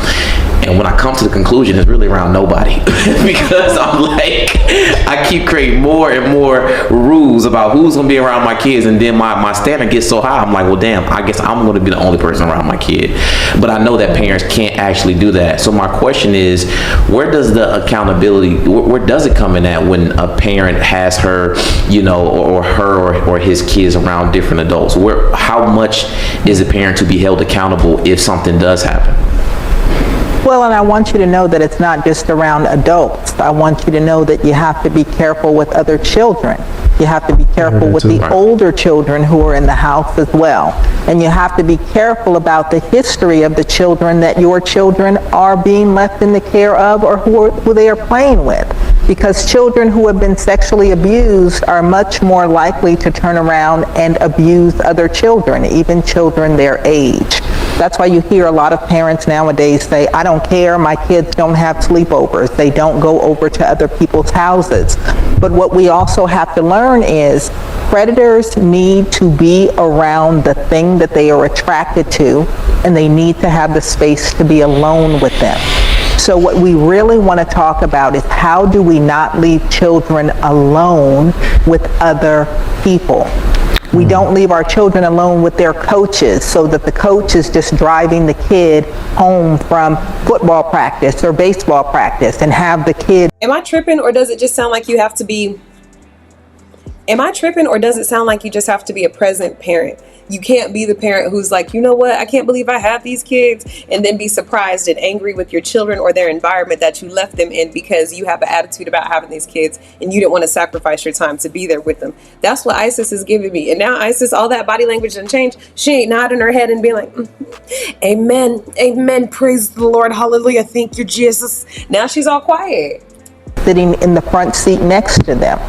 And when I come to the conclusion, it's really around nobody. Because I'm like, I keep creating more and more rules about who's gonna be around my kids, and then my standard gets so high, I'm like, well, damn, I guess I'm gonna be the only person around my kid. But I know that parents can't actually do that. So my question is, where does the accountability, where does it come in at when a parent has her, or her or his kids around different adults? How much is a parent to be held accountable if something does happen? Well, and I want you to know that it's not just around adults. I want you to know that you have to be careful with other children. You have to be careful with the older children who are in the house as well. And you have to be careful about the history of the children that your children are being left in the care of, or who they are playing with. Because children who have been sexually abused are much more likely to turn around and abuse other children, even children their age. That's why you hear a lot of parents nowadays say, I don't care, my kids don't have sleepovers, they don't go over to other people's houses. But what we also have to learn is predators need to be around the thing that they are attracted to, and they need to have the space to be alone with them. So what we really want to talk about is how do we not leave children alone with other people? We don't leave our children alone with their coaches so that the coach is just driving the kid home from football practice or baseball practice and have the kid. Am I tripping, or does it just sound like you have to be... Am I tripping, or does it sound like you just have to be a present parent? You can't be the parent who's like, you know what, I can't believe I have these kids, and then be surprised and angry with your children or their environment that you left them in because you have an attitude about having these kids and you didn't want to sacrifice your time to be there with them. That's what Isis is giving me. And now Isis, all that body language didn't change. She ain't nodding her head and being like, amen, amen, praise the Lord, hallelujah, thank you, Jesus. Now she's all quiet. Sitting in the front seat next to them.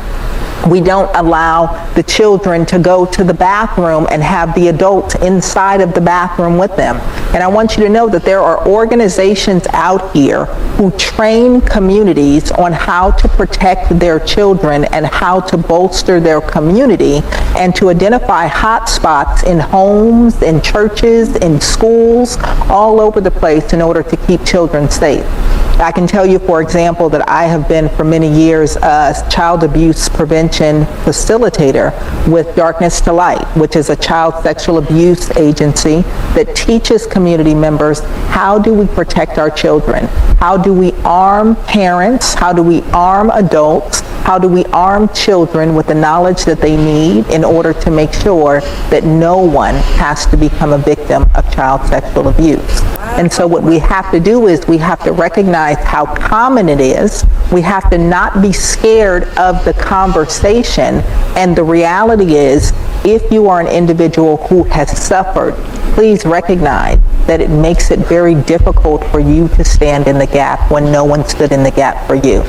We don't allow the children to go to the bathroom and have the adults inside of the bathroom with them. And I want you to know that there are organizations out here who train communities on how to protect their children and how to bolster their community and to identify hot spots in homes, in churches, in schools, all over the place in order to keep children safe. I can tell you, for example, that I have been for many years a child abuse prevention facilitator with Darkness to Light, which is a child sexual abuse agency that teaches community members how do we protect our children? How do we arm parents? How do we arm adults? How do we arm children with the knowledge that they need in order to make sure that no one has to become a victim of child sexual abuse? And so what we have to do is we have to recognize how common it is. We have to not be scared of the conversation. And the reality is, if you are an individual who has suffered, please recognize that it makes it very difficult for you to stand in the gap when no one stood in the gap for you.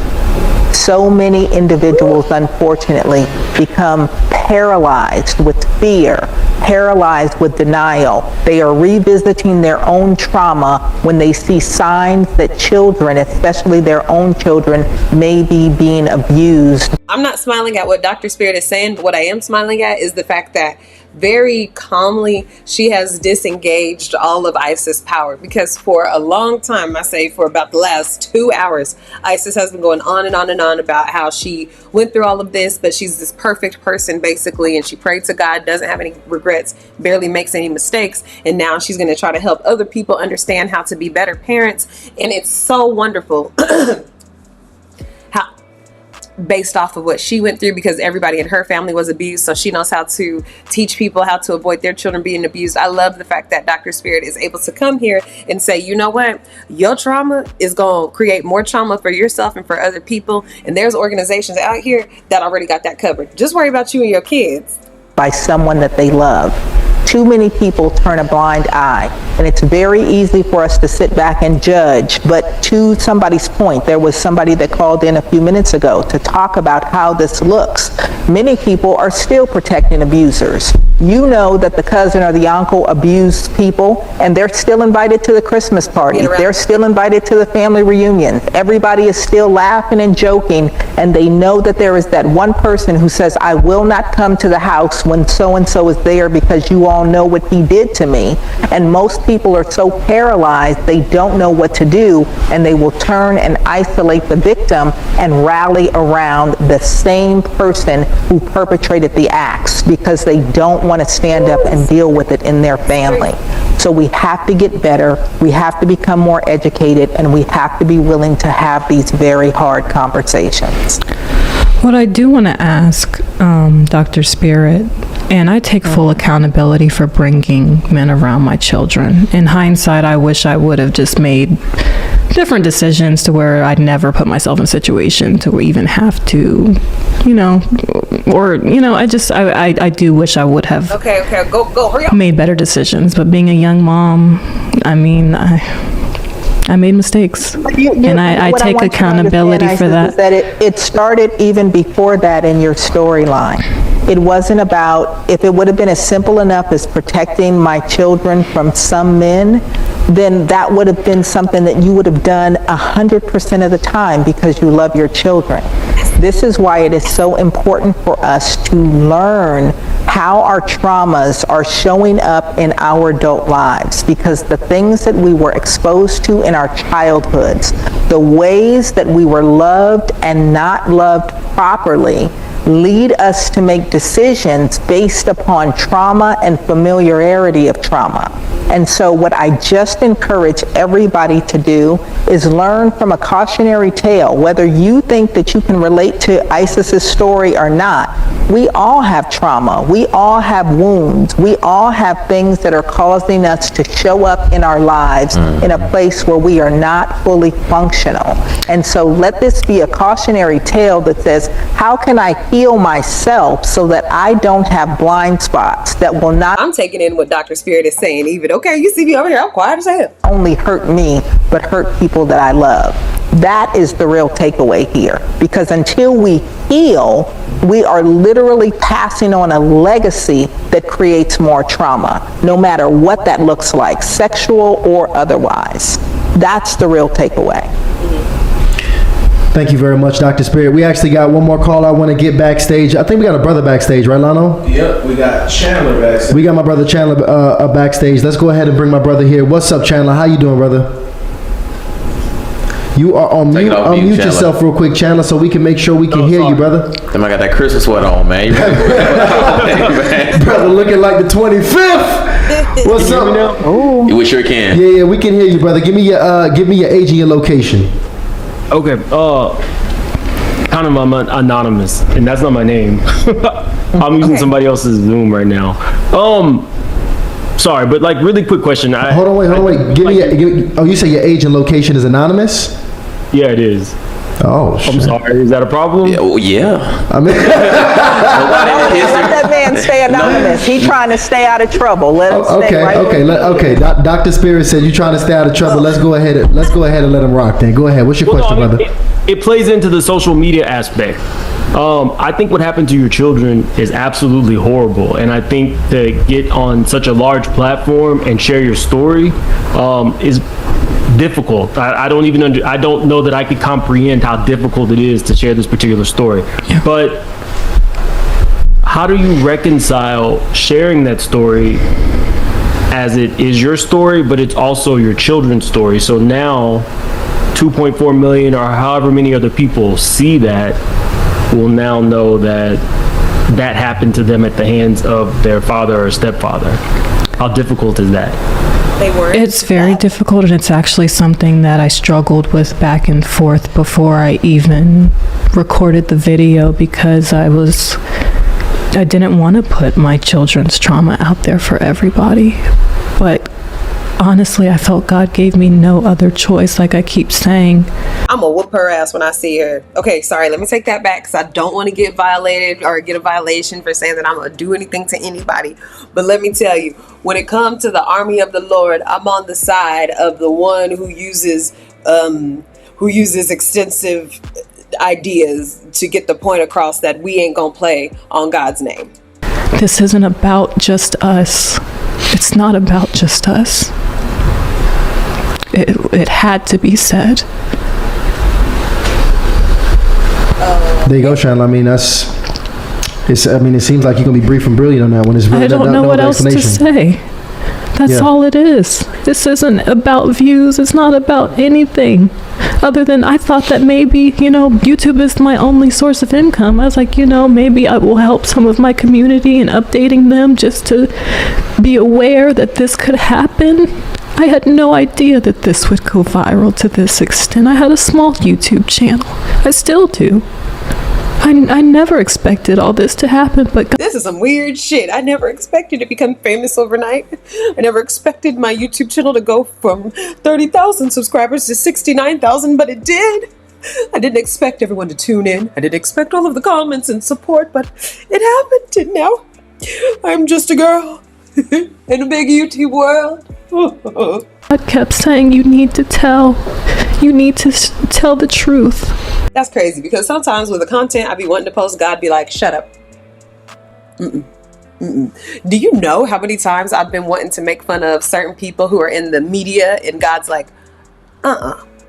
So many individuals, unfortunately, become paralyzed with fear, paralyzed with denial. They are revisiting their own trauma when they see signs that children, especially their own children, may be being abused. I'm not smiling at what Dr. Spirit is saying, but what I am smiling at is the fact that very calmly she has disengaged all of Isis' power, because for a long time, I say for about the last 2 hours, Isis has been going on and on and on about how she went through all of this, but she's this perfect person basically, and she prayed to God, doesn't have any regrets regrets, barely makes any mistakes. And now she's going to try to help other people understand how to be better parents. And it's so wonderful how, based off of what she went through, because everybody in her family was abused, so she knows how to teach people how to avoid their children being abused. I love the fact that Dr. Spirit is able to come here and say, you know what, your trauma is going to create more trauma for yourself and for other people, and there's organizations out here that already got that covered. Just worry about you and your kids. By someone that they love. Too many people turn a blind eye, and it's very easy for us to sit back and judge. But to somebody's point, there was somebody that called in a few minutes ago to talk about how this looks. Many people are still protecting abusers. You know that the cousin or the uncle abused people, and they're still invited to the Christmas party. They're still invited to the family reunion. Everybody is still laughing and joking, and they know that there is that one person who says, I will not come to the house when so-and-so is there because you all know what he did to me. And most people are so paralyzed, they don't know what to do, and they will turn and isolate the victim and rally around the same person who perpetrated the acts because they don't want to stand up and deal with it in their family. So we have to get better, we have to become more educated, and we have to be willing to have these very hard conversations. What I do want to ask Dr. Spirit, and I take full accountability for bringing men around my children. In hindsight, I wish I would have just made different decisions to where I'd never put myself in a situation to even have to, I do wish I would have Okay, go, hurry up. made better decisions. But being a young mom, I mean, I made mistakes, and I take accountability for that. Is that it started even before that in your storyline. It wasn't about, if it would have been as simple enough as protecting my children from some men, then that would have been something that you would have done 100% of the time because you love your children. This is why it is so important for us to learn how our traumas are showing up in our adult lives, because the things that we were exposed to in our childhoods, the ways that we were loved and not loved properly, lead us to make decisions based upon trauma and familiarity of trauma. And so what I just encourage everybody to do is learn from a cautionary tale. Whether you think that you can relate to Isis's story or not, we all have trauma. We all have wounds. We all have things that are causing us to show up in our lives in a place where we are not fully functional. And so let this be a cautionary tale that says, how can I heal myself so that I don't have blind spots that will not I'm taking in what Dr. Spirit is saying. Even, okay, you see me over here, I'm quiet as hell. only hurt me, but hurt people that I love. That is the real takeaway here. Because until we heal, we are literally passing on a legacy that creates more trauma, no matter what that looks like, sexual or otherwise. That's the real takeaway. Thank you very much, Dr. Spirit. We actually got one more call I want to get backstage. I think we got a brother backstage, right, Lano? Yep, we got Chandler backstage. We got my brother Chandler backstage. Let's go ahead and bring my brother here. What's up, Chandler? How you doing, brother? You are on mute. Unmute yourself real quick, Chandler, so we can make sure we can hear you, brother. Damn, I got that Christmas sweater on, man. Brother, looking like the 25th. What's up? We sure can. Yeah, we can hear you, brother. Give me your age and your location. Okay, kind of I'm anonymous, and that's not my name. I'm using somebody else's Zoom right now. Sorry, but like really quick question. Hold on, wait. You say your age and location is anonymous? Yeah, it is. Oh, shit. I'm sorry. Is that a problem? Yeah. I mean, Let that man stay anonymous. He's trying to stay out of trouble. Let him stay right okay. Dr. Spirit said you're trying to stay out of trouble. Let's go ahead and let him rock. Then go ahead. What's your question, brother? It plays into the social media aspect. I think what happened to your children is absolutely horrible, and I think to get on such a large platform and share your story is difficult. I don't know that I could comprehend how difficult it is to share this particular story. Yeah. But how do you reconcile sharing that story as it is your story, but it's also your children's story? So now 2.4 million or however many other people see that will now know that that happened to them at the hands of their father or stepfather? How difficult is that? It's very difficult, and it's actually something that I struggled with back and forth before I even recorded the video, because I didn't want to put my children's trauma out there for everybody. But honestly, I felt God gave me no other choice, like I keep saying. I'm gonna whoop her ass when I see her. Okay, sorry, let me take that back, because I don't want to get violated or get a violation for saying that I'm gonna do anything to anybody. But let me tell you, when it comes to the army of the Lord, I'm on the side of the one who uses extensive ideas to get the point across that we ain't gonna play on God's name. This isn't about just us. It's not about just us. It had to be said. There you go, Chandler. I mean, it seems like you're gonna be brief and brilliant on that one. It's really I don't know what else to say. That's all it is. This isn't about views. It's not about anything other than I thought that maybe, YouTube is my only source of income. I was like, maybe I will help some of my community in updating them just to be aware that this could happen. I had no idea that this would go viral to this extent. I had a small YouTube channel. I still do. I never expected all this to happen, but This is some weird shit. I never expected to become famous overnight. I never expected my YouTube channel to go from 30,000 subscribers to 69,000, but it did. I didn't expect everyone to tune in. I didn't expect all of the comments and support, but it happened, and now I'm just a girl in a big YouTube world. God kept saying, you need to tell the truth. That's crazy, because sometimes with the content I be wanting to post, God be like, shut up. Do you know how many times I've been wanting to make fun of certain people who are in the media, and God's like,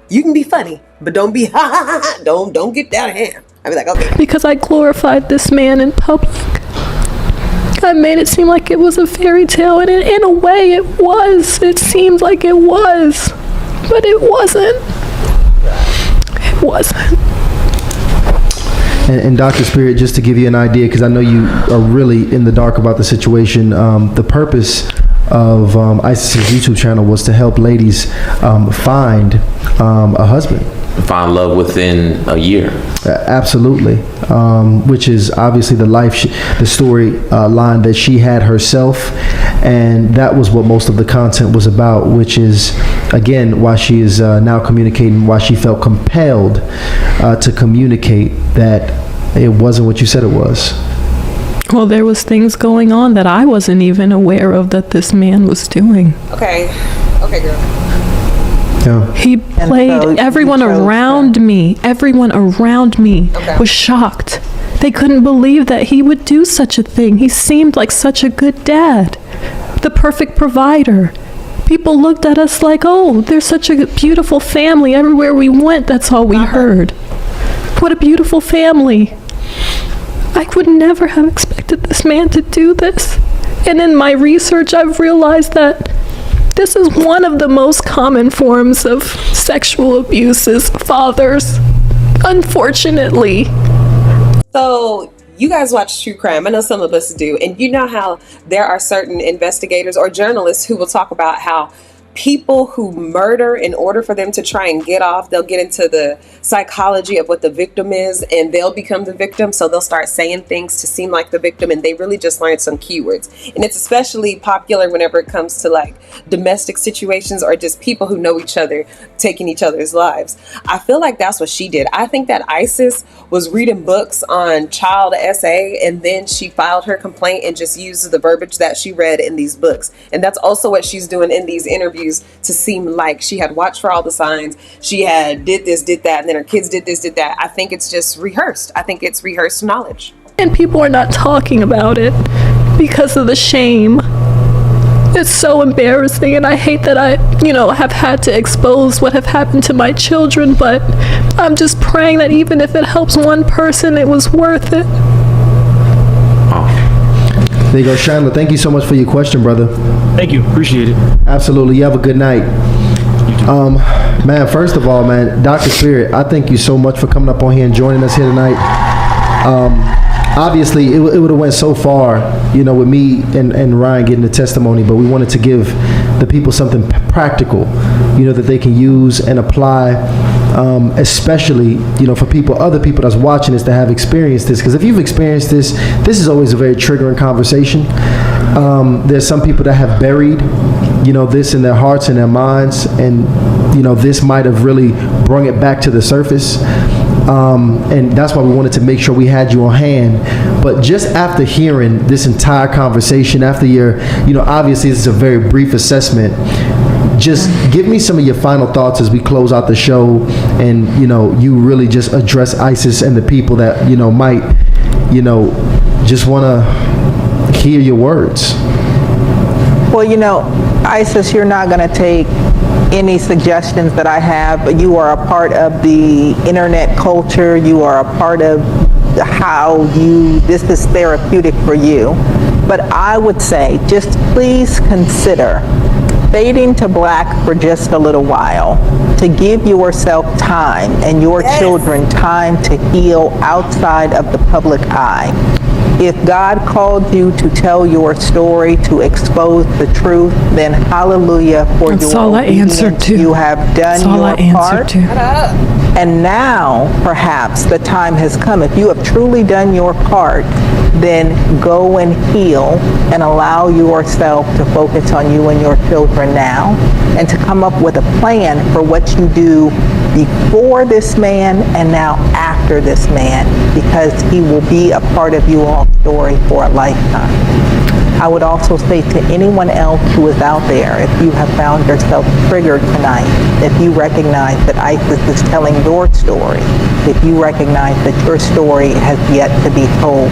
you can be funny, but don't be don't get out of hand. I be like, okay. Because I glorified this man in public. I made it seem like it was a fairy tale, and in a way it was. It seemed like it was, but it wasn't. It wasn't. And Dr. Spirit, just to give you an idea, because I know you are really in the dark about the situation, the purpose of ISIS's YouTube channel was to help ladies find a husband. Find love within a year. Absolutely. Which is obviously the story line that she had herself. And that was what most of the content was about, which is, again, why she is now communicating, why she felt compelled to communicate that it wasn't what you said it was. Well, there was things going on that I wasn't even aware of that this man was doing. Okay, girl. Yeah. He played everyone around me. Everyone around me was shocked. They couldn't believe that he would do such a thing. He seemed like such a good dad, the perfect provider. People looked at us like, oh, they're such a beautiful family. Everywhere we went, that's all we heard. What a beautiful family. I would never have expected this man to do this. And in my research, I've realized that this is one of the most common forms of sexual abuse is fathers, unfortunately. So you guys watch true crime. I know some of us do. And you know how there are certain investigators or journalists who will talk about how people who murder, in order for them to try and get off, they'll get into the psychology of what the victim is, and they'll become the victim. So they'll start saying things to seem like the victim, and they really just learn some keywords. And it's especially popular whenever it comes to like domestic situations or just people who know each other taking each other's lives. I feel like that's what she did. I think that Isis was reading books on child SA, and then she filed her complaint and just used the verbiage that she read in these books. And that's also what she's doing in these interviews, to seem like she had watched for all the signs, she had did this, did that, and then her kids did this, did that. I think it's just rehearsed. I think it's rehearsed knowledge. And people are not talking about it because of the shame. It's so embarrassing, and I hate that I, have had to expose what have happened to my children, but I'm just praying that even if it helps one person, it was worth it. There you go, Chandler. Thank you so much for your question, brother. Thank you. Appreciate it. Absolutely. You have a good night. Man, first of all, man, Dr. Spirit, I thank you so much for coming up on here and joining us here tonight. obviously it would have went so far, you know, with me and Ryan getting the testimony, but we wanted to give the people something practical, you know, that they can use and apply, especially, you know, for other people that's watching this that have experienced this. Because if you've experienced this is always a very triggering conversation. There's some people that have buried, you know, this in their hearts and their minds, and, you know, this might have really brought it back to the surface. And that's why we wanted to make sure we had you on hand. But just after hearing this entire conversation, after your, you know, obviously this is a very brief assessment, just give me some of your final thoughts as we close out the show, and, you know, you really just address ISIS and the people that, you know, might, you know, just want to hear your words. Well, you know, ISIS, you're not going to take any suggestions that I have, but you are a part of the internet culture. You are a part of how this is therapeutic for you. But I would say, just please consider fading to black for just a little while, to give yourself time and your children time to heal outside of the public eye. If God called you to tell your story, to expose the truth, then hallelujah for That's your all I obedience. answered to. You have done That's all your I answered part. to. And now, perhaps, the time has come. If you have truly done your part, then go and heal and allow yourself to focus on you and your children now, and to come up with a plan for what you do before this man and now after this man, because he will be a part of you all's story for a lifetime. I would also say to anyone else who is out there, if you have found yourself triggered tonight, if you recognize that ISIS is telling your story, if you recognize that your story has yet to be told,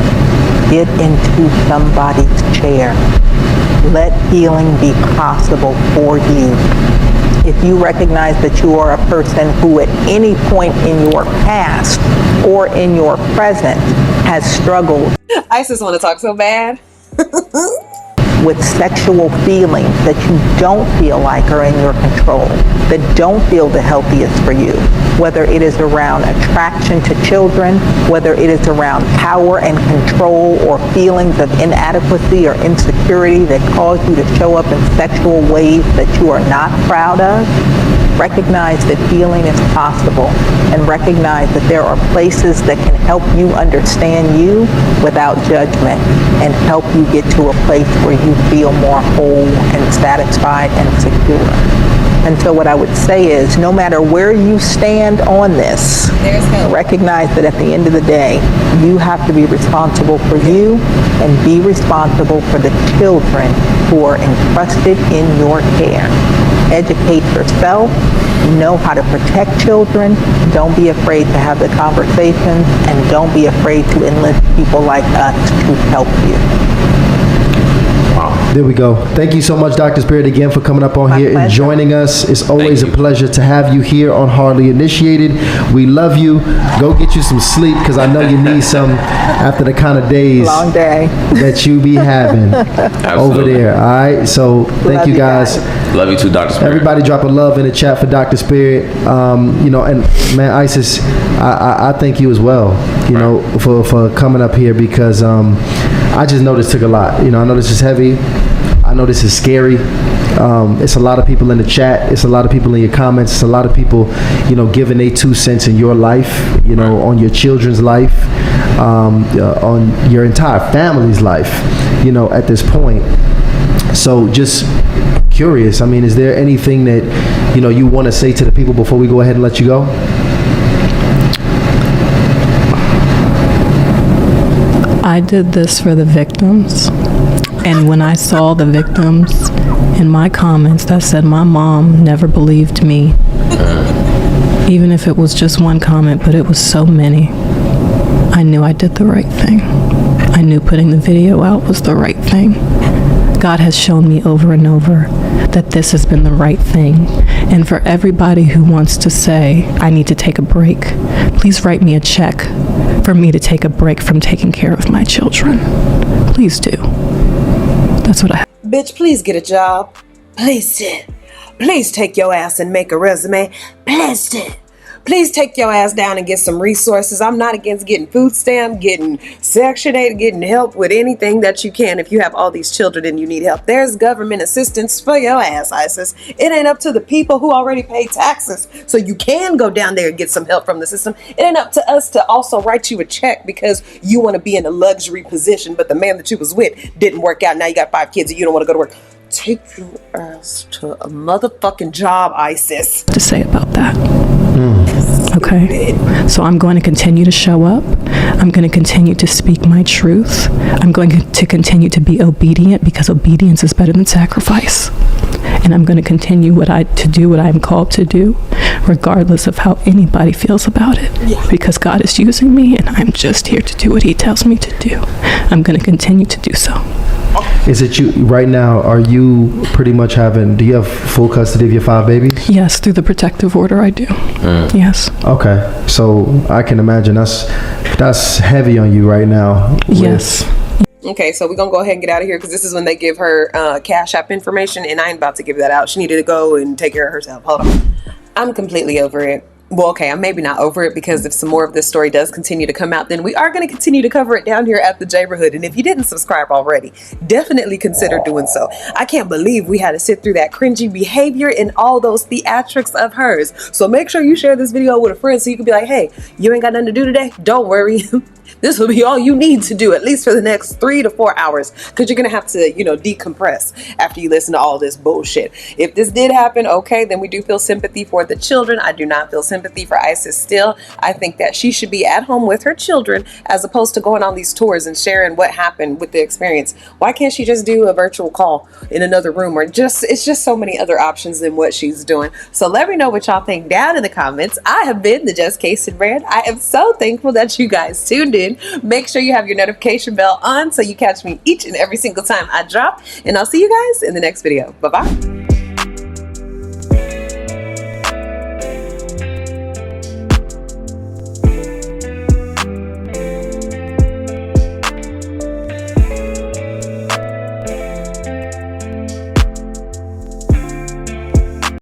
get into somebody's chair. Let healing be possible for you. If you recognize that you are a person who at any point in your past or in your present has struggled ISIS want to talk so bad. with sexual feelings that you don't feel like are in your control, that don't feel the healthiest for you, whether it is around attraction to children, whether it is around power and control, or feelings of inadequacy or insecurity that cause you to show up in sexual ways that you are not proud of, recognize that healing is possible, and recognize that there are places that can help you understand you without judgment, and help you get to a place where you feel more whole and satisfied and secure. And so what I would say is, no matter where you stand on this, recognize that at the end of the day, you have to be responsible for you and be responsible for the children who are entrusted in your care. Educate yourself, know how to protect children, don't be afraid to have the conversations, and don't be afraid to enlist people like us to help you. There we go. Thank you so much, Dr. Spirit, again for coming up on here and joining us. It's always a pleasure to have you here on Hardly Initiated. We love you. Go get you some sleep, because I know you need some after the kind of days Long day that you be having over there. All right. So thank you guys. Love you too, Dr. Spirit. Everybody drop a love in the chat for Dr. Spirit. You know, and man, Isis, I thank you as well, you know, for coming up here, because I just know this took a lot. You know, I know this is heavy. I know this is scary. It's a lot of people in the chat. It's a lot of people in your comments. It's a lot of people, you know, giving their 2 cents in your life, you know, on your children's life, on your entire family's life, you know, at this point. So just curious, I mean, is there anything that, you know, you want to say to the people before we go ahead and let you go? I did this for the victims. And when I saw the victims in my comments that said my mom never believed me, even if it was just one comment, but it was so many, I knew I did the right thing. I knew putting the video out was the right thing. God has shown me over and over that this has been the right thing. And for everybody who wants to say, I need to take a break, please write me a check for me to take a break from taking care of my children. Please do. That's what I have. Bitch, please get a job. Please sit. Please take your ass and make a resume. Please sit. please take your ass down and get some resources. I'm not against getting food stamp, getting Section 8, getting help with anything that you can if you have all these children and you need help. There's government assistance for your ass, ISIS. It ain't up to the people who already pay taxes, so you can go down there and get some help from the system. It ain't up to us to also write you a check because you want to be in a luxury position, but the man that you was with didn't work out. Now you got 5 kids and you don't want to go to work. Take your ass to a motherfucking job, ISIS. To say about that. Okay, so I'm going to continue to show up. I'm going to continue to speak my truth. I'm going to continue to be obedient because obedience is better than sacrifice. And I'm going to continue to do what I'm called to do, regardless of how anybody feels about it. Because God is using me, and I'm just here to do what He tells me to do. I'm going to continue to do so. Is it you right now? Are you pretty much do you have full custody of your 5 babies? Yes, through the protective order, I do. Yes. Okay, so I can imagine that's heavy on you right now. Yes. Okay, so we're gonna go ahead and get out of here because this is when they give her Cash App information, and I ain't about to give that out. She needed to go and take care of herself. Hold on. I'm completely over it. Well, okay, I'm maybe not over it because if some more of this story does continue to come out, then we are going to continue to cover it down here at the Jayborhood. And if you didn't subscribe already, definitely consider doing so. I can't believe we had to sit through that cringy behavior and all those theatrics of hers. So make sure you share this video with a friend so you can be like, hey, you ain't got nothing to do today? Don't worry. This will be all you need to do, at least for the next 3 to 4 hours, because you're going to have to, decompress after you listen to all this bullshit. If this did happen, okay, then we do feel sympathy for the children. I do not feel sympathy for ISIS still. I think that she should be at home with her children as opposed to going on these tours and sharing what happened with the experience. Why can't she just do a virtual call in another room, or it's just so many other options than what she's doing. So let me know what y'all think down in the comments. I have been the Just Case and Brand. I am so thankful that you guys tuned in. Make sure you have your notification bell on so you catch me each and every single time I drop, and I'll see you guys in the next video. Bye-bye.